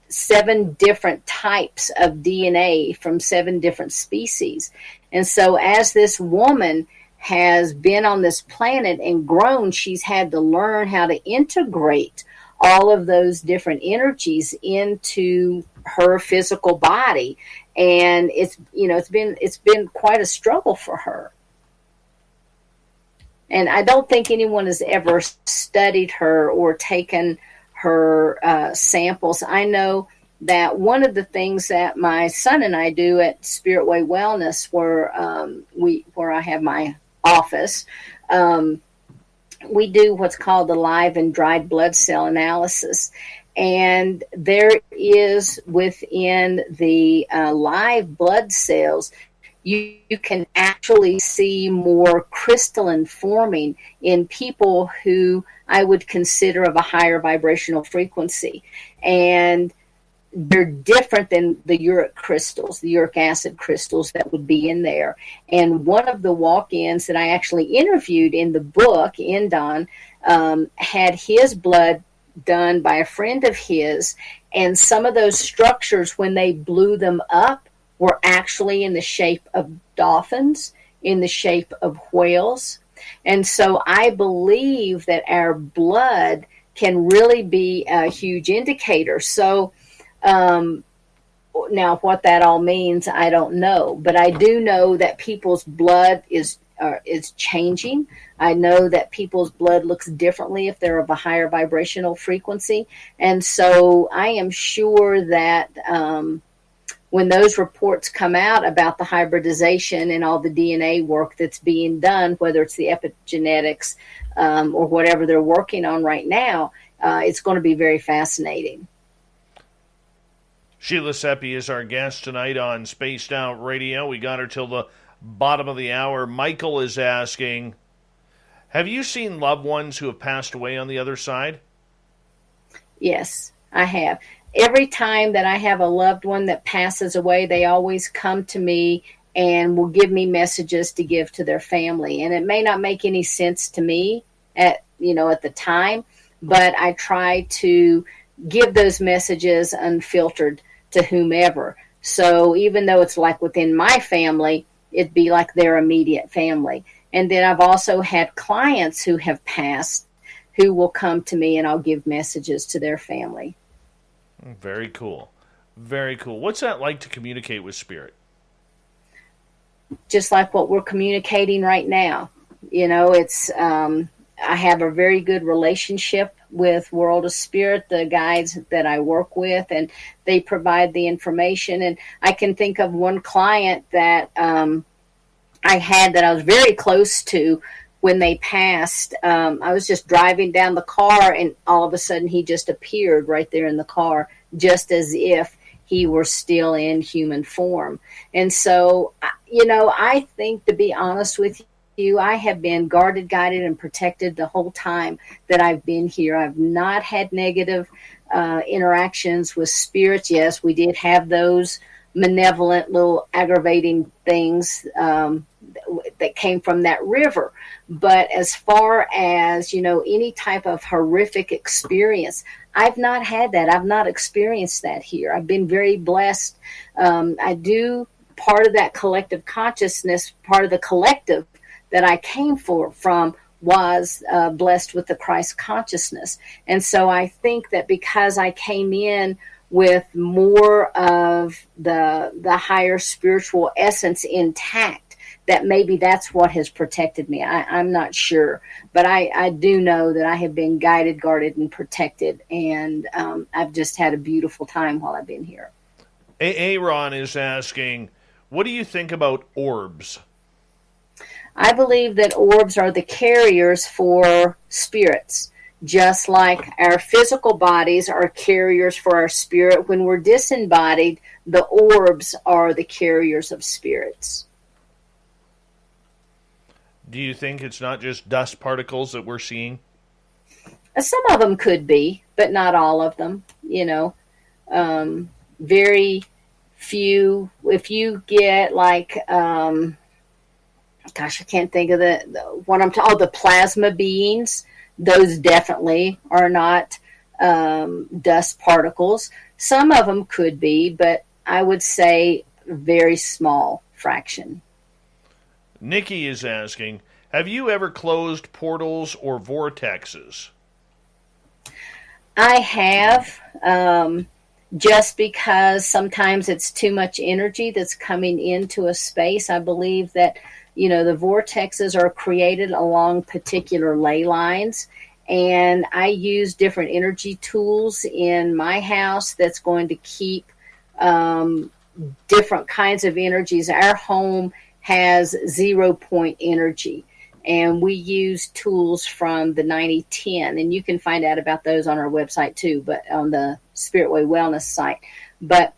7 different types of DNA from 7 different species. And so as this woman has been on this planet and grown, she's had to learn how to integrate all of those different energies into her physical body. And it's been quite a struggle for her. And I don't think anyone has ever studied her or taken her samples. I know that one of the things that my son and I do at Spirit Way Wellness, where I have my office, we do what's called the live and dried blood cell analysis. And there is within the live blood cells, you can actually see more crystalline forming in people who I would consider of a higher vibrational frequency. And they're different than the uric crystals, the uric acid crystals that would be in there. And one of the walk-ins that I actually interviewed in the book, Endon, had his blood done by a friend of his, and some of those structures, when they blew them up, were actually in the shape of dolphins, in the shape of whales. And so I believe that our blood can really be a huge indicator. So now what that all means, I don't know. But I do know that people's blood is changing. I know that people's blood looks differently if they're of a higher vibrational frequency. And so I am sure that when those reports come out about the hybridization and all the DNA work that's being done, whether it's the epigenetics or whatever they're working on right now, it's going to be very fascinating. Sheila Seppi is our guest tonight on Spaced Out Radio. We got her till the bottom of the hour. Michael is asking, have you seen loved ones who have passed away on the other side? Yes, I have. Every time that I have a loved one that passes away, they always come to me and will give me messages to give to their family. And it may not make any sense to me at the time, but I try to give those messages unfiltered to whomever. So even though it's like within my family, it'd be like their immediate family. And then I've also had clients who have passed who will come to me and I'll give messages to their family. Very cool. Very cool. What's that like to communicate with spirit? Just like what we're communicating right now. It's I have a very good relationship with World of Spirit, the guides that I work with, and they provide the information. And I can think of one client that I had that I was very close to when they passed. I was just driving down the car, and all of a sudden he just appeared right there in the car, just as if he were still in human form. And so, I think, to be honest with you, I have been guarded, guided, and protected the whole time that I've been here. I've not had negative interactions with spirits. Yes, we did have those malevolent little aggravating things that came from that river. But as far as, any type of horrific experience, I've not had that. I've not experienced that here. I've been very blessed. I do part of that collective consciousness, part of the collective that I came from was blessed with the Christ consciousness. And so I think that because I came in with more of the higher spiritual essence intact, that maybe that's what has protected me. I'm not sure, but I do know that I have been guided, guarded, and protected, and I've just had a beautiful time while I've been here. Aaron is asking, what do you think about orbs? I believe that orbs are the carriers for spirits, just like our physical bodies are carriers for our spirit. When we're disembodied, the orbs are the carriers of spirits. Do you think it's not just dust particles that we're seeing? Some of them could be, but not all of them. Very few. If you get like, I can't think of the plasma beings. Those definitely are not dust particles. Some of them could be, but I would say very small fraction. Nikki is asking, have you ever closed portals or vortexes? I have, just because sometimes it's too much energy that's coming into a space. I believe that, the vortexes are created along particular ley lines, and I use different energy tools in my house that's going to keep different kinds of energies. Our home has 0 point energy, and we use tools from the 9010, and you can find out about those on our website too, but on the Spirit Way Wellness site. But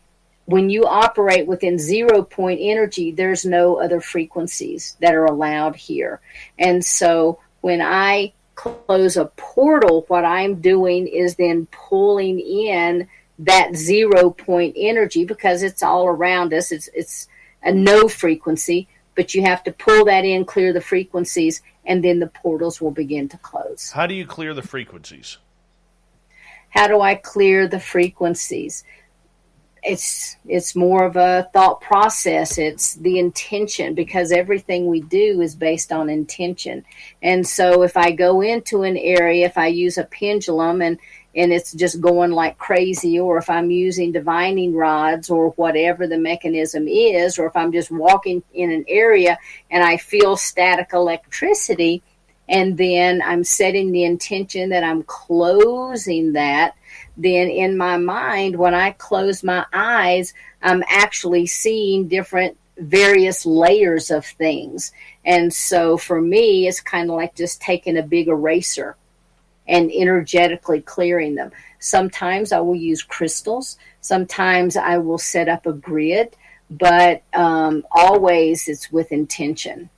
when you operate within 0 point energy, there's no other frequencies that are allowed here. And so when I close a portal, what I'm doing is then pulling in that 0 point energy, because it's all around us. It's a no frequency, but you have to pull that in, clear the frequencies, and then the portals will begin to close. How do you clear the frequencies? How do I clear the frequencies? It's more of a thought process. It's the intention, because everything we do is based on intention. And so if I go into an area, if I use a pendulum and it's just going like crazy, or if I'm using divining rods or whatever the mechanism is, or if I'm just walking in an area and I feel static electricity, and then I'm setting the intention that I'm closing that, then in my mind, when I close my eyes, I'm actually seeing different various layers of things. And so for me, it's kind of like just taking a big eraser and energetically clearing them. Sometimes I will use crystals. Sometimes I will set up a grid, but always it's with intention.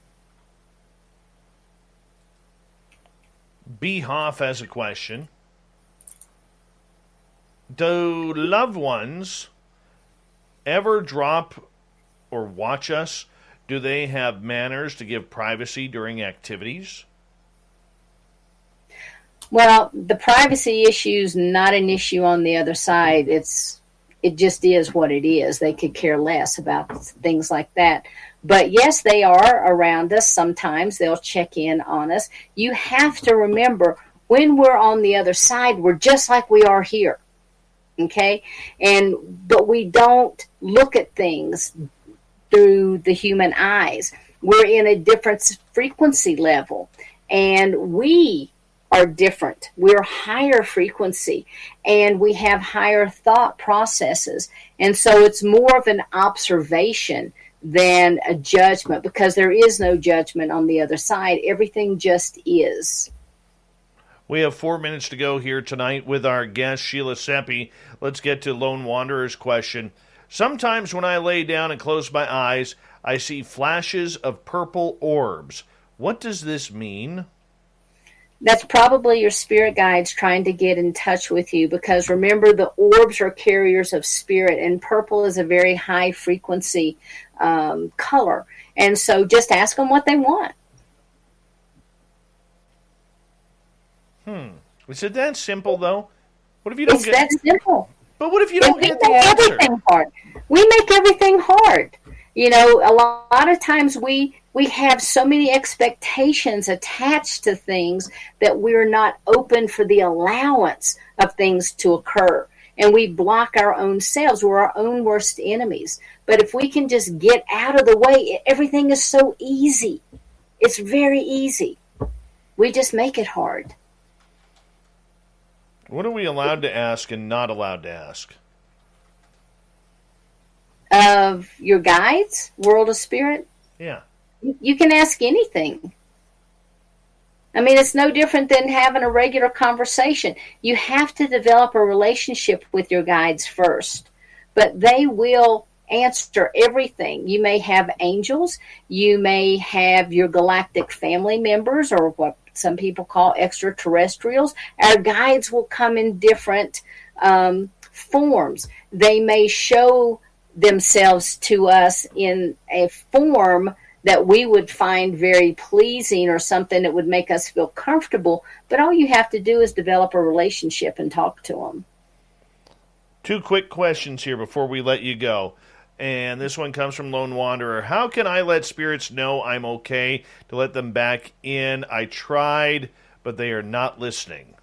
B. Hoff has a question. Do loved ones ever drop or watch us? Do they have manners to give privacy during activities? Well, the privacy issue is not an issue on the other side. It just is what it is. They could care less about things like that. But yes, they are around us. Sometimes they'll check in on us. You have to remember, when we're on the other side, we're just like we are here. Okay? But we don't look at things through the human eyes. We're in a different frequency level, and we are different. We're higher frequency, and we have higher thought processes. And so it's more of an observation than a judgment, because there is no judgment on the other side. Everything just is. We have 4 minutes to go here tonight with our guest, Sheila Seppi. Let's get to Lone Wanderer's question. Sometimes when I lay down and close my eyes, I see flashes of purple orbs. What does this mean? That's probably your spirit guides trying to get in touch with you, because remember, the orbs are carriers of spirit, and purple is a very high frequency color. And so just ask them what they want. Is it that simple, though? What if you don't It's that simple. But what if you don't we get the make answer? everything hard. We make everything hard. You know, a lot of times we have so many expectations attached to things that we're not open for the allowance of things to occur. And we block our own selves. We're our own worst enemies. But if we can just get out of the way, everything is so easy. It's very easy. We just make it hard. What are we allowed to ask and not allowed to ask? Of your guides, world of spirit? Yeah. You can ask anything. I mean, it's no different than having a regular conversation. You have to develop a relationship with your guides first, but they will answer everything. You may have angels, you may have your galactic family members, or what some people call extraterrestrials. Our guides will come in different forms. They may show themselves to us in a form that we would find very pleasing, or something that would make us feel comfortable. But all you have to do is develop a relationship and talk to them. 2 quick questions here before we let you go. And this one comes from Lone Wanderer. How can I let spirits know I'm okay to let them back in? I tried, but they are not listening.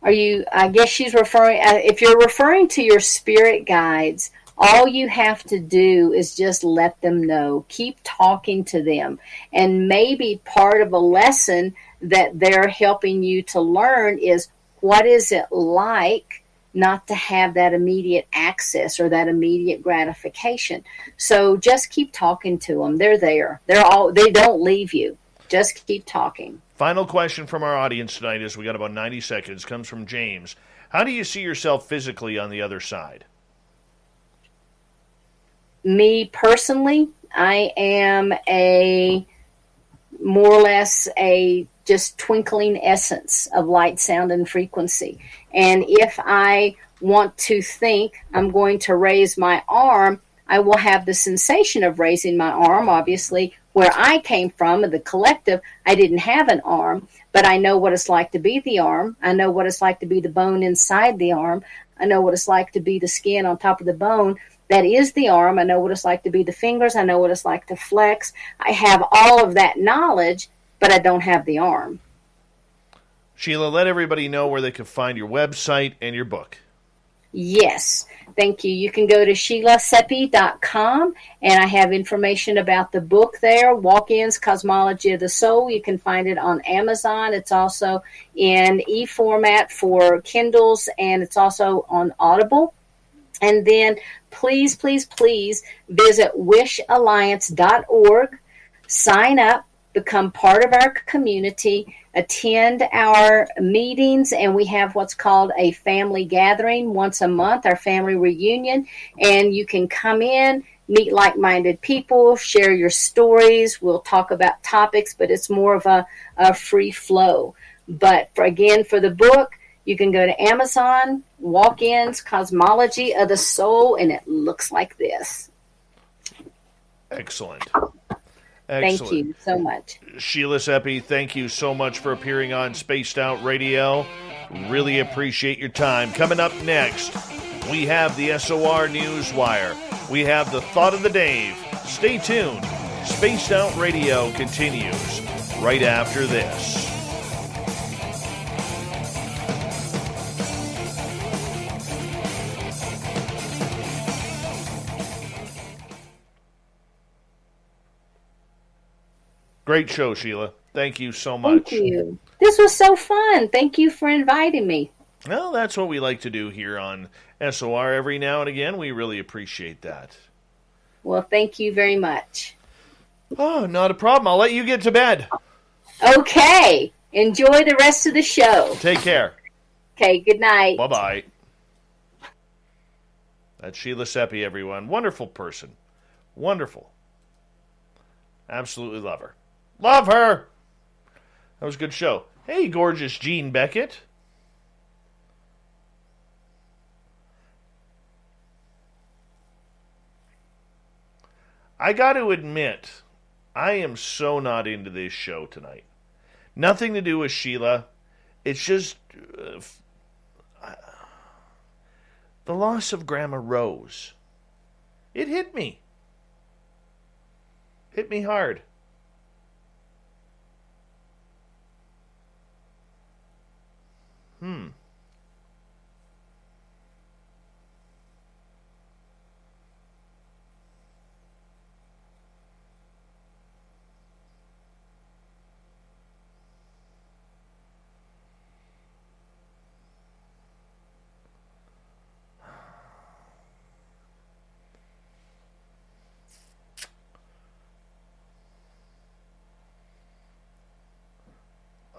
I guess she's referring, if you're referring to your spirit guides, all you have to do is just let them know. Keep talking to them. And maybe part of a lesson that they're helping you to learn is, what is it like not to have that immediate access or that immediate gratification? So just keep talking to them. They're there. They don't leave you. Just keep talking. Final question from our audience tonight, as we got about 90 seconds, comes from James. How do you see yourself physically on the other side? Me personally, I am more or less a just twinkling essence of light, sound, and frequency. And if I want to think I'm going to raise my arm, I will have the sensation of raising my arm. Obviously, where I came from, the collective, I didn't have an arm, but I know what it's like to be the arm. I know what it's like to be the bone inside the arm. I know what it's like to be the skin on top of the bone. That is the arm. I know what it's like to be the fingers. I know what it's like to flex. I have all of that knowledge, but I don't have the arm. Sheila, let everybody know where they can find your website and your book. Yes, thank you. You can go to SheilaSeppi.com, and I have information about the book there, Walk-Ins, Cosmology of the Soul. You can find it on Amazon. It's also in e-format for Kindles, and it's also on Audible. And then please, please, please visit wishalliance.org, sign up, become part of our community, attend our meetings, and we have what's called a family gathering once a month, our family reunion, and you can come in, meet like-minded people, share your stories. We'll talk about topics, but it's more of a free flow. But for the book, you can go to Amazon, Walk-Ins, Cosmology of the Soul, and it looks like this. Excellent. Thank you so much. Sheila Seppi, thank you so much for appearing on Spaced Out Radio. Really appreciate your time. Coming up next, we have the SOR Newswire. We have the Thought of the Dave. Stay tuned. Spaced Out Radio continues right after this. Great show, Sheila. Thank you so much. Thank you. This was so fun. Thank you for inviting me. Well, that's what we like to do here on SOR every now and again. We really appreciate that. Well, thank you very much. Oh, not a problem. I'll let you get to bed. Okay. Enjoy the rest of the show. Take care. Okay, good night. Bye-bye. That's Sheila Seppi, everyone. Wonderful person. Wonderful. Absolutely love her. Love her! That was a good show. Hey, gorgeous Jean Beckett. I got to admit, I am so not into this show tonight. Nothing to do with Sheila. It's just the loss of Grandma Rose. It hit me. Hit me hard.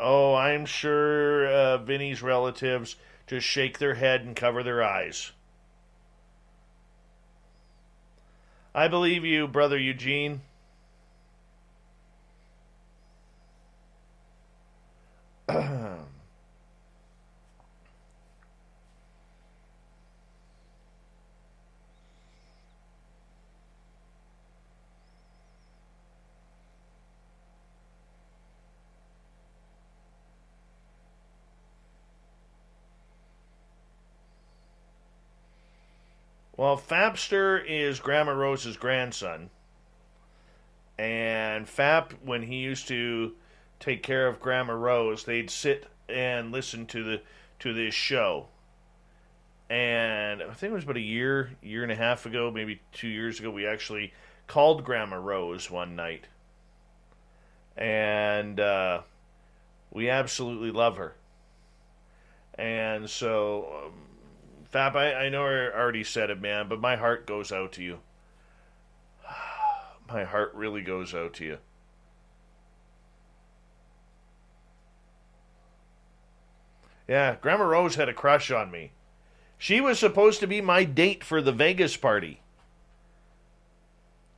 Oh, I'm sure Vinny's relatives just shake their head and cover their eyes. I believe you, Brother Eugene. Well, Fapster is Grandma Rose's grandson. And Fap, when he used to take care of Grandma Rose, they'd sit and listen to this show. And I think it was about a year and a half ago, maybe 2 years ago, we actually called Grandma Rose one night. And we absolutely love her. And so, Fap, I know I already said it, man, but my heart goes out to you. My heart really goes out to you. Yeah, Grandma Rose had a crush on me. She was supposed to be my date for the Vegas party.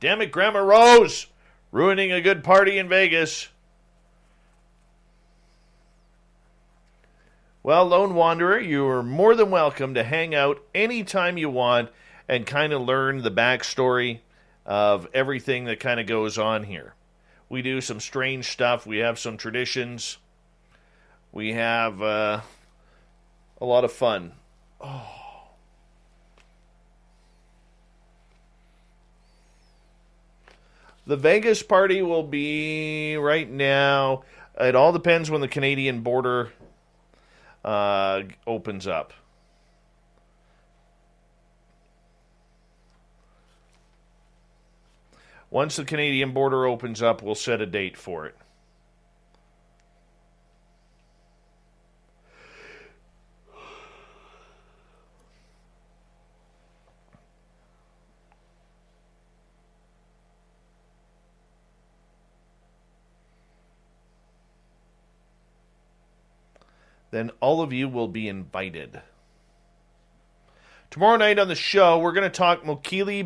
Damn it, Grandma Rose! Ruining a good party in Vegas. Well, Lone Wanderer, you are more than welcome to hang out anytime you want and kind of learn the backstory of everything that kind of goes on here. We do some strange stuff. We have some traditions. We have a lot of fun. Oh. The Vegas party will be right now. It all depends when the Canadian border opens up. Once the Canadian border opens up, we'll set a date for it. Then all of you will be invited. Tomorrow night on the show, we're going to talk Mokili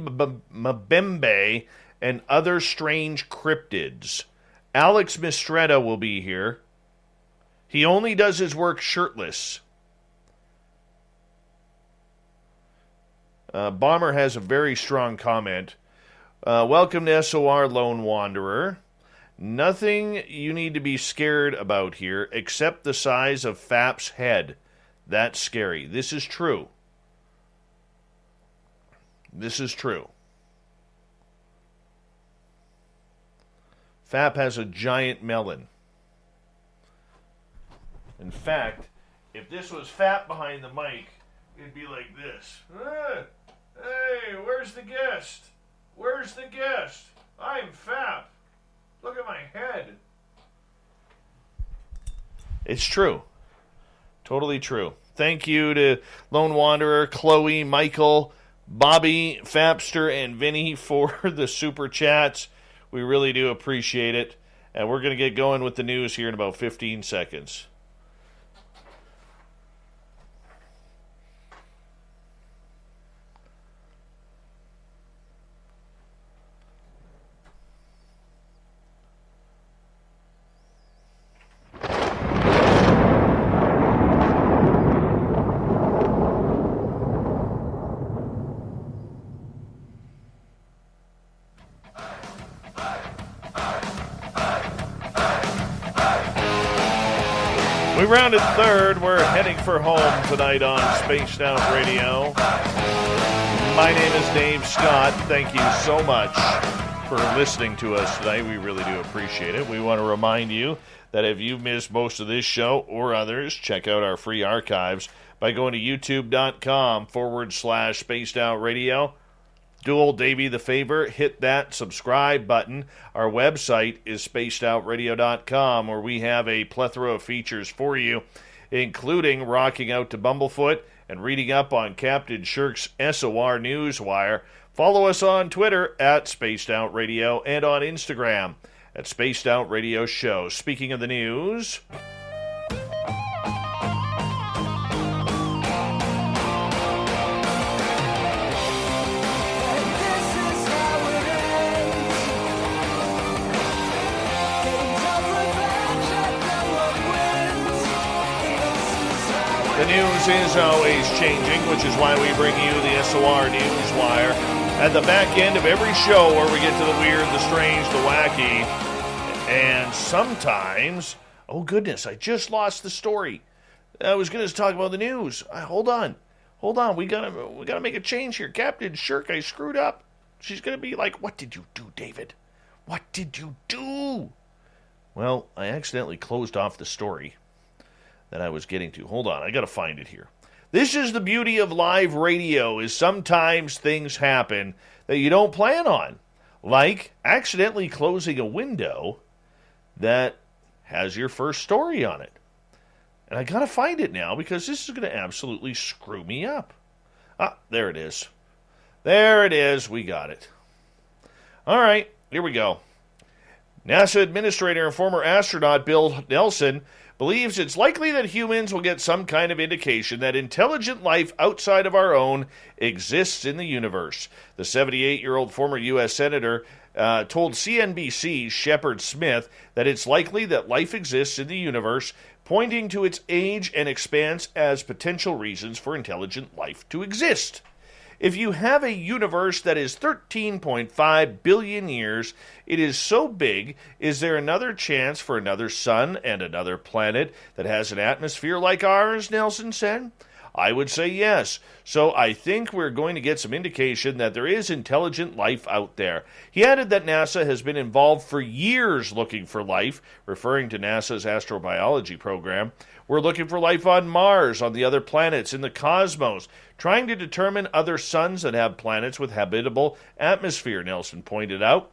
Mbembe and other strange cryptids. Alex Mistretta will be here. He only does his work shirtless. Bomber has a very strong comment. Welcome to SOR, Lone Wanderer. Nothing you need to be scared about here except the size of Fap's head. That's scary. This is true. This is true. Fap has a giant melon. In fact, if this was Fap behind the mic, it'd be like this. Hey, where's the guest? Where's the guest? I'm Fap. Look at my head. It's true. Totally true. Thank you to Lone Wanderer, Chloe, Michael, Bobby, Fapster, and Vinny for the super chats. We really do appreciate it. And we're going to get going with the news here in about 15 seconds. We rounded third. We're heading for home tonight on Spaced Out Radio. My name is Dave Scott. Thank you so much for listening to us tonight. We really do appreciate it. We want to remind you that if you've missed most of this show or others, check out our free archives by going to youtube.com/Spaced Out Radio. Do old Davey the favor, hit that subscribe button. Our website is spacedoutradio.com, where we have a plethora of features for you, including rocking out to Bumblefoot and reading up on Captain Shirk's SOR Newswire. Follow us on Twitter at Spaced Out Radio and on Instagram at Spaced Out Radio Show. Speaking of the news, the news is always changing, which is why we bring you the SOR Newswire at the back end of every show, where we get to the weird, the strange, the wacky, and sometimes, oh goodness, I just lost the story. I was going to talk about the news. Hold on, we gotta make a change here. Captain Shirk, I screwed up. She's going to be like, "What did you do, David? What did you do?" Well, I accidentally closed off the story that I was getting to. Hold on, I got to find it here. This is the beauty of live radio, is sometimes things happen that you don't plan on, like accidentally closing a window that has your first story on it. And I got to find it now, because this is going to absolutely screw me up. There it is. There it is. We got it. All right, here we go. NASA Administrator and former astronaut Bill Nelson believes it's likely that humans will get some kind of indication that intelligent life outside of our own exists in the universe. The 78-year-old former U.S. Senator told CNBC's Shepard Smith that it's likely that life exists in the universe, pointing to its age and expanse as potential reasons for intelligent life to exist. If you have a universe that is 13.5 billion years, it is so big, is there another chance for another sun and another planet that has an atmosphere like ours, Nelson said? I would say yes. So I think we're going to get some indication that there is intelligent life out there. He added that NASA has been involved for years looking for life, referring to NASA's astrobiology program. We're looking for life on Mars, on the other planets, in the cosmos, trying to determine other suns that have planets with habitable atmosphere, Nelson pointed out.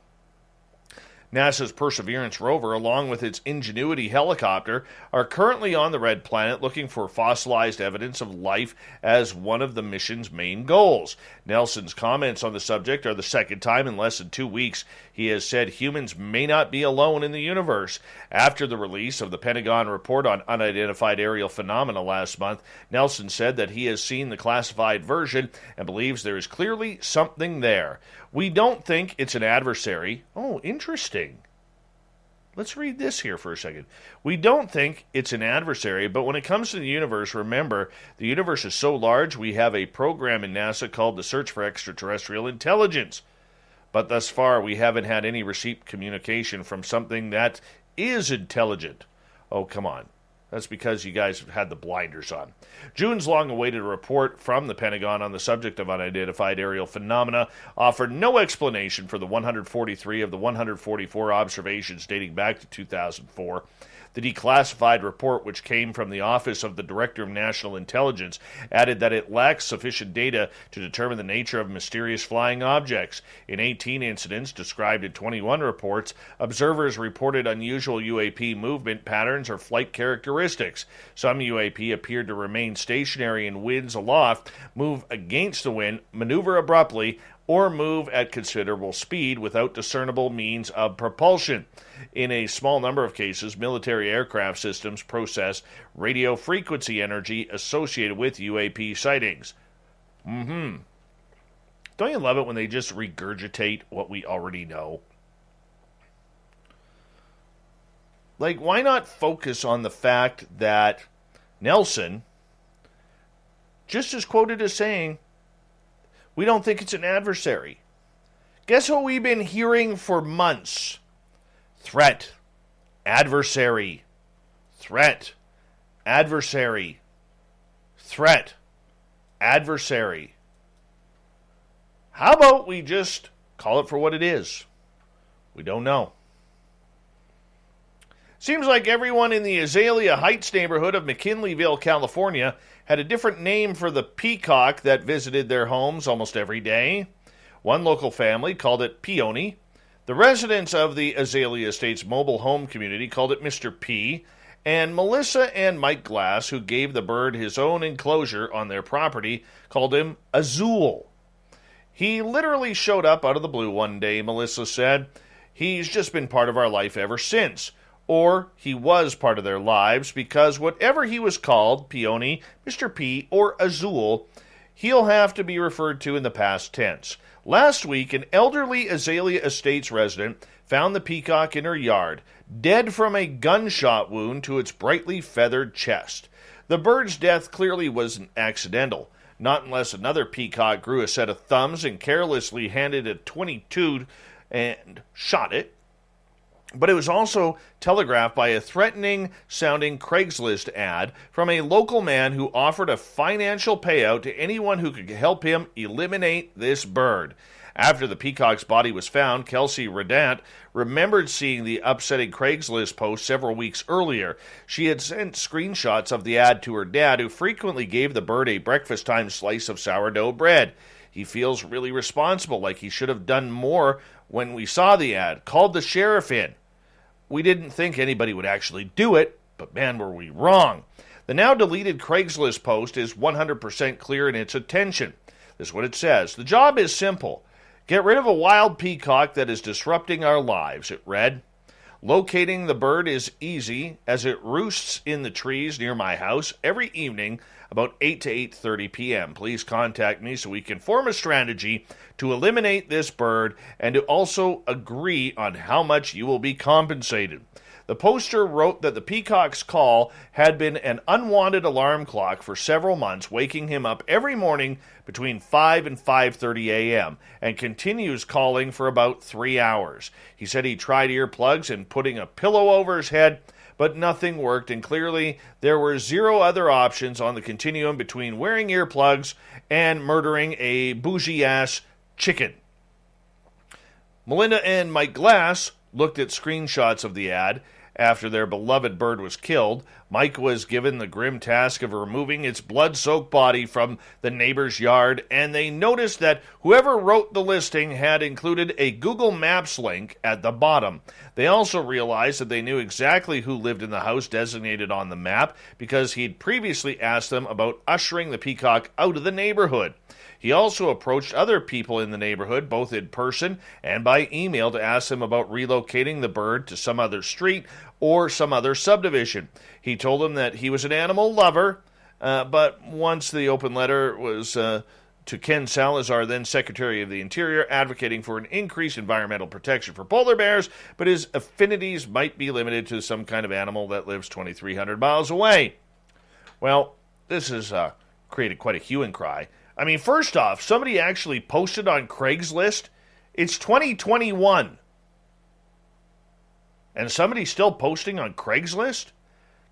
NASA's Perseverance rover, along with its Ingenuity helicopter, are currently on the Red Planet looking for fossilized evidence of life as one of the mission's main goals. Nelson's comments on the subject are the second time in less than 2 weeks he has said humans may not be alone in the universe. After the release of the Pentagon report on unidentified aerial phenomena last month, Nelson said that he has seen the classified version and believes there is clearly something there. We don't think it's an adversary. Oh, interesting. Let's read this here for a second. We don't think it's an adversary, but when it comes to the universe, remember, the universe is so large, we have a program in NASA called the Search for Extraterrestrial Intelligence. But thus far, we haven't had any received communication from something that is intelligent. Oh, come on. That's because you guys have had the blinders on. June's long-awaited report from the Pentagon on the subject of unidentified aerial phenomena offered no explanation for the 143 of the 144 observations dating back to 2004. The declassified report, which came from the Office of the Director of National Intelligence, added that it lacks sufficient data to determine the nature of mysterious flying objects. In 18 incidents described in 21 reports, observers reported unusual UAP movement patterns or flight characteristics. Some UAP appeared to remain stationary in winds aloft, move against the wind, maneuver abruptly, or move at considerable speed without discernible means of propulsion. In a small number of cases, military aircraft systems process radio frequency energy associated with UAP sightings. Don't you love it when they just regurgitate what we already know? Like, why not focus on the fact that Nelson just is quoted as saying, we don't think it's an adversary. Guess what we've been hearing for months? Threat. Adversary. Threat. Adversary. Threat. Adversary. How about we just call it for what it is? We don't know. Seems like everyone in the Azalea Heights neighborhood of McKinleyville, California, had a different name for the peacock that visited their homes almost every day. One local family called it Peony. The residents of the Azalea Estates mobile home community called it Mr. P. And Melissa and Mike Glass, who gave the bird his own enclosure on their property, called him Azul. He literally showed up out of the blue one day, Melissa said. He's just been part of our life ever since. Or he was part of their lives, because whatever he was called, Peony, Mr. P, or Azul, he'll have to be referred to in the past tense. Last week, an elderly Azalea Estates resident found the peacock in her yard, dead from a gunshot wound to its brightly feathered chest. The bird's death clearly wasn't accidental, not unless another peacock grew a set of thumbs and carelessly handed a .22 and shot it. But it was also telegraphed by a threatening-sounding Craigslist ad from a local man who offered a financial payout to anyone who could help him eliminate this bird. After the peacock's body was found, Kelsey Redant remembered seeing the upsetting Craigslist post several weeks earlier. She had sent screenshots of the ad to her dad, who frequently gave the bird a breakfast-time slice of sourdough bread. He feels really responsible, like he should have done more when we saw the ad, called the sheriff in. We didn't think anybody would actually do it, but man, were we wrong. The now deleted Craigslist post is 100% clear in its intention. This is what it says. The job is simple. Get rid of a wild peacock that is disrupting our lives, it read. Locating the bird is easy, as it roosts in the trees near my house every evening about 8 to 8:30 p.m. Please contact me so we can form a strategy to eliminate this bird and to also agree on how much you will be compensated. The poster wrote that the peacock's call had been an unwanted alarm clock for several months, waking him up every morning between 5 and 5:30 a.m., and continues calling for about 3 hours. He said he tried earplugs and putting a pillow over his head, but nothing worked, and clearly there were zero other options on the continuum between wearing earplugs and murdering a bougie-ass chicken. Melinda and Mike Glass looked at screenshots of the ad after their beloved bird was killed. Mike was given the grim task of removing its blood-soaked body from the neighbor's yard, and they noticed that whoever wrote the listing had included a Google Maps link at the bottom. They also realized that they knew exactly who lived in the house designated on the map, because he'd previously asked them about ushering the peacock out of the neighborhood. He also approached other people in the neighborhood, both in person and by email, to ask them about relocating the bird to some other street or some other subdivision. He told them that he was an animal lover, but once the open letter was to Ken Salazar, then Secretary of the Interior, advocating for an increased environmental protection for polar bears, but his affinities might be limited to some kind of animal that lives 2,300 miles away. Well, this has created quite a hue and cry. I mean, first off, somebody actually posted on Craigslist. It's 2021. And somebody's still posting on Craigslist?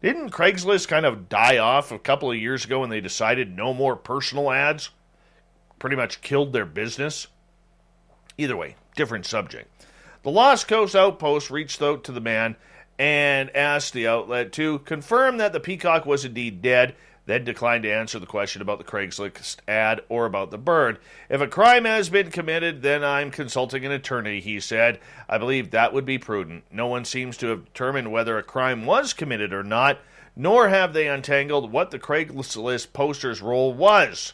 Didn't Craigslist kind of die off a couple of years ago when they decided no more personal ads? Pretty much killed their business? Either way, different subject. The Lost Coast Outpost reached out to the man and asked the outlet to confirm that the peacock was indeed dead, then declined to answer the question about the Craigslist ad or about the bird. If a crime has been committed, then I'm consulting an attorney, he said. I believe that would be prudent. No one seems to have determined whether a crime was committed or not, nor have they untangled what the Craigslist poster's role was.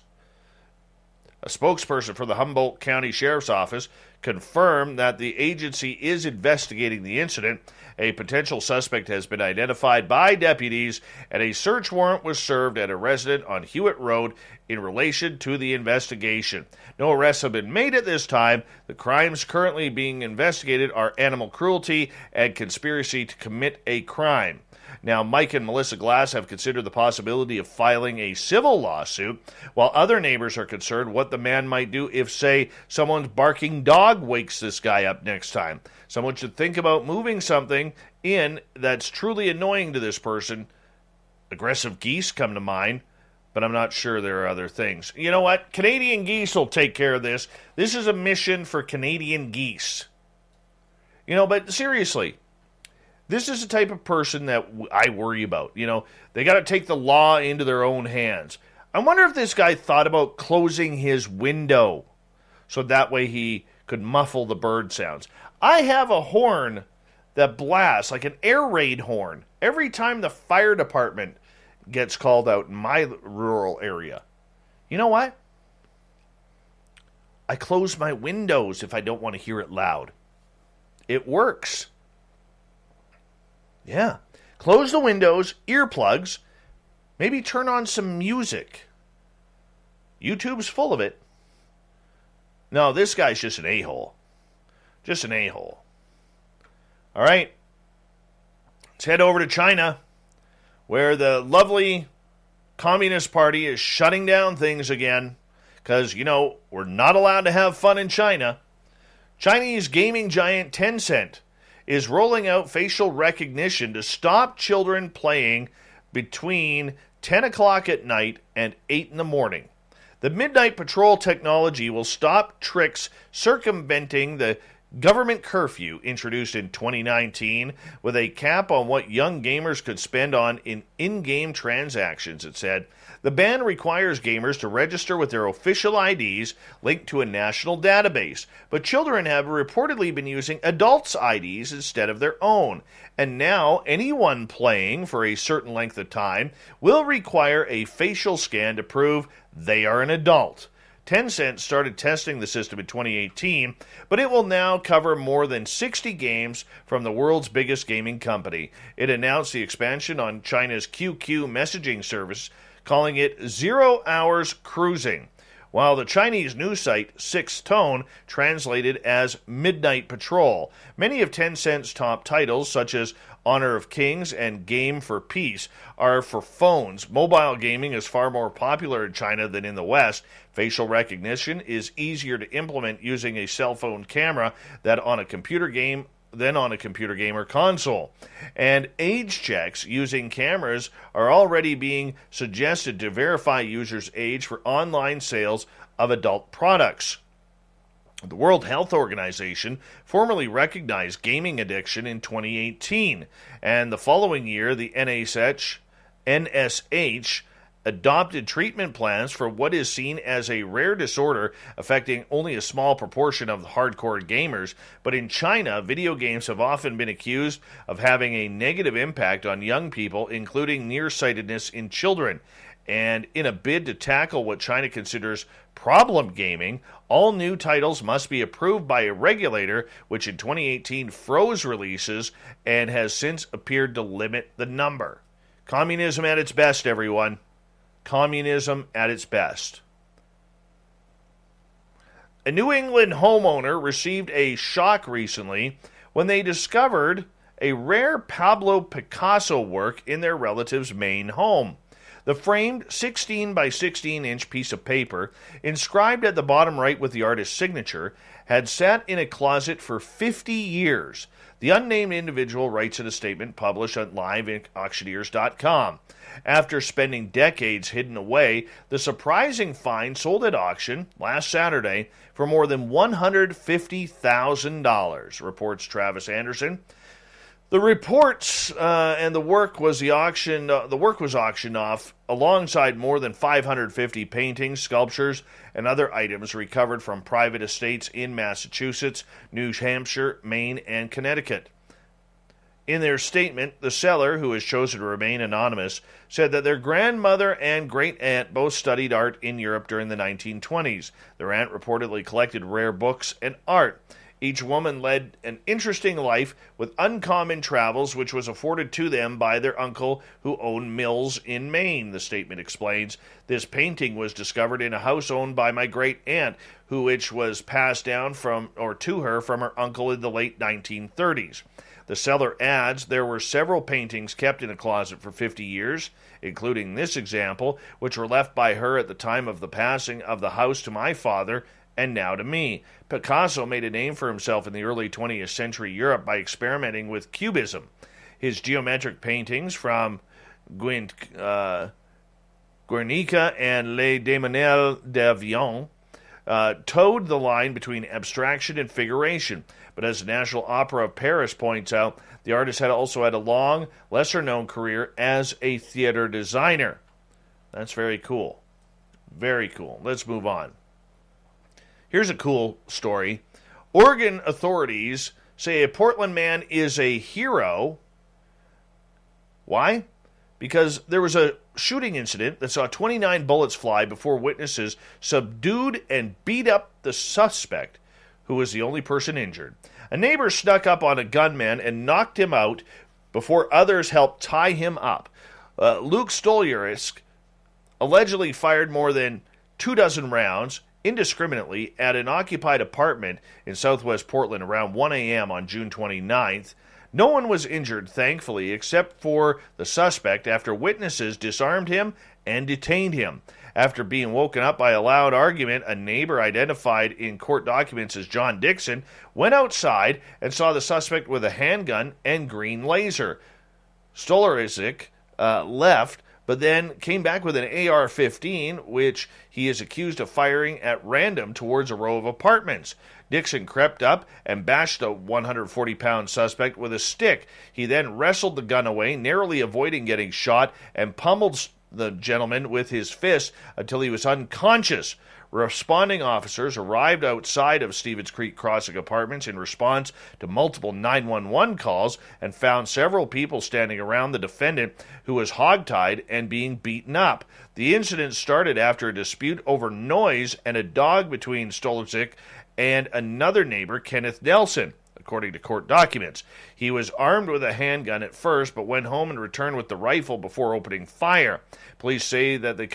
A spokesperson for the Humboldt County Sheriff's Office confirmed that the agency is investigating the incident. A potential suspect has been identified by deputies, and a search warrant was served at a residence on Hewitt Road in relation to the investigation. No arrests have been made at this time. The crimes currently being investigated are animal cruelty and conspiracy to commit a crime. Now, Mike and Melissa Glass have considered the possibility of filing a civil lawsuit, while other neighbors are concerned what the man might do if, say, someone's barking dog wakes this guy up next time. Someone should think about moving something in that's truly annoying to this person. Aggressive geese come to mind, but I'm not sure there are other things. You know what? Canadian Geese will take care of this. This is a mission for Canadian Geese. But seriously, this is the type of person that I worry about. They got to take the law into their own hands. I wonder if this guy thought about closing his window so that way he could muffle the bird sounds. I have a horn that blasts, like an air raid horn, every time the fire department gets called out in my rural area. You know what? I close my windows if I don't want to hear it loud. It works. Yeah. Close the windows, earplugs, maybe turn on some music. YouTube's full of it. No, this guy's just an a-hole. Just an a-hole. All right. Let's head over to China, where the lovely Communist Party is shutting down things again because, we're not allowed to have fun in China. Chinese gaming giant Tencent is rolling out facial recognition to stop children playing between 10 o'clock at night and 8 in the morning. The Midnight Patrol technology will stop tricks circumventing the government curfew introduced in 2019 with a cap on what young gamers could spend on in-game transactions, it said. The ban requires gamers to register with their official IDs linked to a national database, but children have reportedly been using adults' IDs instead of their own. And now anyone playing for a certain length of time will require a facial scan to prove they are an adult. Tencent started testing the system in 2018, but it will now cover more than 60 games from the world's biggest gaming company. It announced the expansion on China's QQ messaging service, calling it 0 Hours Cruising, while the Chinese news site Sixth Tone translated as Midnight Patrol. Many of Tencent's top titles, such as Honor of Kings and Game for Peace, are for phones. Mobile gaming is far more popular in China than in the West. Facial recognition is easier to implement using a cell phone camera than on a computer game or console. And age checks using cameras are already being suggested to verify users' age for online sales of adult products. The World Health Organization formally recognized gaming addiction in 2018, and the following year the NSH adopted treatment plans for what is seen as a rare disorder affecting only a small proportion of the hardcore gamers. But in China, video games have often been accused of having a negative impact on young people, including nearsightedness in children. And in a bid to tackle what China considers problem gaming, all new titles must be approved by a regulator, which in 2018 froze releases and has since appeared to limit the number. Communism at its best, everyone. Communism at its best. A New England homeowner received a shock recently when they discovered a rare Pablo Picasso work in their relative's main home. The framed 16 by 16 inch piece of paper, inscribed at the bottom right with the artist's signature, had sat in a closet for 50 years. The unnamed individual writes in a statement published on liveauctioneers.com. After spending decades hidden away, the surprising find sold at auction last Saturday for more than $150,000, reports Travis Anderson. The reports and the work was auctioned off alongside more than 550 paintings, sculptures, and other items recovered from private estates in Massachusetts, New Hampshire, Maine, and Connecticut. In their statement, the seller, who has chosen to remain anonymous, said that their grandmother and great-aunt both studied art in Europe during the 1920s. Their aunt reportedly collected rare books and art. Each woman led an interesting life with uncommon travels, which was afforded to them by their uncle who owned mills in Maine, the statement explains. This painting was discovered in a house owned by my great-aunt, which was passed down to her from her uncle in the late 1930s. The seller adds there were several paintings kept in a closet for 50 years, including this example, which were left by her at the time of the passing of the house to my father and now to me. Picasso made a name for himself in the early 20th century Europe by experimenting with Cubism. His geometric paintings from Guernica and Les Demoiselles d'Avignon towed the line between abstraction and figuration. But as the National Opera of Paris points out, the artist had also had a long, lesser-known career as a theater designer. That's very cool. Very cool. Let's move on. Here's a cool story. Oregon authorities say a Portland man is a hero. Why? Because there was a shooting incident that saw 29 bullets fly before witnesses subdued and beat up the suspect, who was the only person injured. A neighbor snuck up on a gunman and knocked him out before others helped tie him up. Luke Stolyarsky allegedly fired more than 24 rounds indiscriminately at an occupied apartment in southwest Portland around 1 a.m. on June 29th. No one was injured, thankfully, except for the suspect after witnesses disarmed him and detained him. After being woken up by a loud argument, a neighbor identified in court documents as John Dixon went outside and saw the suspect with a handgun and green laser. Stolyarsky left, but then came back with an AR-15, which he is accused of firing at random towards a row of apartments. Dixon crept up and bashed the 140-pound suspect with a stick. He then wrestled the gun away, narrowly avoiding getting shot, and pummeled the gentleman with his fist until he was unconscious. Responding officers arrived outside of Stevens Creek Crossing Apartments in response to multiple 911 calls and found several people standing around the defendant, who was hogtied and being beaten up. The incident started after a dispute over noise and a dog between Stolyarsky and another neighbor, Kenneth Nelson, according to court documents. He was armed with a handgun at first, but went home and returned with the rifle before opening fire. Police say that they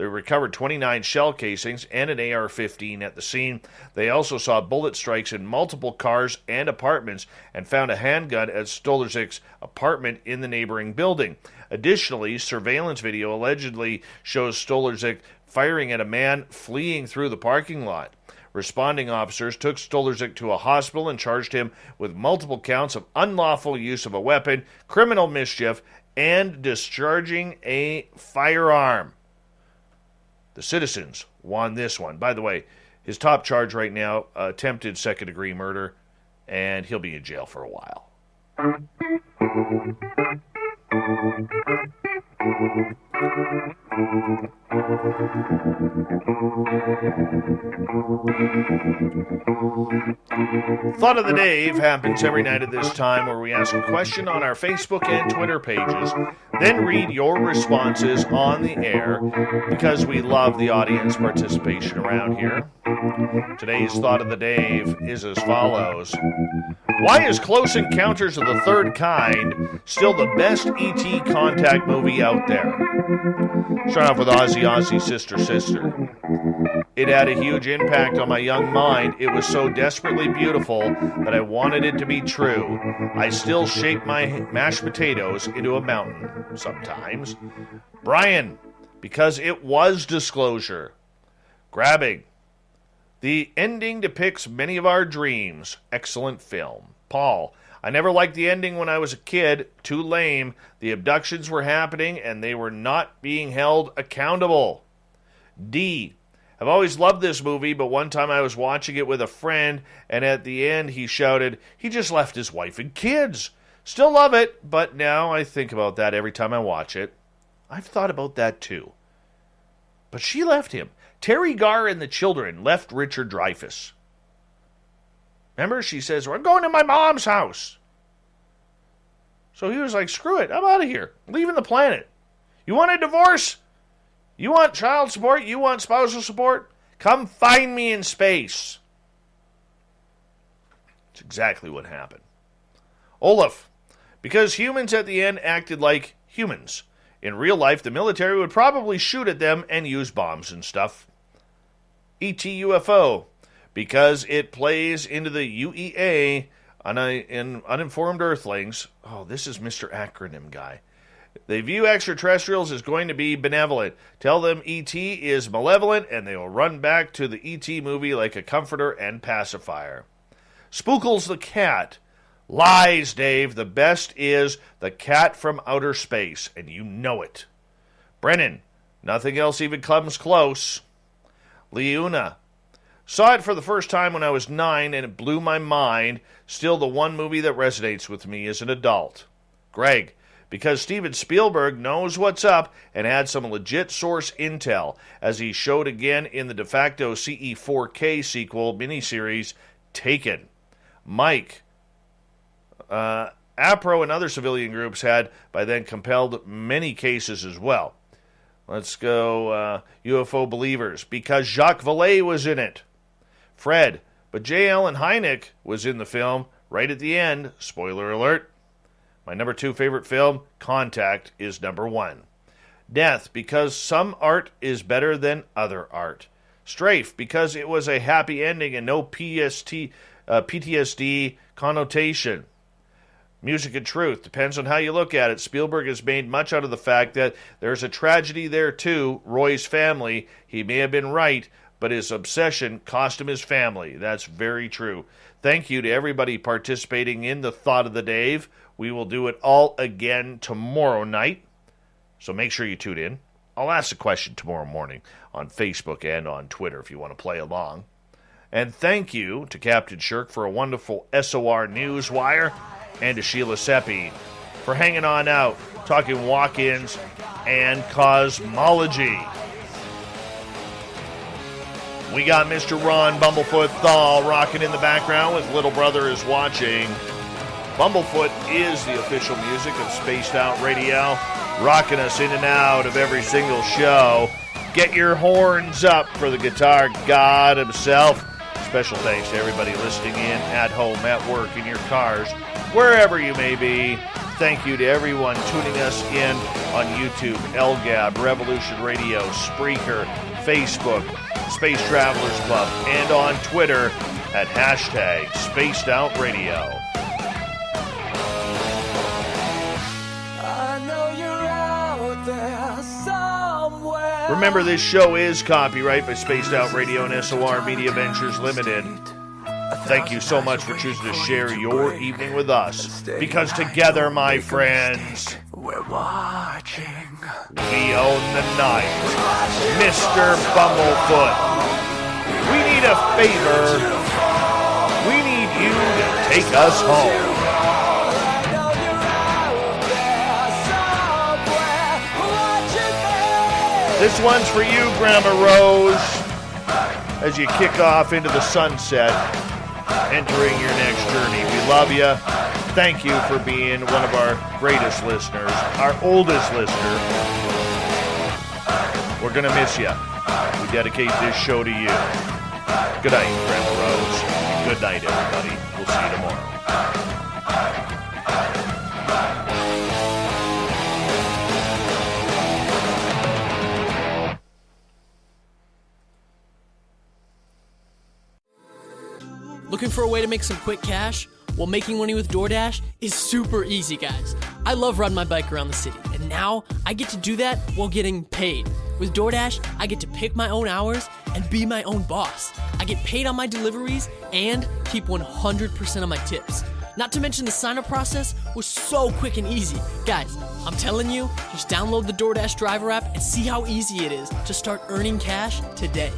recovered 29 shell casings and an AR-15 at the scene. They also saw bullet strikes in multiple cars and apartments and found a handgun at Stolyarsky's apartment in the neighboring building. Additionally, surveillance video allegedly shows Stolyarsky firing at a man fleeing through the parking lot. Responding officers took Stolyarsky to a hospital and charged him with multiple counts of unlawful use of a weapon, criminal mischief, and discharging a firearm. The citizens won this one. By the way, his top charge right now, attempted second-degree murder, and he'll be in jail for a while. Thought of the Day happens every night at this time, where we ask a question on our Facebook and Twitter pages, then read your responses on the air, because we love the audience participation around here. Today's Thought of the Day is as follows. Why is Close Encounters of the Third Kind still the best E.T. contact movie out there? Start off with Ozzy, Ozzy, Sister, Sister. It had a huge impact on my young mind. It was so desperately beautiful that I wanted it to be true. I still shape my mashed potatoes into a mountain sometimes. Brian, because it was disclosure. Grabbing. The ending depicts many of our dreams. Excellent film. Paul, I never liked the ending when I was a kid. Too lame. The abductions were happening and they were not being held accountable. D, I've always loved this movie, but one time I was watching it with a friend, and at the end he shouted, he just left his wife and kids. Still love it, but now I think about that every time I watch it. I've thought about that too. But she left him. Terry Garr and the children left Richard Dreyfuss. Remember, she says, "I'm going to my mom's house." So he was like, "Screw it, I'm out of here. I'm leaving the planet. You want a divorce? You want child support? You want spousal support? Come find me in space." That's exactly what happened. Olaf, because humans at the end acted like humans. In real life, the military would probably shoot at them and use bombs and stuff. ET UFO, because it plays into the UEA in uninformed Earthlings. Oh, this is Mr. Acronym guy. They view extraterrestrials as going to be benevolent. Tell them ET is malevolent, and they will run back to the ET movie like a comforter and pacifier. Spookles the cat. Lies, Dave. The best is the cat from outer space, and you know it. Brennan. Nothing else even comes close. Leuna. Saw it for the first time when I was 9, and it blew my mind. Still the one movie that resonates with me as an adult. Greg. Because Steven Spielberg knows what's up and had some legit source intel, as he showed again in the de facto CE4K sequel miniseries, Taken. Mike. APRO and other civilian groups had, by then, compelled many cases as well. Let's go UFO believers, because Jacques Vallée was in it. Fred. But J. Allen Hynek was in the film right at the end. Spoiler alert. My number 2 favorite film, Contact, is number 1. Death, because some art is better than other art. Strafe, because it was a happy ending and no PTSD connotation. Music and Truth, depends on how you look at it. Spielberg has made much out of the fact that there's a tragedy there too. Roy's family, he may have been right, but his obsession cost him his family. That's very true. Thank you to everybody participating in the Thought of the Dave. We will do it all again tomorrow night, so make sure you tune in. I'll ask a question tomorrow morning on Facebook and on Twitter if you want to play along. And thank you to Captain Shirk for a wonderful SOR news wire, and to Sheila Seppi for hanging on out, talking walk-ins and cosmology. We got Mr. Ron Bumblefoot Thal rocking in the background with Little Brother is Watching. Bumblefoot is the official music of Spaced Out Radio, rocking us in and out of every single show. Get your horns up for the guitar god himself. Special thanks to everybody listening in at home, at work, in your cars, wherever you may be. Thank you to everyone tuning us in on YouTube, LGAB, Revolution Radio, Spreaker, Facebook, Space Travelers Club, and on Twitter at hashtag Spaced Out Radio. Remember, this show is copyright by Spaced Out Radio and SOR Media Ventures Limited. Thank you so much for choosing to share your evening with us, because together, my friends, we're watching. We own the night. Mr. Bumblefoot, we need a favor. We need you to take us home. This one's for you, Grandma Rose, as you kick off into the sunset, entering your next journey. We love you. Thank you for being one of our greatest listeners, our oldest listener. We're going to miss you. We dedicate this show to you. Good night, Grandma Rose. And good night, everybody. We'll see you tomorrow. Looking for a way to make some quick cash? Well, making money with DoorDash is super easy, guys. I love riding my bike around the city, and now I get to do that while getting paid. With DoorDash, I get to pick my own hours and be my own boss. I get paid on my deliveries and keep 100% of my tips. Not to mention the sign-up process was so quick and easy. Guys, I'm telling you, just download the DoorDash driver app and see how easy it is to start earning cash today.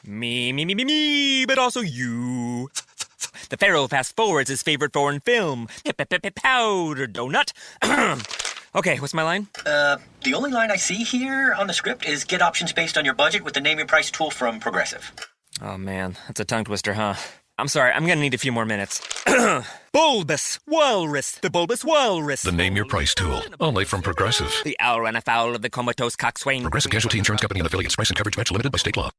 Me, but also you. The Pharaoh fast forwards his favorite foreign film, Powder Donut. Okay, what's my line? The only line I see here on the script is get options based on your budget with the Name Your Price tool from Progressive. Oh man, that's a tongue twister, huh? I'm sorry, I'm gonna need a few more minutes. Bulbous Walrus, the Bulbous Walrus. The Name Your Price tool, only from Progressive. The owl ran afoul of the comatose coxswain. Progressive Casualty Insurance Company and affiliates. Price and coverage match limited by state law.